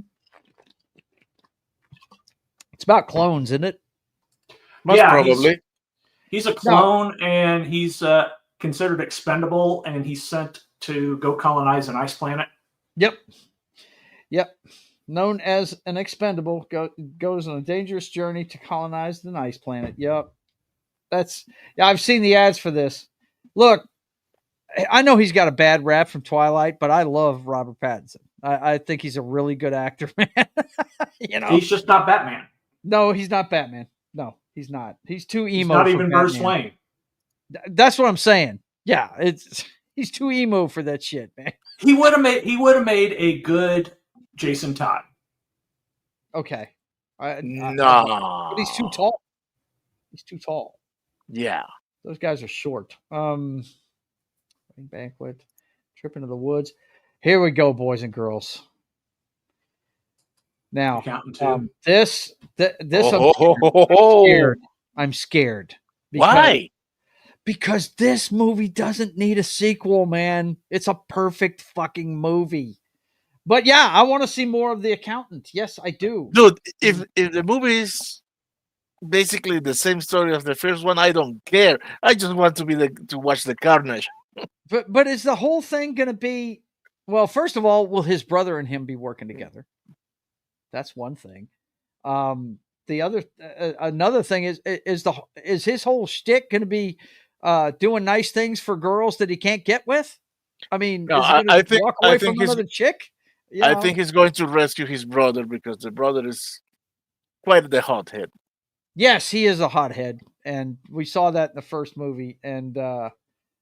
It's about clones, isn't it? Most probably. He's a clone, and he's considered expendable, and he's sent to go colonize an ice planet. Yep. Known as an expendable, goes on a dangerous journey to colonize an ice planet. Yep. I've seen the ads for this. Look, I know he's got a bad rap from Twilight, but I love Robert Pattinson. I think he's a really good actor, man. He's just not Batman. No, he's not Batman. No, he's not. He's too emo. He's not even Bruce Wayne. That's what I'm saying. Yeah, he's too emo for that shit, man. He would have made a good Jason Todd. Okay. No. But he's too tall. He's too tall. Yeah. Those guys are short. Banquet, Trip into the Woods. Here we go, boys and girls. Now, this I'm scared. Why? Because this movie doesn't need a sequel, man. It's a perfect fucking movie. But yeah, I want to see more of The Accountant. Yes, I do. Dude, if the movie is basically the same story of the first one, I don't care. I just want to watch the carnage. But is the whole thing going to be? Well, first of all, will his brother and him be working together? That's one thing. the other another thing is his whole shtick going to be doing nice things for girls that he can't get with? I mean, No, is he going to walk I away think from he's another chick? You I know? think he's going to rescue his brother because the brother is quite the hothead. Yes, he is a hothead, and we saw that in the first movie. And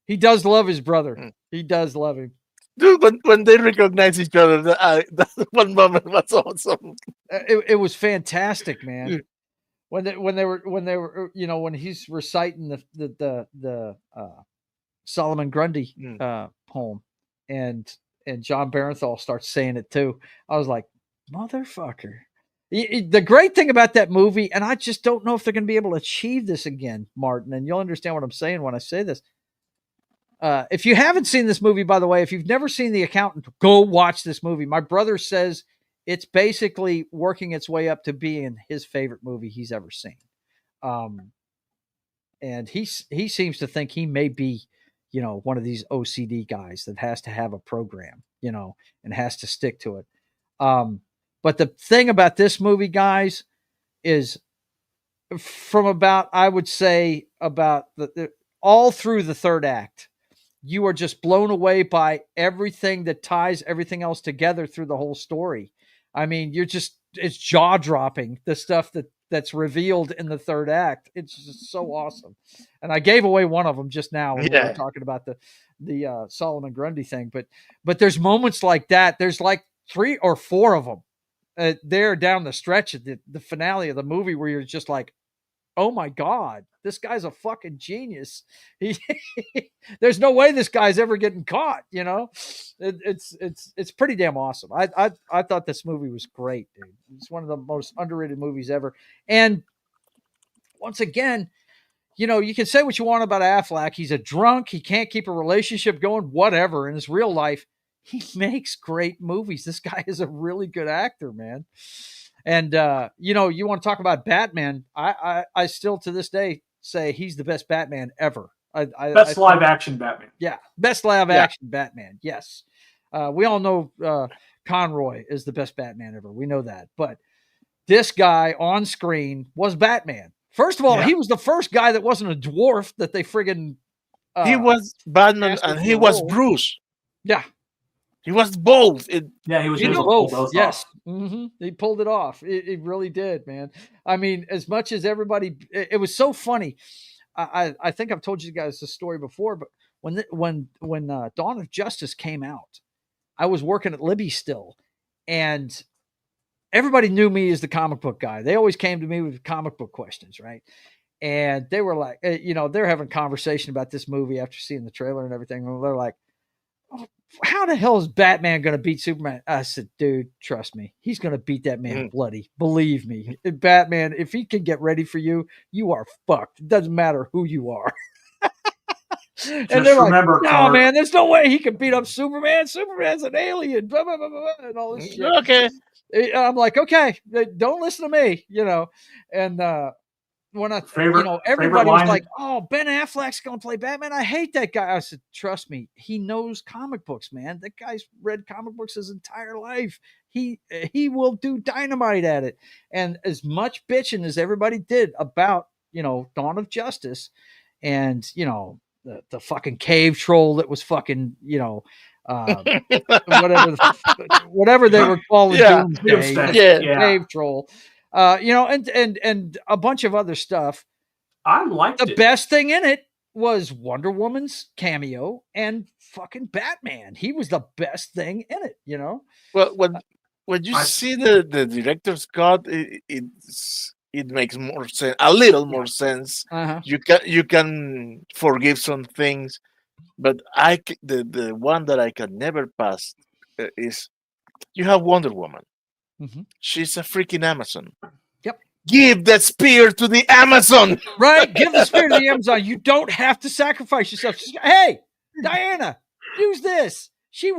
he does love his brother. Mm. He does love him. Dude, when they recognize each other, that one moment was awesome. It was fantastic, man. When they were when he's reciting the Solomon Grundy poem, and John Barenthal starts saying it too. I was like, motherfucker. The great thing about that movie, and I just don't know if they're going to be able to achieve this again, Martin, and you'll understand what I'm saying when I say this. If you haven't seen this movie, by the way, if you've never seen The Accountant, go watch this movie. My brother says it's basically working its way up to being his favorite movie he's ever seen. And he seems to think he may be, one of these OCD guys that has to have a program, and has to stick to it. But the thing about this movie, guys, is from about, I would say, about all through the third act, you are just blown away by everything that ties everything else together through the whole story. I mean, it's jaw dropping, the stuff that's revealed in the third act. It's just so awesome. And I gave away one of them just now when we were talking about the Solomon Grundy thing, but there's moments like that. There's like 3 or 4 of them there down the stretch of the finale of the movie where you're just like, oh my God, this guy's a fucking genius. There's no way this guy's ever getting caught. It's pretty damn awesome. I thought this movie was great, dude. It's one of the most underrated movies ever. And once again, you can say what you want about Affleck. He's a drunk. He can't keep a relationship going, whatever. In his real life, he makes great movies. This guy is a really good actor, man. And, you want to talk about Batman. I still to this day say he's the best Batman ever. Best live action Batman. Yeah. Best live action Batman. Yes. We all know Conroy is the best Batman ever. We know that. But this guy on screen was Batman. First of all, he was the first guy that wasn't a dwarf that they friggin' he was Batman and he was Bruce. Yeah. He was both. He was both. Yes. Mm-hmm. He pulled it off. It really did, man. I mean, as much as everybody, it was so funny. I think I've told you guys this story before, but when Dawn of Justice came out, I was working at Libby still, and everybody knew me as the comic book guy. They always came to me with comic book questions, right? And they were like, they're having a conversation about this movie after seeing the trailer and everything. And they're like, how the hell is Batman going to beat Superman? I said, dude, trust me. He's going to beat that man bloody. Believe me. Batman, if he can get ready for you, you are fucked. It doesn't matter who you are. And they're like, no, man, there's no way he can beat up Superman. Superman's an alien. Blah, blah, blah, blah, and all this shit. Okay. I'm like, okay, don't listen to me, And when everybody was like, oh, Ben Affleck's going to play Batman. I hate that guy. I said, trust me, he knows comic books, man. That guy's read comic books his entire life. He will do dynamite at it. And as much bitching as everybody did about, Dawn of Justice and, the fucking cave troll that was fucking, whatever they were calling Doomsday, cave troll. And a bunch of other stuff. I liked the best thing in it was Wonder Woman's cameo and fucking Batman. He was the best thing in it, Well, when you see the director's cut, it makes more sense, a little more sense. You can forgive some things, but the one that I can never pass is you have Wonder Woman. Mm-hmm. She's a freaking Amazon. Yep. Give that spear to the Amazon. Right. Give the spear to the Amazon. You don't have to sacrifice yourself. Hey, Diana, use this. She'd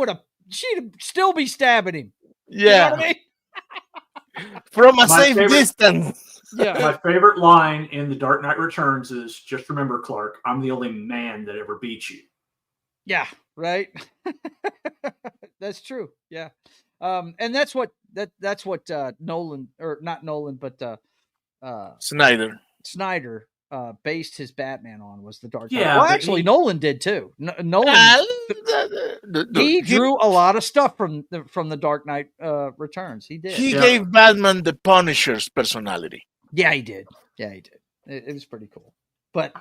still be stabbing him. Yeah. You know what I mean? From a safe distance. Yeah. My favorite line in The Dark Knight Returns is, just remember, Clark, I'm the only man that ever beat you. Yeah. Right. That's true. Yeah. And that's what Nolan, or not Nolan, but Snyder based his Batman on was the Dark Knight. Yeah, well, but actually, Nolan did too. Nolan he he drew a lot of stuff from the Dark Knight Returns. He did. He Yeah. gave Batman the Punisher's personality. Yeah, he did. It was pretty cool. But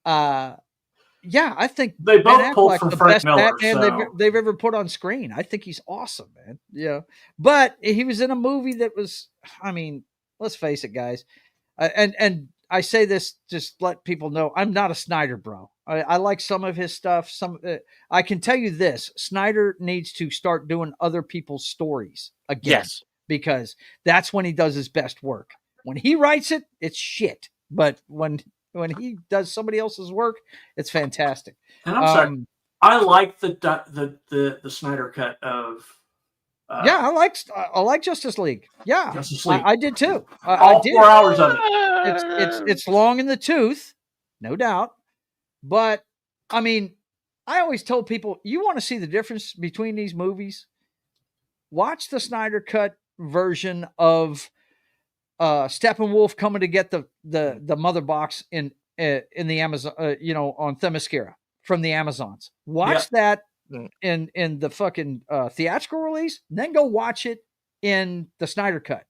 yeah, I think They both Ben pulled Affleck's from the Frank best Miller, Batman so- they've ever put on screen. I think he's awesome, man. Yeah, but he was in a movie that was. I mean, let's face it, guys. And I say this just let people know I'm not a Snyder bro. I like some of his stuff. I can tell you this: Snyder needs to start doing other people's stories again. Yes. Because that's when he does his best work. When he writes it, it's shit. But when he does somebody else's work, it's fantastic. And I'm sorry, I like the Snyder cut of. Yeah, I like Justice League. Yeah, Justice League. I did too. All I did. 4 hours of it. It's long in the tooth, no doubt. But I mean, I always told people, you want to see the difference between these movies? Watch the Snyder cut version of Steppenwolf coming to get the mother box in the Amazon, on Themyscira from the Amazons. Watch that in the fucking theatrical release, then go watch it in the Snyder cut.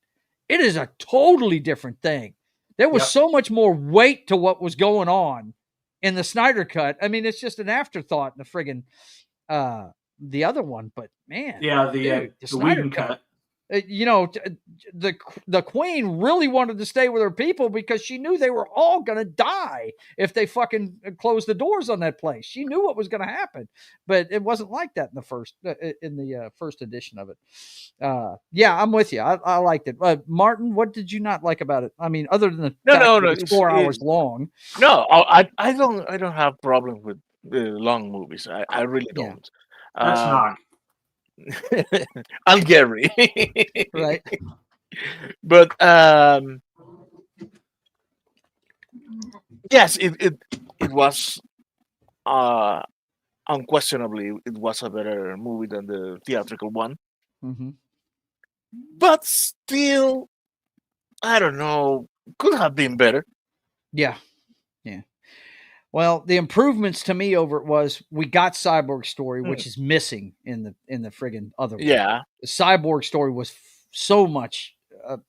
It is a totally different thing. There was so much more weight to what was going on in the Snyder cut. I mean, it's just an afterthought in the friggin' the other one, but man, the Snyder Whedon cut. The Queen really wanted to stay with her people because she knew they were all going to die if they fucking closed the doors on that place. She knew what was going to happen, but it wasn't like that in the first edition of it. Yeah, I'm with you. I liked it. Martin, what did you not like about it? I mean, other than the fact that it's 4 hours long. No, I don't have problems with long movies. I really don't. That's not. I'm Gary. Right. But yes, it was unquestionably it was a better movie than the theatrical one. Mm-hmm. But still, I don't know, could have been better. Yeah. Well, the improvements to me over it was we got Cyborg story, which is missing in the friggin' other one. Yeah. The Cyborg story was so much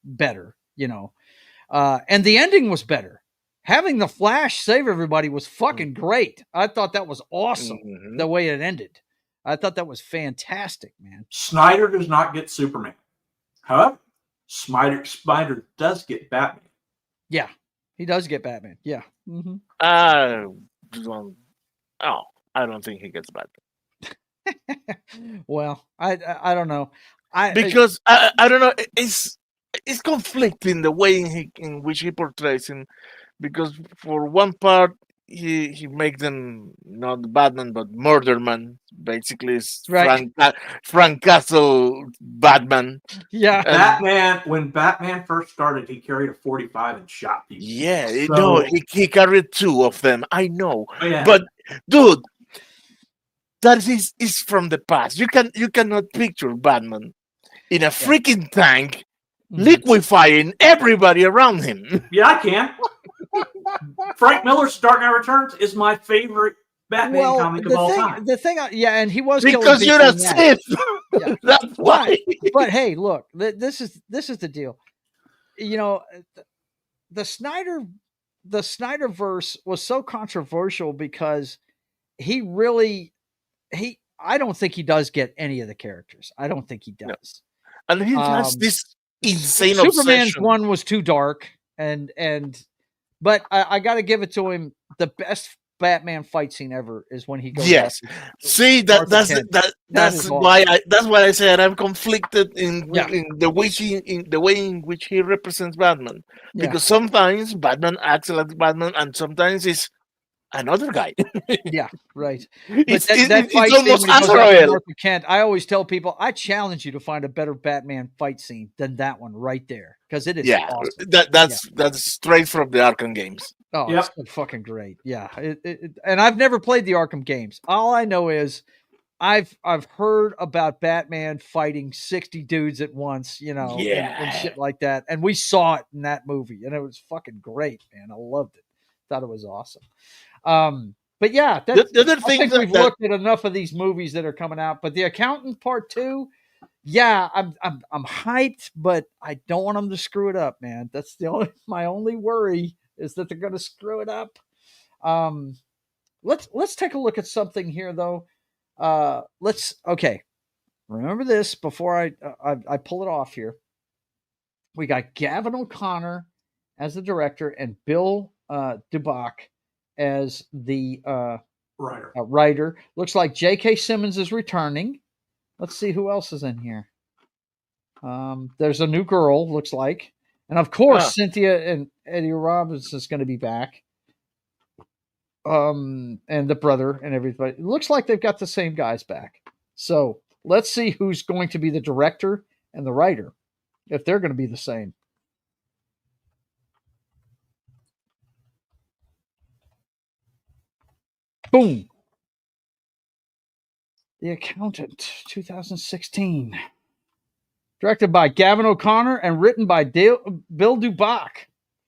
better, and the ending was better. Having the Flash save everybody was fucking great. I thought that was awesome, the way it ended. I thought that was fantastic, man. Snyder does not get Superman. However, Snyder does get Batman. Yeah, he does get Batman. Yeah. Mm-hmm. I don't think he gets Batman. Well, I don't know. Because I don't know. It's conflicting the way in which he portrays him. Because for one part, he makes them not Batman but Murderman. Basically, it's right. Frank Castle Batman. Yeah, Batman. When Batman first started, he carried a 45 and shot people. Yeah, he carried 2 of them. I know, but dude, that is from the past. You cannot picture Batman in a freaking tank liquefying everybody around him. Yeah, I can. Frank Miller's Dark Knight Returns is my favorite Batman comic of all time. The thing, and he was because you're a Sith. Yeah. That's why. But hey, look, this is the deal. The Snyderverse was so controversial because I don't think he does get any of the characters. I don't think he does. No. And he has this insane Superman's obsession. one was too dark, but I got to give it to him. The best Batman fight scene ever is when he goes. Yes, see that's why I said I'm conflicted in the way in which he represents Batman, because sometimes Batman acts like Batman and sometimes he's another guy. Yeah, right. It's fight almost scene Azrael. Kent, I always tell people, I challenge you to find a better Batman fight scene than that one right there, because it is awesome. That's straight from the Arkham games. Oh, it's so fucking great. Yeah, and I've never played the Arkham games. All I know is I've heard about Batman fighting 60 dudes at once, and shit like that. And we saw it in that movie, and it was fucking great, man. I loved it. Thought it was awesome. But yeah, The other I thing think we've looked at enough of these movies that are coming out. But The Accountant Part 2, yeah, I'm hyped, but I don't want them to screw it up, man. That's my only worry is that they're going to screw it up. Let's take a look at something here, though. Okay. Remember this before I pull it off here. We got Gavin O'Connor as the director and Bill Dubach as the writer. Looks like J.K. Simmons is returning. Let's see who else is in here. There's a new girl, looks like. And of course, Cynthia and Eddie Robbins is going to be back. And the brother and everybody. It looks like they've got the same guys back. So let's see who's going to be the director and the writer, if they're going to be the same. Boom. The Accountant, 2016. Directed by Gavin O'Connor and written by Bill Dubach.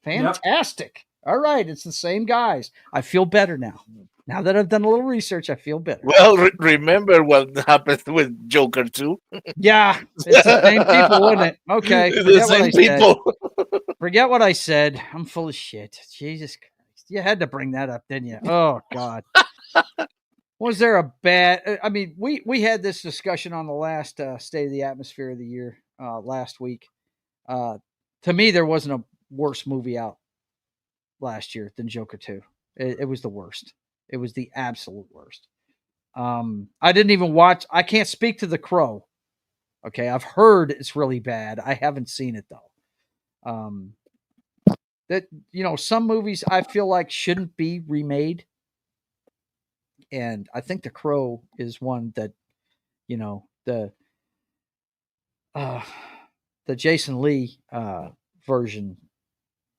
Fantastic. Yep. All right, it's the same guys. I feel better now. Now that I've done a little research, I feel better. Well, remember what happened with Joker 2? Yeah, it's the same people, isn't it? Okay, the same people. Forget what I said. I'm full of shit. Jesus Christ. You had to bring that up, didn't you? Oh, God. Was there a bad... I mean, we had this discussion on the last State of the Atmosphere of the Year last week. To me, there wasn't a worse movie out last year than Joker 2. It was the worst. It was the absolute worst. I didn't even watch... I can't speak to The Crow. Okay, I've heard it's really bad. I haven't seen it, though. That, some movies I feel like shouldn't be remade. And I think The Crow is one that, the Jason Lee version.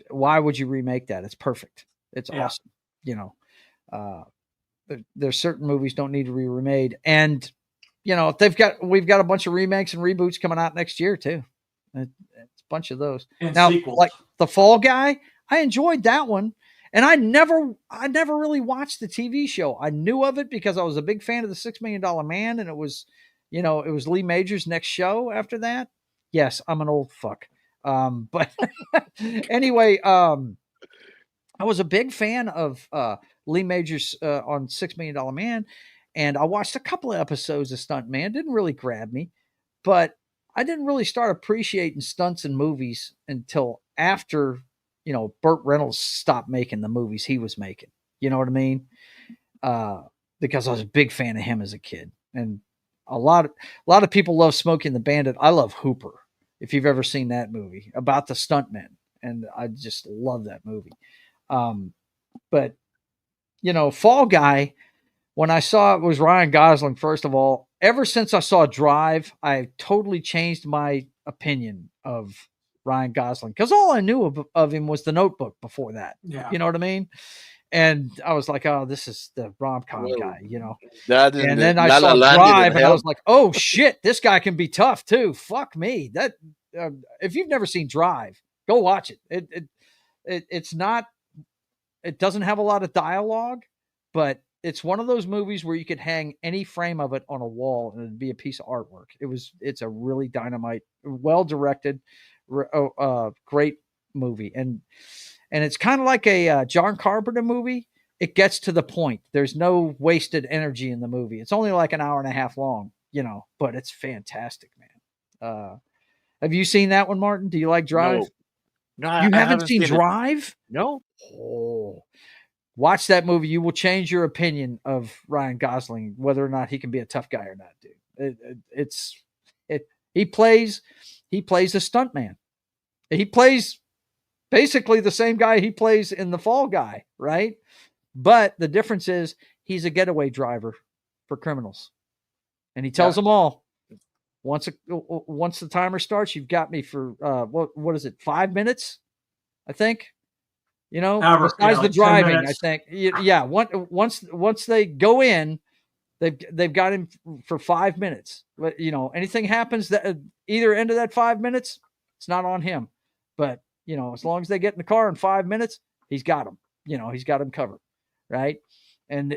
Why would you remake that? It's perfect. It's awesome. There's certain movies don't need to be remade, and we've got a bunch of remakes and reboots coming out next year too. It's a bunch of those. And now, sequels. Like The Fall Guy, I enjoyed that one. And I never really watched the TV show. I knew of it because I was a big fan of the $6 Million Man, and it was Lee Major's next show after that. Yes, I'm an old fuck. But anyway, I was a big fan of Lee Major's on $6 Million Man, and I watched a couple of episodes of Stuntman. Didn't really grab me, but I didn't really start appreciating stunts in movies until after Burt Reynolds stopped making the movies he was making. You know what I mean? Because I was a big fan of him as a kid. And a lot of people love Smokey and the Bandit. I love Hooper, if you've ever seen that movie, about the stuntmen. And I just love that movie. But, Fall Guy, when I saw it was Ryan Gosling, first of all, ever since I saw Drive, I totally changed my opinion of Ryan Gosling, because all I knew of him was The Notebook before that. Yeah. You know what I mean? And I was like, oh, this is the rom-com guy, And then I saw Drive, and I was like, oh shit, this guy can be tough too. Fuck me. That if you've never seen Drive, go watch it. It's not. It doesn't have a lot of dialogue, but it's one of those movies where you could hang any frame of it on a wall and it'd be a piece of artwork. It's a really dynamite, well directed, great movie. And it's kind of like a John Carpenter movie. It gets to the point. There's no wasted energy in the movie. It's only like an hour and a half long, but it's fantastic, man. Have you seen that one, Martin? Do you like Drive? No, you haven't seen Drive? No. Oh, watch that movie. You will change your opinion of Ryan Gosling, whether or not he can be a tough guy or not, dude. He plays a stuntman. He plays basically the same guy he plays in The Fall Guy, right? But the difference is he's a getaway driver for criminals. And he tells them all, once the timer starts, you've got me for what is it, 5 minutes? I think. Besides the driving, I think. Yeah. Once they go in, They've got him for 5 minutes. But, you know, anything happens that either end of that 5 minutes, it's not on him. But, you know, as long as they get in the car in 5 minutes, he's got him. You know, he's got him covered, right? And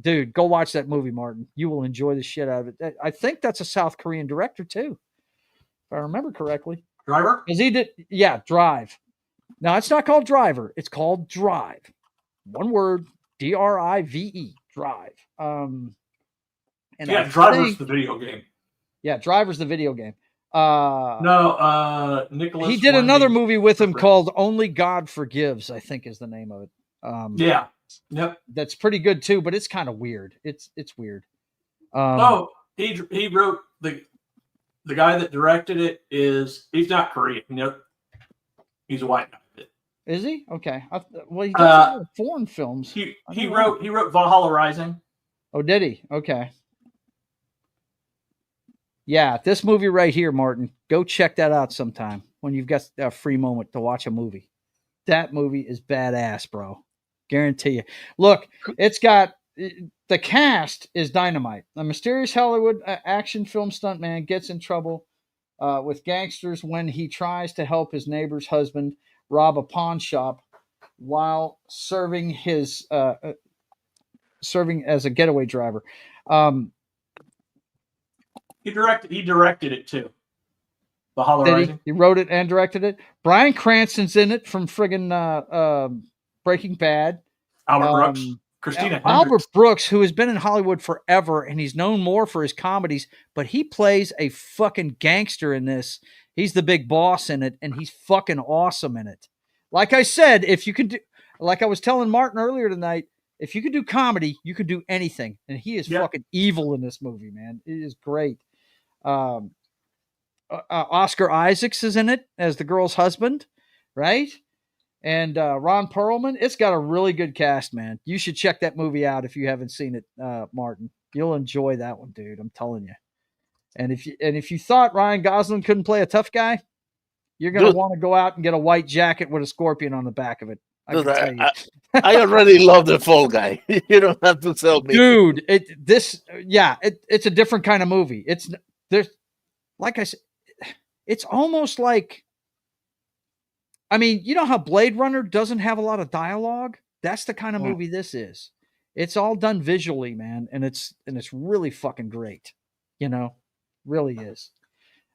dude, go watch that movie, Martin. You will enjoy the shit out of it. I think that's a South Korean director too, if I remember correctly. Driver? Because he did, yeah, Drive. Now it's not called Driver; it's called Drive. One word, Drive, Drive. And yeah, Driver's the video game. Yeah, Driver's the video game. Nicholas. He did another movie with him called Only God Forgives, I think is the name of it. Yeah. Yep. That's pretty good too, but it's kind of weird. It's weird. He wrote the guy that directed it he's not Korean. You know, he's a white guy. Is he? Okay. Well, he does foreign films. He wrote Valhalla Rising. Oh, did he? Okay. Yeah, this movie right here, Martin. Go check that out sometime when you've got a free moment to watch a movie. That movie is badass, bro. Guarantee you. Look, it's got the cast is dynamite. A mysterious Hollywood action film stuntman gets in trouble with gangsters when he tries to help his neighbor's husband rob a pawn shop while serving as a getaway driver. He directed it too. Valhalla Rising. He wrote it and directed it. Bryan Cranston's in it from friggin' Breaking Bad. Albert Brooks. Christina Hendricks. Albert Brooks, who has been in Hollywood forever, and he's known more for his comedies, but he plays a fucking gangster in this. He's the big boss in it, and he's fucking awesome in it. Like I said, if you could do, like I was telling Martin earlier tonight, if you could do comedy, you could do anything. And he is fucking evil in this movie, man. It is great. Oscar Isaacs is in it as the girl's husband, right? And Ron Perlman. It's got a really good cast, man. You should check that movie out if you haven't seen it, Martin. You'll enjoy that one, dude. I'm telling you. And if you thought Ryan Gosling couldn't play a tough guy, you're gonna want to go out and get a white jacket with a scorpion on the back of it. I already love the Fall Guy. You don't have to tell me, dude. It's a different kind of movie. There's, like I said, it's almost like, I mean, you know how Blade Runner doesn't have a lot of dialogue? That's the kind of movie this is. It's all done visually, man, and it's really fucking great. You know, really is.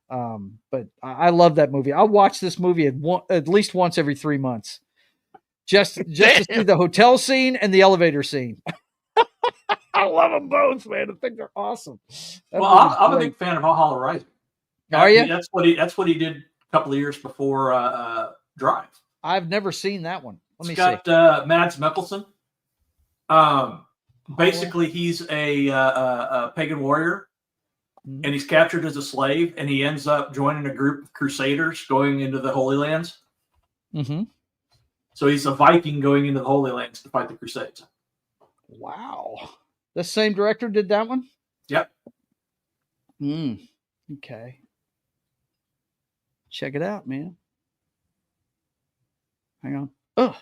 But I love that movie. I'll watch this movie at least once every 3 months. Just to see the hotel scene and the elevator scene. I love them both, man. I think they're awesome. I'm a big fan of Valhalla Rising. Are you? That's what he did a couple of years before Drive. I've never seen that one. It's got Mads Mikkelsen. Basically, he's a pagan warrior, and he's captured as a slave, and he ends up joining a group of crusaders going into the Holy Lands. Mm-hmm. So he's a Viking going into the Holy Lands to fight the Crusades. Wow. The same director did that one? Yep. Okay. Check it out, man. Hang on. Ugh.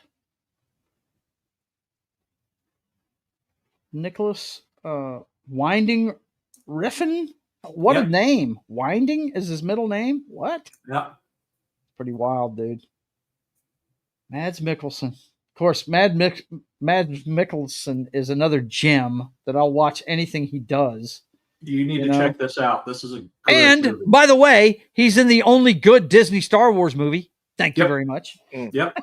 Nicholas Winding Refn? What a name. Winding is his middle name? What? Yeah. Pretty wild, dude. Mads Mikkelsen. Of course, Mads Mikkelsen is another gem that I'll watch anything he does. You need to check this out. This is a good movie. By the way, he's in the only good Disney Star Wars movie. Thank you very much. Yep.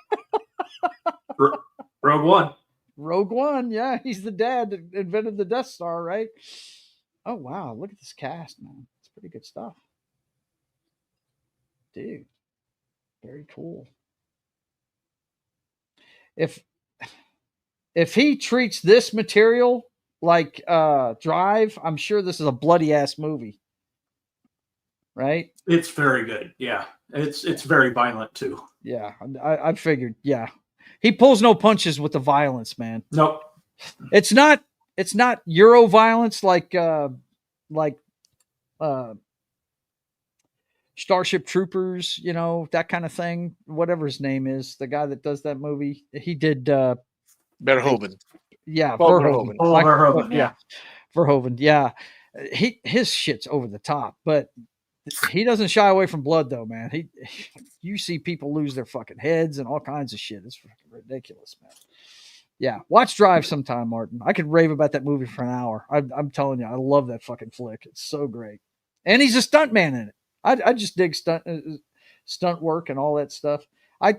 Rogue One. Rogue One, yeah. He's the dad that invented the Death Star, right? Oh, wow. Look at this cast, man. It's pretty good stuff. Dude. Very cool. If he treats this material like Drive, I'm sure this is a bloody ass movie. Right? It's very good. Yeah. It's very violent too. Yeah. I figured, yeah. He pulls no punches with the violence, man. Nope. It's not Euro violence like Starship Troopers, you know, that kind of thing. Whatever his name is, the guy that does that movie. He did Verhoeven. Yeah, Verhoeven. Verhoeven. Yeah. Verhoeven, yeah. His shit's over the top, but he doesn't shy away from blood though, man. You see people lose their fucking heads and all kinds of shit. It's fucking ridiculous, man. Yeah, watch Drive sometime, Martin. I could rave about that movie for an hour. I'm telling you, I love that fucking flick. It's so great, and he's a stuntman in it. I just dig stunt work and all that stuff. I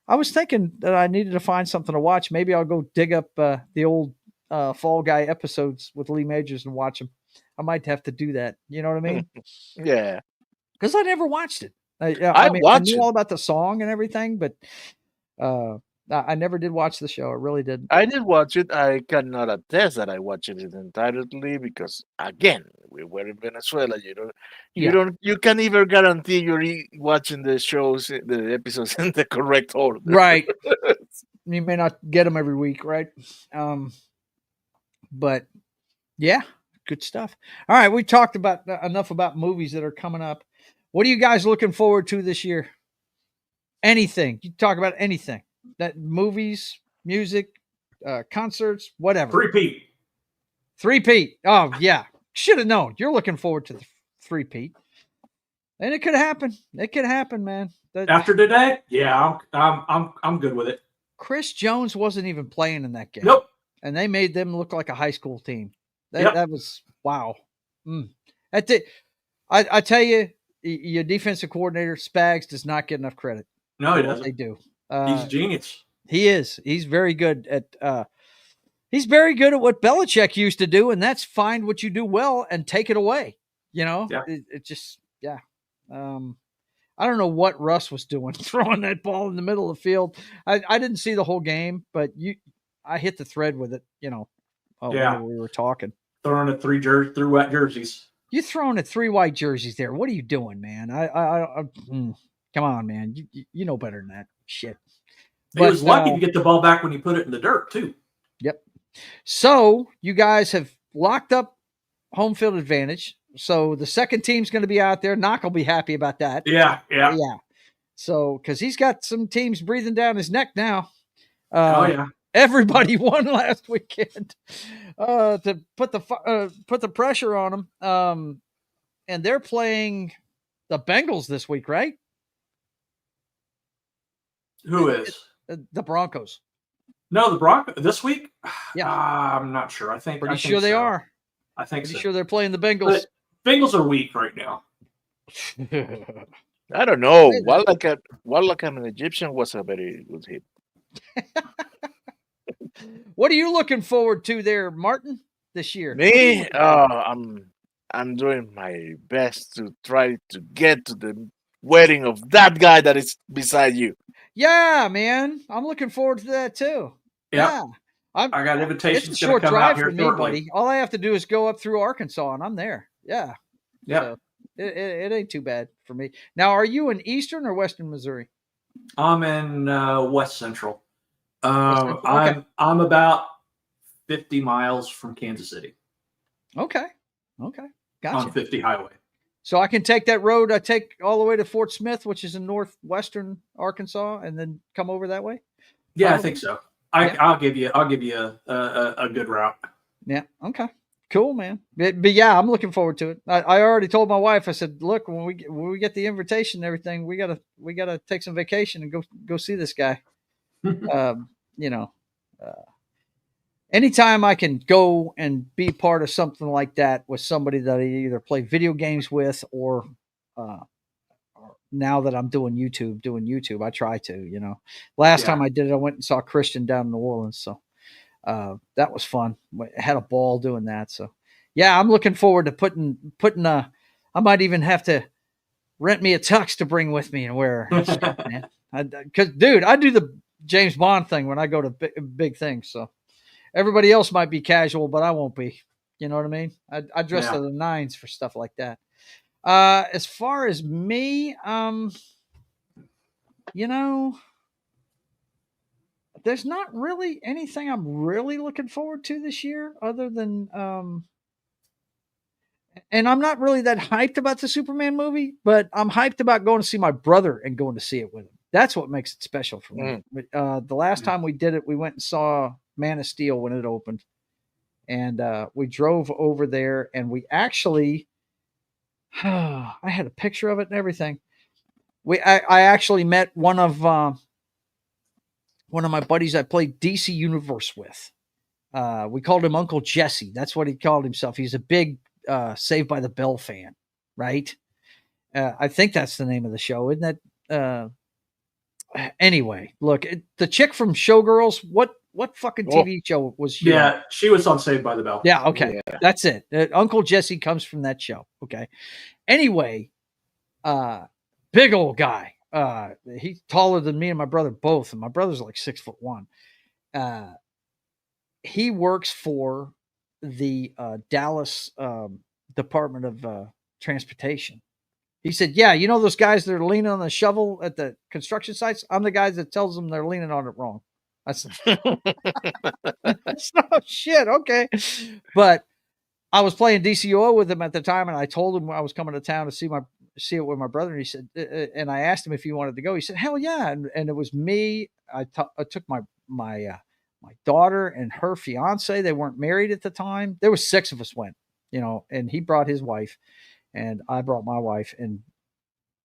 was thinking that I needed to find something to watch. Maybe I'll go dig up the old Fall Guy episodes with Lee Majors and watch them. I might have to do that. You know what I mean? Yeah. Because I never watched it. I knew all about the song and everything, but I never did watch the show. I really didn't. I did watch it. I cannot attest that I watched it entirely because, again, we were in Venezuela. You can't even guarantee you're watching the shows, the episodes in the correct order. Right. You may not get them every week, right? But yeah, good stuff. All right, we talked about enough about movies that are coming up. What are you guys looking forward to this year? Anything. You talk about anything. That movies, music, concerts, whatever. Three-peat. Oh, yeah. Should have known. You're looking forward to the three-peat. And it could happen. It could happen, man. After today? Yeah, I'm good with it. Chris Jones wasn't even playing in that game. Nope. And they made them look like a high school team. That was wow. I tell you, your defensive coordinator Spags does not get enough credit. No, he doesn't. They do. He's a genius. He is. He's very good at. He's very good at what Belichick used to do, and that's find what you do well and take it away. You know, it just I don't know what Russ was doing throwing that ball in the middle of the field. I didn't see the whole game, but I hit the thread with it. You know, when we were talking. Throwing at three white jerseys. You throwing at 3 white jerseys there? What are you doing, man? Come on, man. You know better than that shit. He was lucky to get the ball back when he put it in the dirt too. Yep. So you guys have locked up home field advantage. So the second team's going to be out there. Knock will be happy about that. Yeah. So because he's got some teams breathing down his neck now. Yeah. Everybody won last weekend to put the pressure on them. And they're playing the Bengals this week, right? Who is? The Broncos. No, the Broncos this week? Yeah. I'm not sure. I think they are. I think Pretty sure they're playing the Bengals. But Bengals are weak right now. I don't know. Wallach an Egyptian was a very good hit. What are you looking forward to there, Martin, this year? Me? I'm doing my best to try to get to the wedding of that guy that is beside you. Yeah, man. I'm looking forward to that too. Yep. Yeah. I got invitations. It's a short drive for me, buddy. All I have to do is go up through Arkansas and I'm there. Yeah. Yeah. So it ain't too bad for me. Now, are you in Eastern or Western Missouri? I'm in West Central. Okay. I'm about 50 miles from Kansas City. Okay. Gotcha. On 50 highway. So I can take that road. I take all the way to Fort Smith, which is in northwestern Arkansas, and then come over that way. Yeah, I think so. I'll give you a good route. Yeah. Okay. Cool, man. But yeah, I'm looking forward to it. I already told my wife. I said, look, when we get the invitation and everything, we gotta take some vacation and go see this guy. Anytime I can go and be part of something like that with somebody that I either play video games with or now that I'm doing YouTube, I try to, last time I did it, I went and saw Christian down in New Orleans. So that was fun. I had a ball doing that. So yeah, I'm looking forward to putting I might even have to rent me a tux to bring with me and wear, man. Cause dude, I do the James Bond thing when I go to big things. So everybody else might be casual, but I won't be. You know what I mean? I dress to the nines for stuff like that. As far as me, there's not really anything I'm really looking forward to this year other than, and I'm not really that hyped about the Superman movie, but I'm hyped about going to see my brother and going to see it with him. That's what makes it special for me. The last time we did it, we went and saw Man of Steel when it opened. and we drove over there, and we actually, I had a picture of it and everything. I actually met one of my buddies I played DC Universe with. We called him Uncle Jesse. That's what he called himself. He's a big Saved by the Bell fan, right? I think that's the name of the show, isn't that? Anyway, look, the chick from Showgirls. What fucking TV show was she? Yeah, she was on Saved by the Bell. Yeah, okay, that's it. Uncle Jesse comes from that show. Okay. Anyway, big old guy. He's taller than me and my brother both, and my brother's like 6'1". He works for the Dallas Department of Transportation. He said, "Yeah, you know those guys that are leaning on the shovel at the construction sites? I'm the guy that tells them they're leaning on it wrong." I said, "Oh shit, okay." But I was playing DCO with him at the time, and I told him I was coming to town to see it with my brother. And he said, and I asked him if he wanted to go. He said, "Hell yeah!" And it was me. I took my daughter and her fiance. They weren't married at the time. There was 6 of us went, and he brought his wife, and I brought my wife. And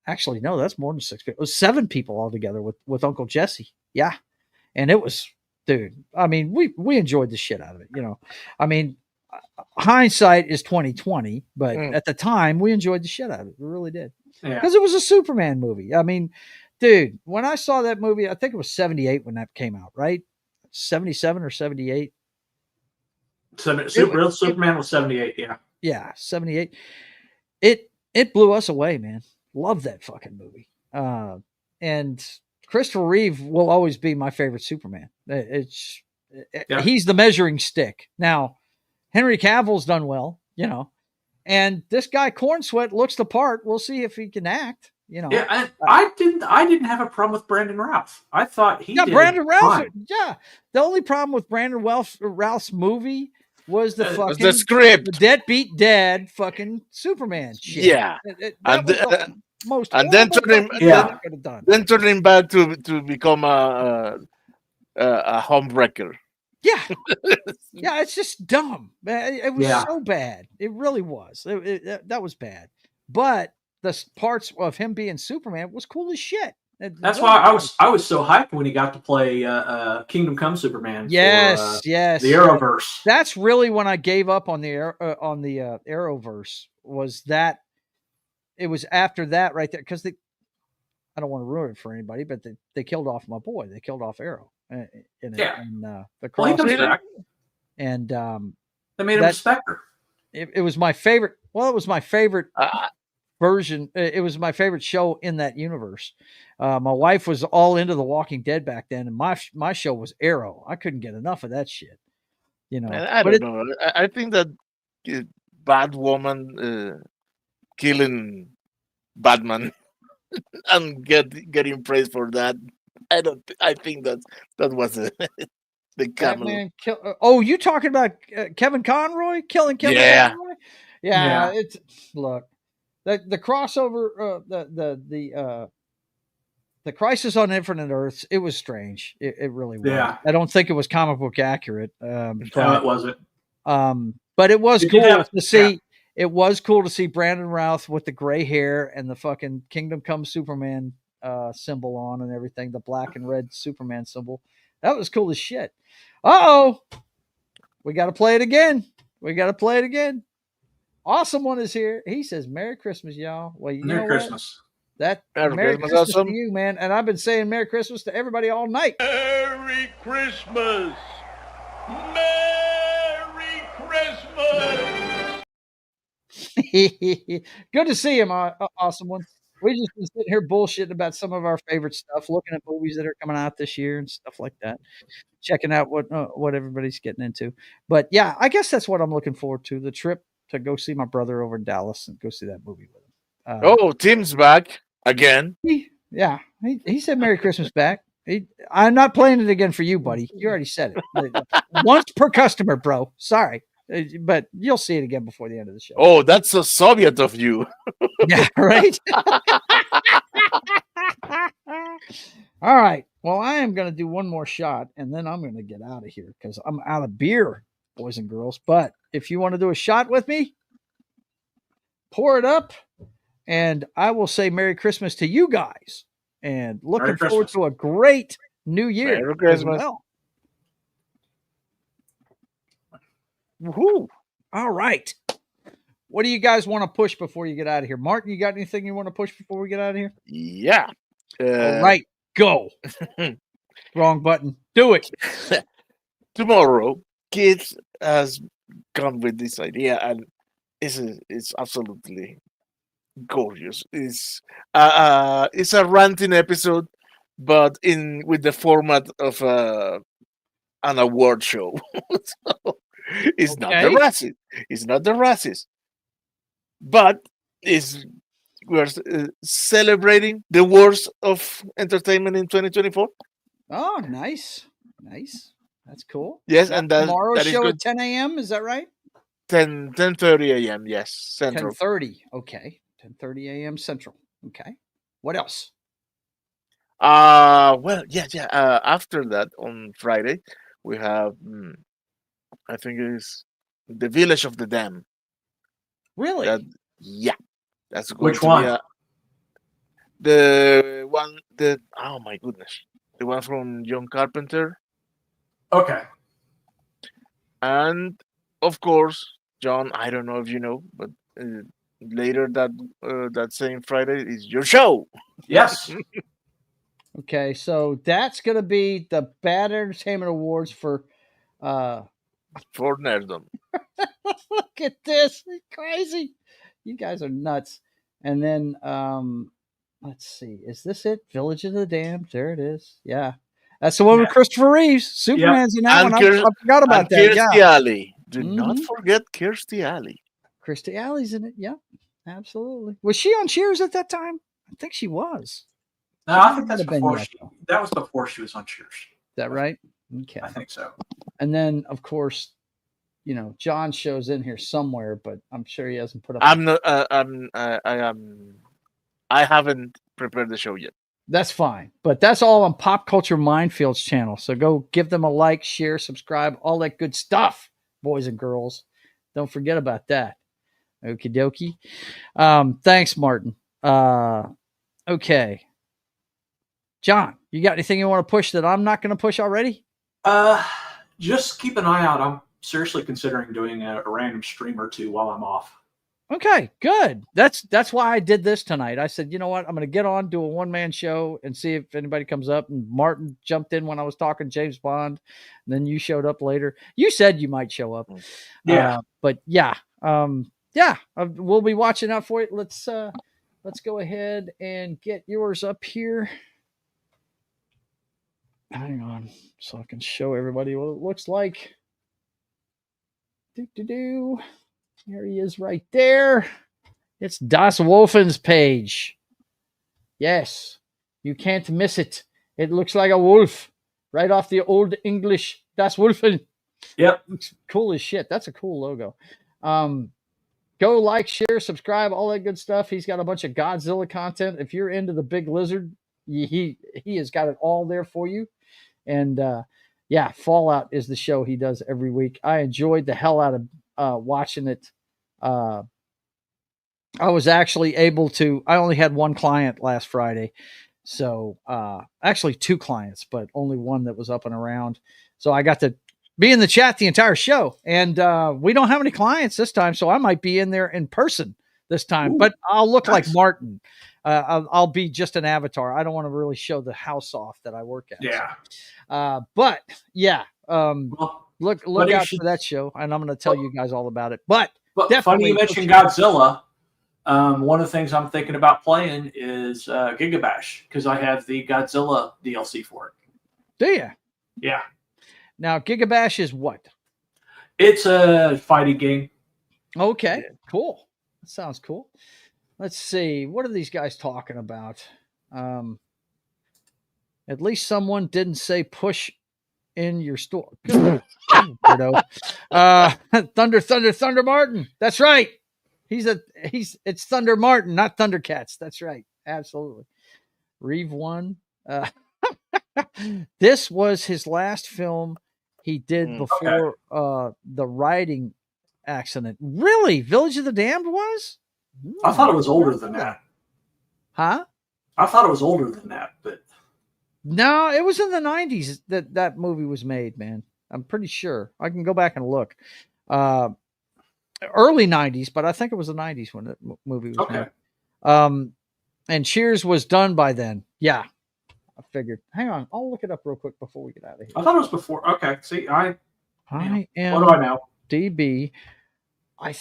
actually, no, that's more than 6 people. It was 7 people altogether with Uncle Jesse. Yeah, and it was, dude. I mean, we enjoyed the shit out of it. I mean, hindsight is 2020, but at the time we enjoyed the shit out of it. We really did, because it was a Superman movie. I mean, dude, when I saw that movie, I think it was 78 when that came out, right? 77 or 78. Real Superman was 78. Yeah, 78. It blew us away, man. Love that fucking movie. And Christopher Reeve will always be my favorite Superman. He's the measuring stick. Now, Henry Cavill's done well, and this guy Cornsweat looks the part. We'll see if he can act. Yeah, I didn't have a problem with Brandon Routh. I thought he did Brandon Routh. fine. Yeah, the only problem with Brandon Routh's movie was the fucking the script, the deadbeat dad fucking Superman shit. Yeah, that was the most. And then turn him back to become a homewrecker. Yeah, yeah, it's just dumb. It was so bad. It really was. That was bad. But the parts of him being Superman was cool as shit. That's why I was so hyped when he got to play Kingdom Come Superman. Yes, for, the Arrowverse. That's really when I gave up on the Arrowverse. Was that? It was after that right there, because I don't want to ruin it for anybody, but they killed off my boy. They killed off Arrow. In the cross. And they made him a Spectre. It was my favorite. Well, it was my favorite version. It was my favorite show in that universe. My wife was all into The Walking Dead back then, and my show was Arrow. I couldn't get enough of that shit. I don't know. I think that Batwoman killing Batman and getting praised for that. I think that was the Batman you talking about Kevin Conroy killing Kevin Conroy? Yeah. It's look, the crossover, the Crisis on Infinite Earths. It was strange. It really was. Yeah. I don't think it was comic book accurate. No, it wasn't. But it was cool to see. Yeah. It was cool to see Brandon Routh with the gray hair and the fucking Kingdom Come Superman symbol on and everything, the black and red Superman symbol. That was cool as shit. We got to play it again. Awesome One is here. He says, "Merry Christmas, y'all." Well, Merry Christmas. Merry Christmas to you, man. And I've been saying Merry Christmas to everybody all night. Merry Christmas. Merry Christmas. Good to see him, Awesome One. We just been sitting here bullshitting about some of our favorite stuff, looking at movies that are coming out this year and stuff like that, checking out what everybody's getting into. But yeah, I guess that's what I'm looking forward to, the trip to go see my brother over in Dallas and go see that movie with him. Tim's back again. He said Merry Christmas back. I'm not playing it again for you, buddy. You already said it. Once per customer, bro. Sorry. But you'll see it again before the end of the show. Oh, that's so Soviet of you. Yeah, right? All right. Well, I am going to do one more shot, and then I'm going to get out of here because I'm out of beer. boys and girls. But if you want to do a shot with me, pour it up, and I will say Merry Christmas to you guys. And looking forward to a great new year Merry Christmas. as well. Woohoo. All right. What do you guys want to push before you get out of here? Martin, you got anything you want to push before we get out of here? Yeah. All right. Go. Wrong button. Do it. Tomorrow, Kids has come with this idea, and it's absolutely gorgeous. It's a ranting episode, but with the format of an award show. So it's not the Razzies. It's not the Razzies, but we're celebrating the worst of entertainment in 2024. Oh, nice. That's cool. Yes, and tomorrow's that show is at 10 a.m. Is that right? 10:30 a.m. Yes, Central. 10:30. Okay, 10:30 a.m. Central. Okay. What else? Well, yeah. After that, on Friday, we have I think it's the Village of the Dam. Really? That's going Which to one? be the one that, oh my goodness, the one from John Carpenter. Okay. And of course, John, I don't know if you know, but later that same Friday is your show. Yes. Okay, so that's going to be the Bad Entertainment Awards for Nerdom. Look at this. It's crazy. You guys are nuts. And then let's see. Is this it? Village of the Damned. There it is. Yeah. That's the one with Christopher Reeves. Superman's in that one. I forgot about that. Kirstie Alley. Do not forget Kirstie Alley. Kirstie Alley's in it. Yeah, absolutely. Was she on Cheers at that time? I think she was. No, I think that's before that was before she was on Cheers. Is that right? Okay. I think so. And then, of course, John shows in here somewhere, but I'm sure he hasn't put up. I haven't prepared the show yet. That's fine, but that's all on Pop Culture Minefields channel. So go give them a like, share, subscribe, all that good stuff, boys and girls. Don't forget about that. Okie dokie. Thanks, Martin. Okay. John, you got anything you want to push that I'm not going to push already? Just keep an eye out. I'm seriously considering doing a random stream or two while I'm off. Okay, good. That's why I did this tonight. I said, you know what? I'm going to get on, do a one-man show, and see if anybody comes up. And Martin jumped in when I was talking James Bond. And then you showed up later. You said you might show up. Yeah. But yeah. We'll be watching out for it. Let's go ahead and get yours up here. Hang on, so I can show everybody what it looks like. There he is right there. It's Das Wolfen's page. Yes, you can't miss it. It looks like a wolf right off the old English Das Wolfen. Yep. Looks cool as shit. That's a cool logo. Go like, share, subscribe, all that good stuff. He's got a bunch of Godzilla content. If you're into the big lizard, he has got it all there for you. And Fallout is the show he does every week. I enjoyed the hell out of watching it. I was actually able to, I only had one client last Friday. So actually two clients, but only one that was up and around. So I got to be in the chat the entire show. And we don't have any clients this time, so I might be in there in person this time. Ooh, but I'll look like Martin. I'll be just an avatar. I don't want to really show the house off that I work at. Yeah. But yeah, look out for that show, and I'm going to tell you guys all about it. But funny you mentioned Godzilla. One of the things I'm thinking about playing is Gigabash, because I have the Godzilla DLC for it. Do you? Yeah. Now, Gigabash is what? It's a fighting game. Okay, cool. That sounds cool. Let's see. What are these guys talking about? At least someone didn't say push in your store. Thunder Martin. That's right. It's Thunder Martin, not Thundercats. That's right. Absolutely. Reeve won. This was his last film he did before the riding accident. Really? Village of the Damned was? I thought it was older than that. Huh? I thought it was older than that, but no, it was in the 90s that movie was made, man. I'm pretty sure. I can go back and look. Early 90s, but I think it was the 90s when the movie was made. And Cheers was done by then. Yeah. I figured. Hang on. I'll look it up real quick before we get out of here. I thought it was before. Okay. See, I am. What do I know? DB. I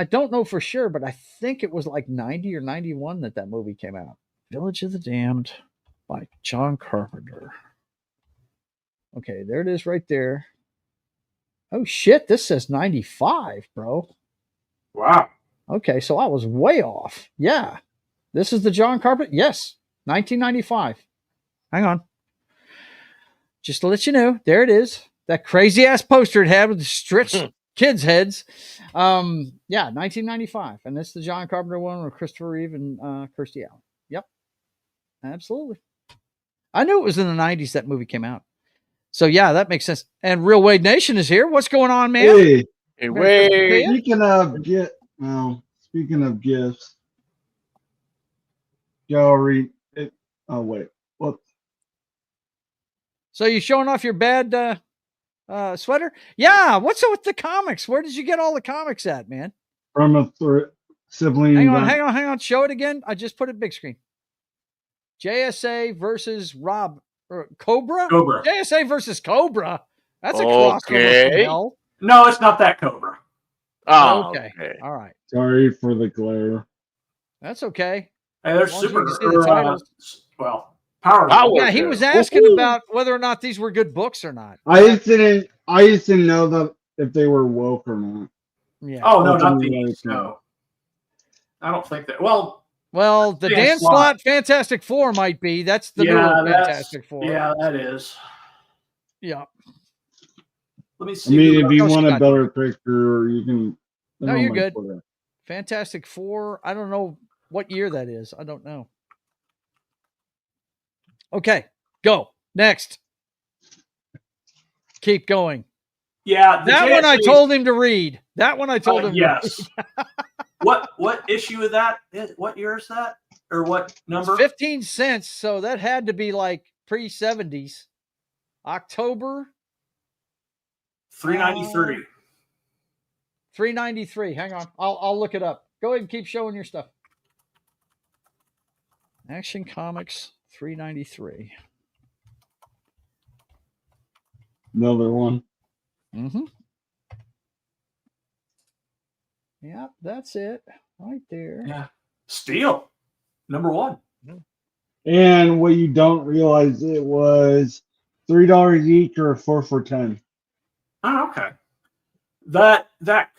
don't know for sure, but I think it was like 90 or 91 that movie came out. Village of the Damned by John Carpenter. Okay, there it is right there. Oh shit, this says 95, bro. Wow. Okay, so I was way off. Yeah. This is the John Carpenter. Yes, 1995. Hang on. Just to let you know, there it is. That crazy ass poster it had with the stretched kids' heads. Yeah, 1995. And this is the John Carpenter one with Christopher Reeve and Kirstie Alley. Yep. Absolutely. I knew it was in the 90s that movie came out. So yeah, that makes sense. And Real Wade Nation is here. What's going on, man? Hey Wade. Speaking of gifts, y'all read it. Oh wait, what? So you showing off your bad sweater? Yeah. What's up with the comics? Where did you get all the comics at, man? From a sibling. Hang on. Show it again. I just put it big screen. JSA versus Cobra? JSA versus Cobra. That's a crossover from hell. No, it's not that Cobra. Oh, okay. All right. Sorry for the glare. That's okay. Hey, they're super. Power. Yeah, he was asking about whether or not these were good books or not. I just didn't know that if they were woke or not. Yeah. Oh no, not these. No. I don't think that. Well, the Dan Slott Fantastic Four might be. That's the new Fantastic Four. Yeah, that is. Yeah. Let me see. I mean, if you want a better picture, you can. No, you're good. Fantastic Four. I don't know what year that is. I don't know. Okay, go. Next. Keep going. Yeah. That one I told him to read. Yes. What issue is that? What year is that? Or what number? It's 15 cents. So that had to be like pre-70s. October. 393. 393. Hang on. I'll look it up. Go ahead and keep showing your stuff. Action Comics 393. Another one. Mm-hmm. Yeah, that's it. Right there. Yeah. Steel. Number 1. And what you don't realize, it was $3 each or 4 for $10. Oh, okay. That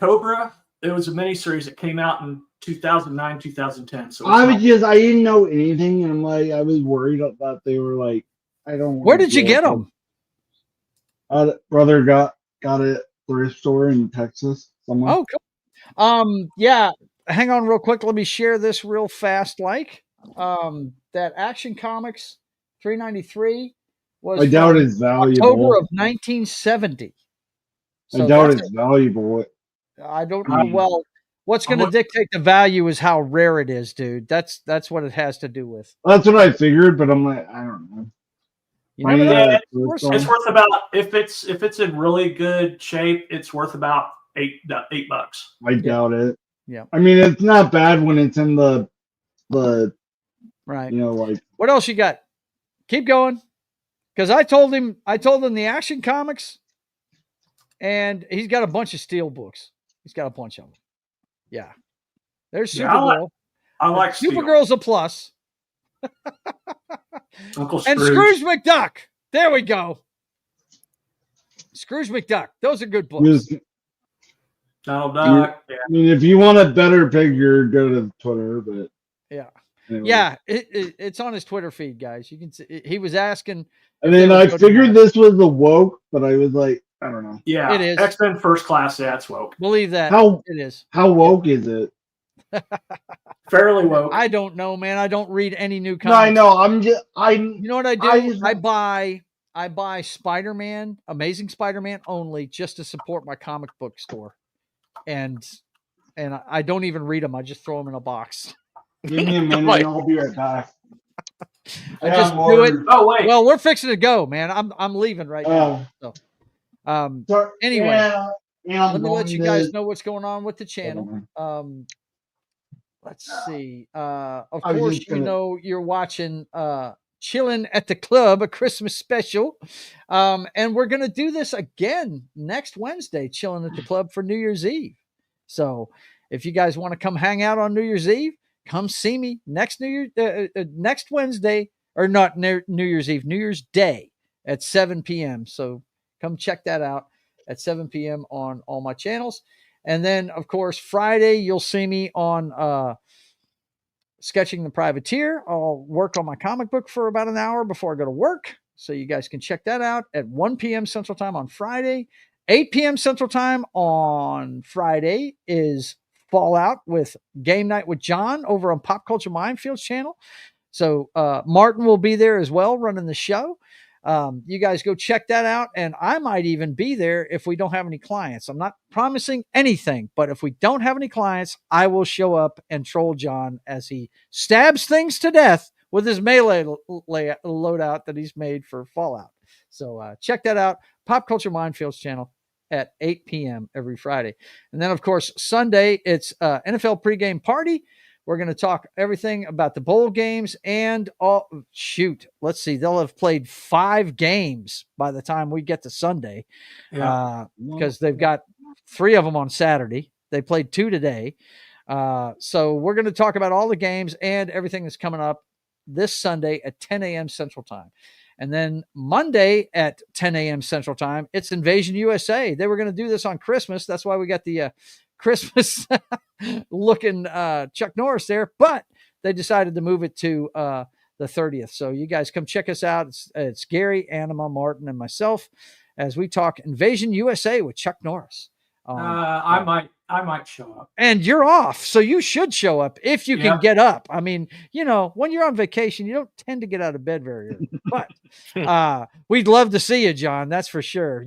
Cobra, it was a miniseries that came out in 2009, 2010. So I didn't know anything, and I'm like, I was worried about they were like, I don't. Where did you get them? Brother got it at thrift store in Texas somewhere. Oh, cool. Yeah. Hang on, real quick. Let me share this real fast. That Action Comics 393 was. I doubt it's valuable. October of 1970. So I doubt it's valuable. I don't know. Well, what's going to dictate the value is how rare it is, dude. That's what it has to do with. That's what I figured, but I'm like, I don't know. It's worth about if it's in really good shape, it's worth about $8. I doubt it. Yeah. I mean, it's not bad when it's in the right. You know, like what else you got? Keep going. Because I told him the Action Comics, and he's got a bunch of Steel books. He's got a bunch of them. Yeah. There's Supergirl. I like Supergirl's a plus. Uncle and Scrooge McDuck. There we go. Scrooge McDuck. Those are good books. Donald Duck. I mean, if you want a better picture, go to Twitter. But yeah, anyway. Yeah, it's on his Twitter feed, guys. You can see he was asking. And then I figured this was the woke, but I was like, I don't know. Yeah, it is. X-Men First Class. That's woke. Believe that. It is. How woke is it? Fairly woke. I don't know, man. I don't read any new comics. No, I know. You know what I do? I I buy Spider-Man, Amazing Spider-Man only, just to support my comic book store, and I don't even read them. I just throw them in a box. Give me a minute, and I'll be right back. I just do it. Oh wait. Well, we're fixing to go, man. I'm leaving right now. So, anyway, let me let you guys know what's going on with the channel. Let's see. Of course, you're watching Chillin at the Club, a Christmas special. And we're going to do this again next Wednesday, Chillin at the Club for New Year's Eve. So if you guys want to come hang out on New Year's Eve, come see me next next Wednesday, or not New Year's Eve, New Year's Day at 7 p.m. So come check that out at 7 p.m. on all my channels. And then, of course, Friday, you'll see me on Sketching the Privateer. I'll work on my comic book for about an hour before I go to work. So you guys can check that out at 1 p.m. Central Time on Friday. 8 p.m. Central Time on Friday is Fallout with Game Night with John over on Pop Culture Minefields channel. So Martin will be there as well running the show. You guys go check that out. And I might even be there if we don't have any clients. I'm not promising anything, but if we don't have any clients, I will show up and troll John as he stabs things to death with his melee loadout that he's made for Fallout. So check that out. Pop Culture Minefields channel at 8 p.m. every Friday. And then, of course, Sunday, it's NFL pregame party. We're going to talk everything about the bowl games and let's see. They'll have played 5 games by the time we get to Sunday because they've got 3 of them on Saturday. They played 2 today. So we're going to talk about all the games and everything that's coming up this Sunday at 10 a.m. Central Time. And then Monday at 10 a.m. Central Time, it's Invasion USA. They were going to do this on Christmas. That's why we got the Christmas looking Chuck Norris there, but they decided to move it to the 30th. So you guys come check us out. It's Gary, Anima, Martin, and myself as we talk Invasion USA with Chuck Norris. I might show up. And you're off, so you should show up if you can get up. I mean, when you're on vacation, you don't tend to get out of bed very early. But we'd love to see you, John. That's for sure.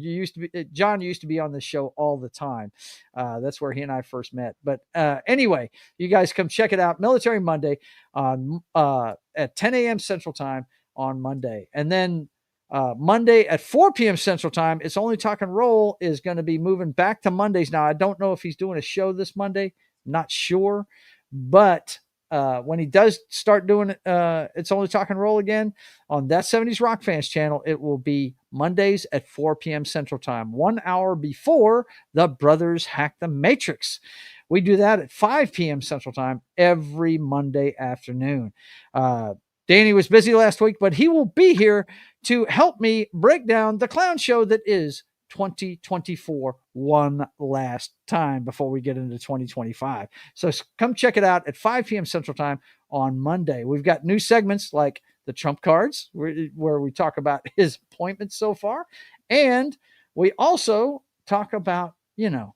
John used to be on the show all the time. That's where he and I first met. But anyway, you guys come check it out. Military Monday on at 10 a.m. Central Time on Monday, and then Monday at 4 p.m. Central Time, It's Only Talk and Roll is going to be moving back to Mondays. Now, I don't know if he's doing a show this Monday. Not sure. But when he does start doing It's Only Talk and Roll again on That 70s Rock Fans channel, it will be Mondays at 4 p.m. Central Time, 1 hour before the Brothers Hack the Matrix. We do that at 5 p.m. Central Time every Monday afternoon. Danny was busy last week, but he will be here to help me break down the clown show that is 2024 one last time before we get into 2025. So come check it out at 5 p.m. Central Time on Monday. We've got new segments like the Trump cards, where we talk about his appointments so far. And we also talk about, the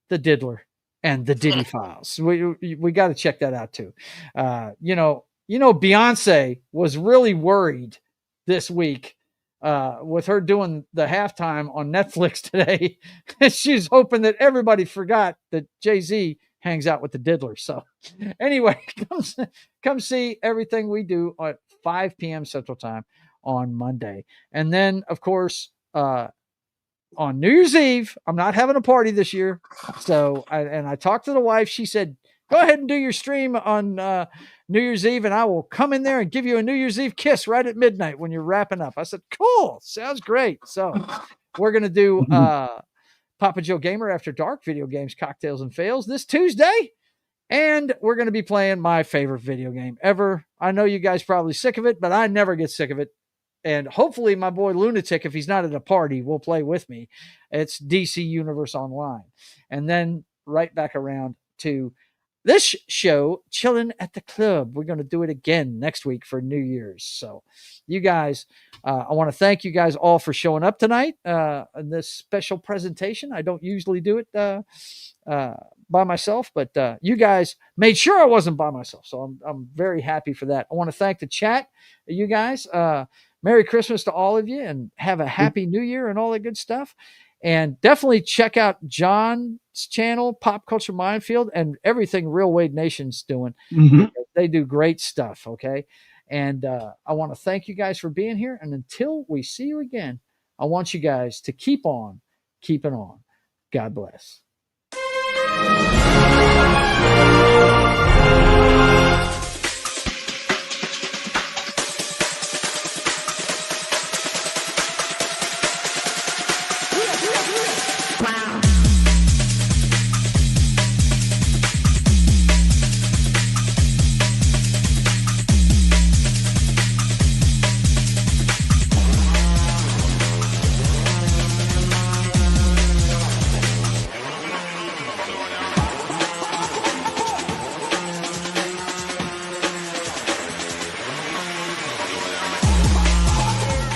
Diddler and the Diddy Files. We got to check that out too. Beyonce was really worried this week with her doing the halftime on Netflix today. She's hoping that everybody forgot that Jay-Z hangs out with the Diddler. So anyway, come see everything we do at 5 p.m. Central Time on Monday. And then, of course, on New Year's Eve, I'm not having a party this year. So I talked to the wife. She said, go ahead and do your stream on New Year's Eve, and I will come in there and give you a New Year's Eve kiss right at midnight when you're wrapping up. I said, cool. Sounds great. So we're going to do Papa Joe Gamer After Dark, video games, cocktails, and fails this Tuesday. And we're going to be playing my favorite video game ever. I know you guys probably sick of it, but I never get sick of it. And hopefully my boy Lunatic, if he's not at a party, will play with me. It's DC Universe Online. And then right back around to this show, Chillin at the Club. We're going to do it again next week for New Year's. So you guys, I want to thank you guys all for showing up tonight in this special presentation. I don't usually do it by myself, but you guys made sure I wasn't by myself. So I'm very happy for that. I want to thank the chat, you guys. Merry Christmas to all of you, and have a happy New Year and all that good stuff. And definitely check out John's channel, Pop Culture Minefield, and everything Real Wade Nation's doing. Mm-hmm. They do great stuff, okay? And I want to thank you guys for being here. And until we see you again, I want you guys to keep on keeping on. God bless.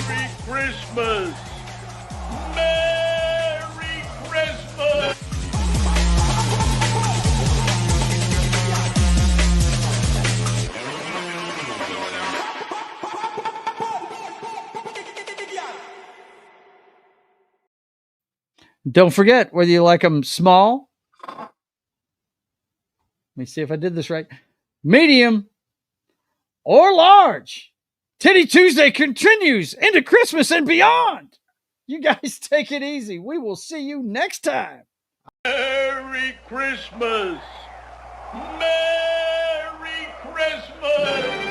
Merry Christmas! Merry Christmas! Don't forget, whether you like them small, let me see if I did this right, medium, or large, Titty Tuesday continues into Christmas and beyond. You guys take it easy. We will see you next time. Merry Christmas! Merry Christmas!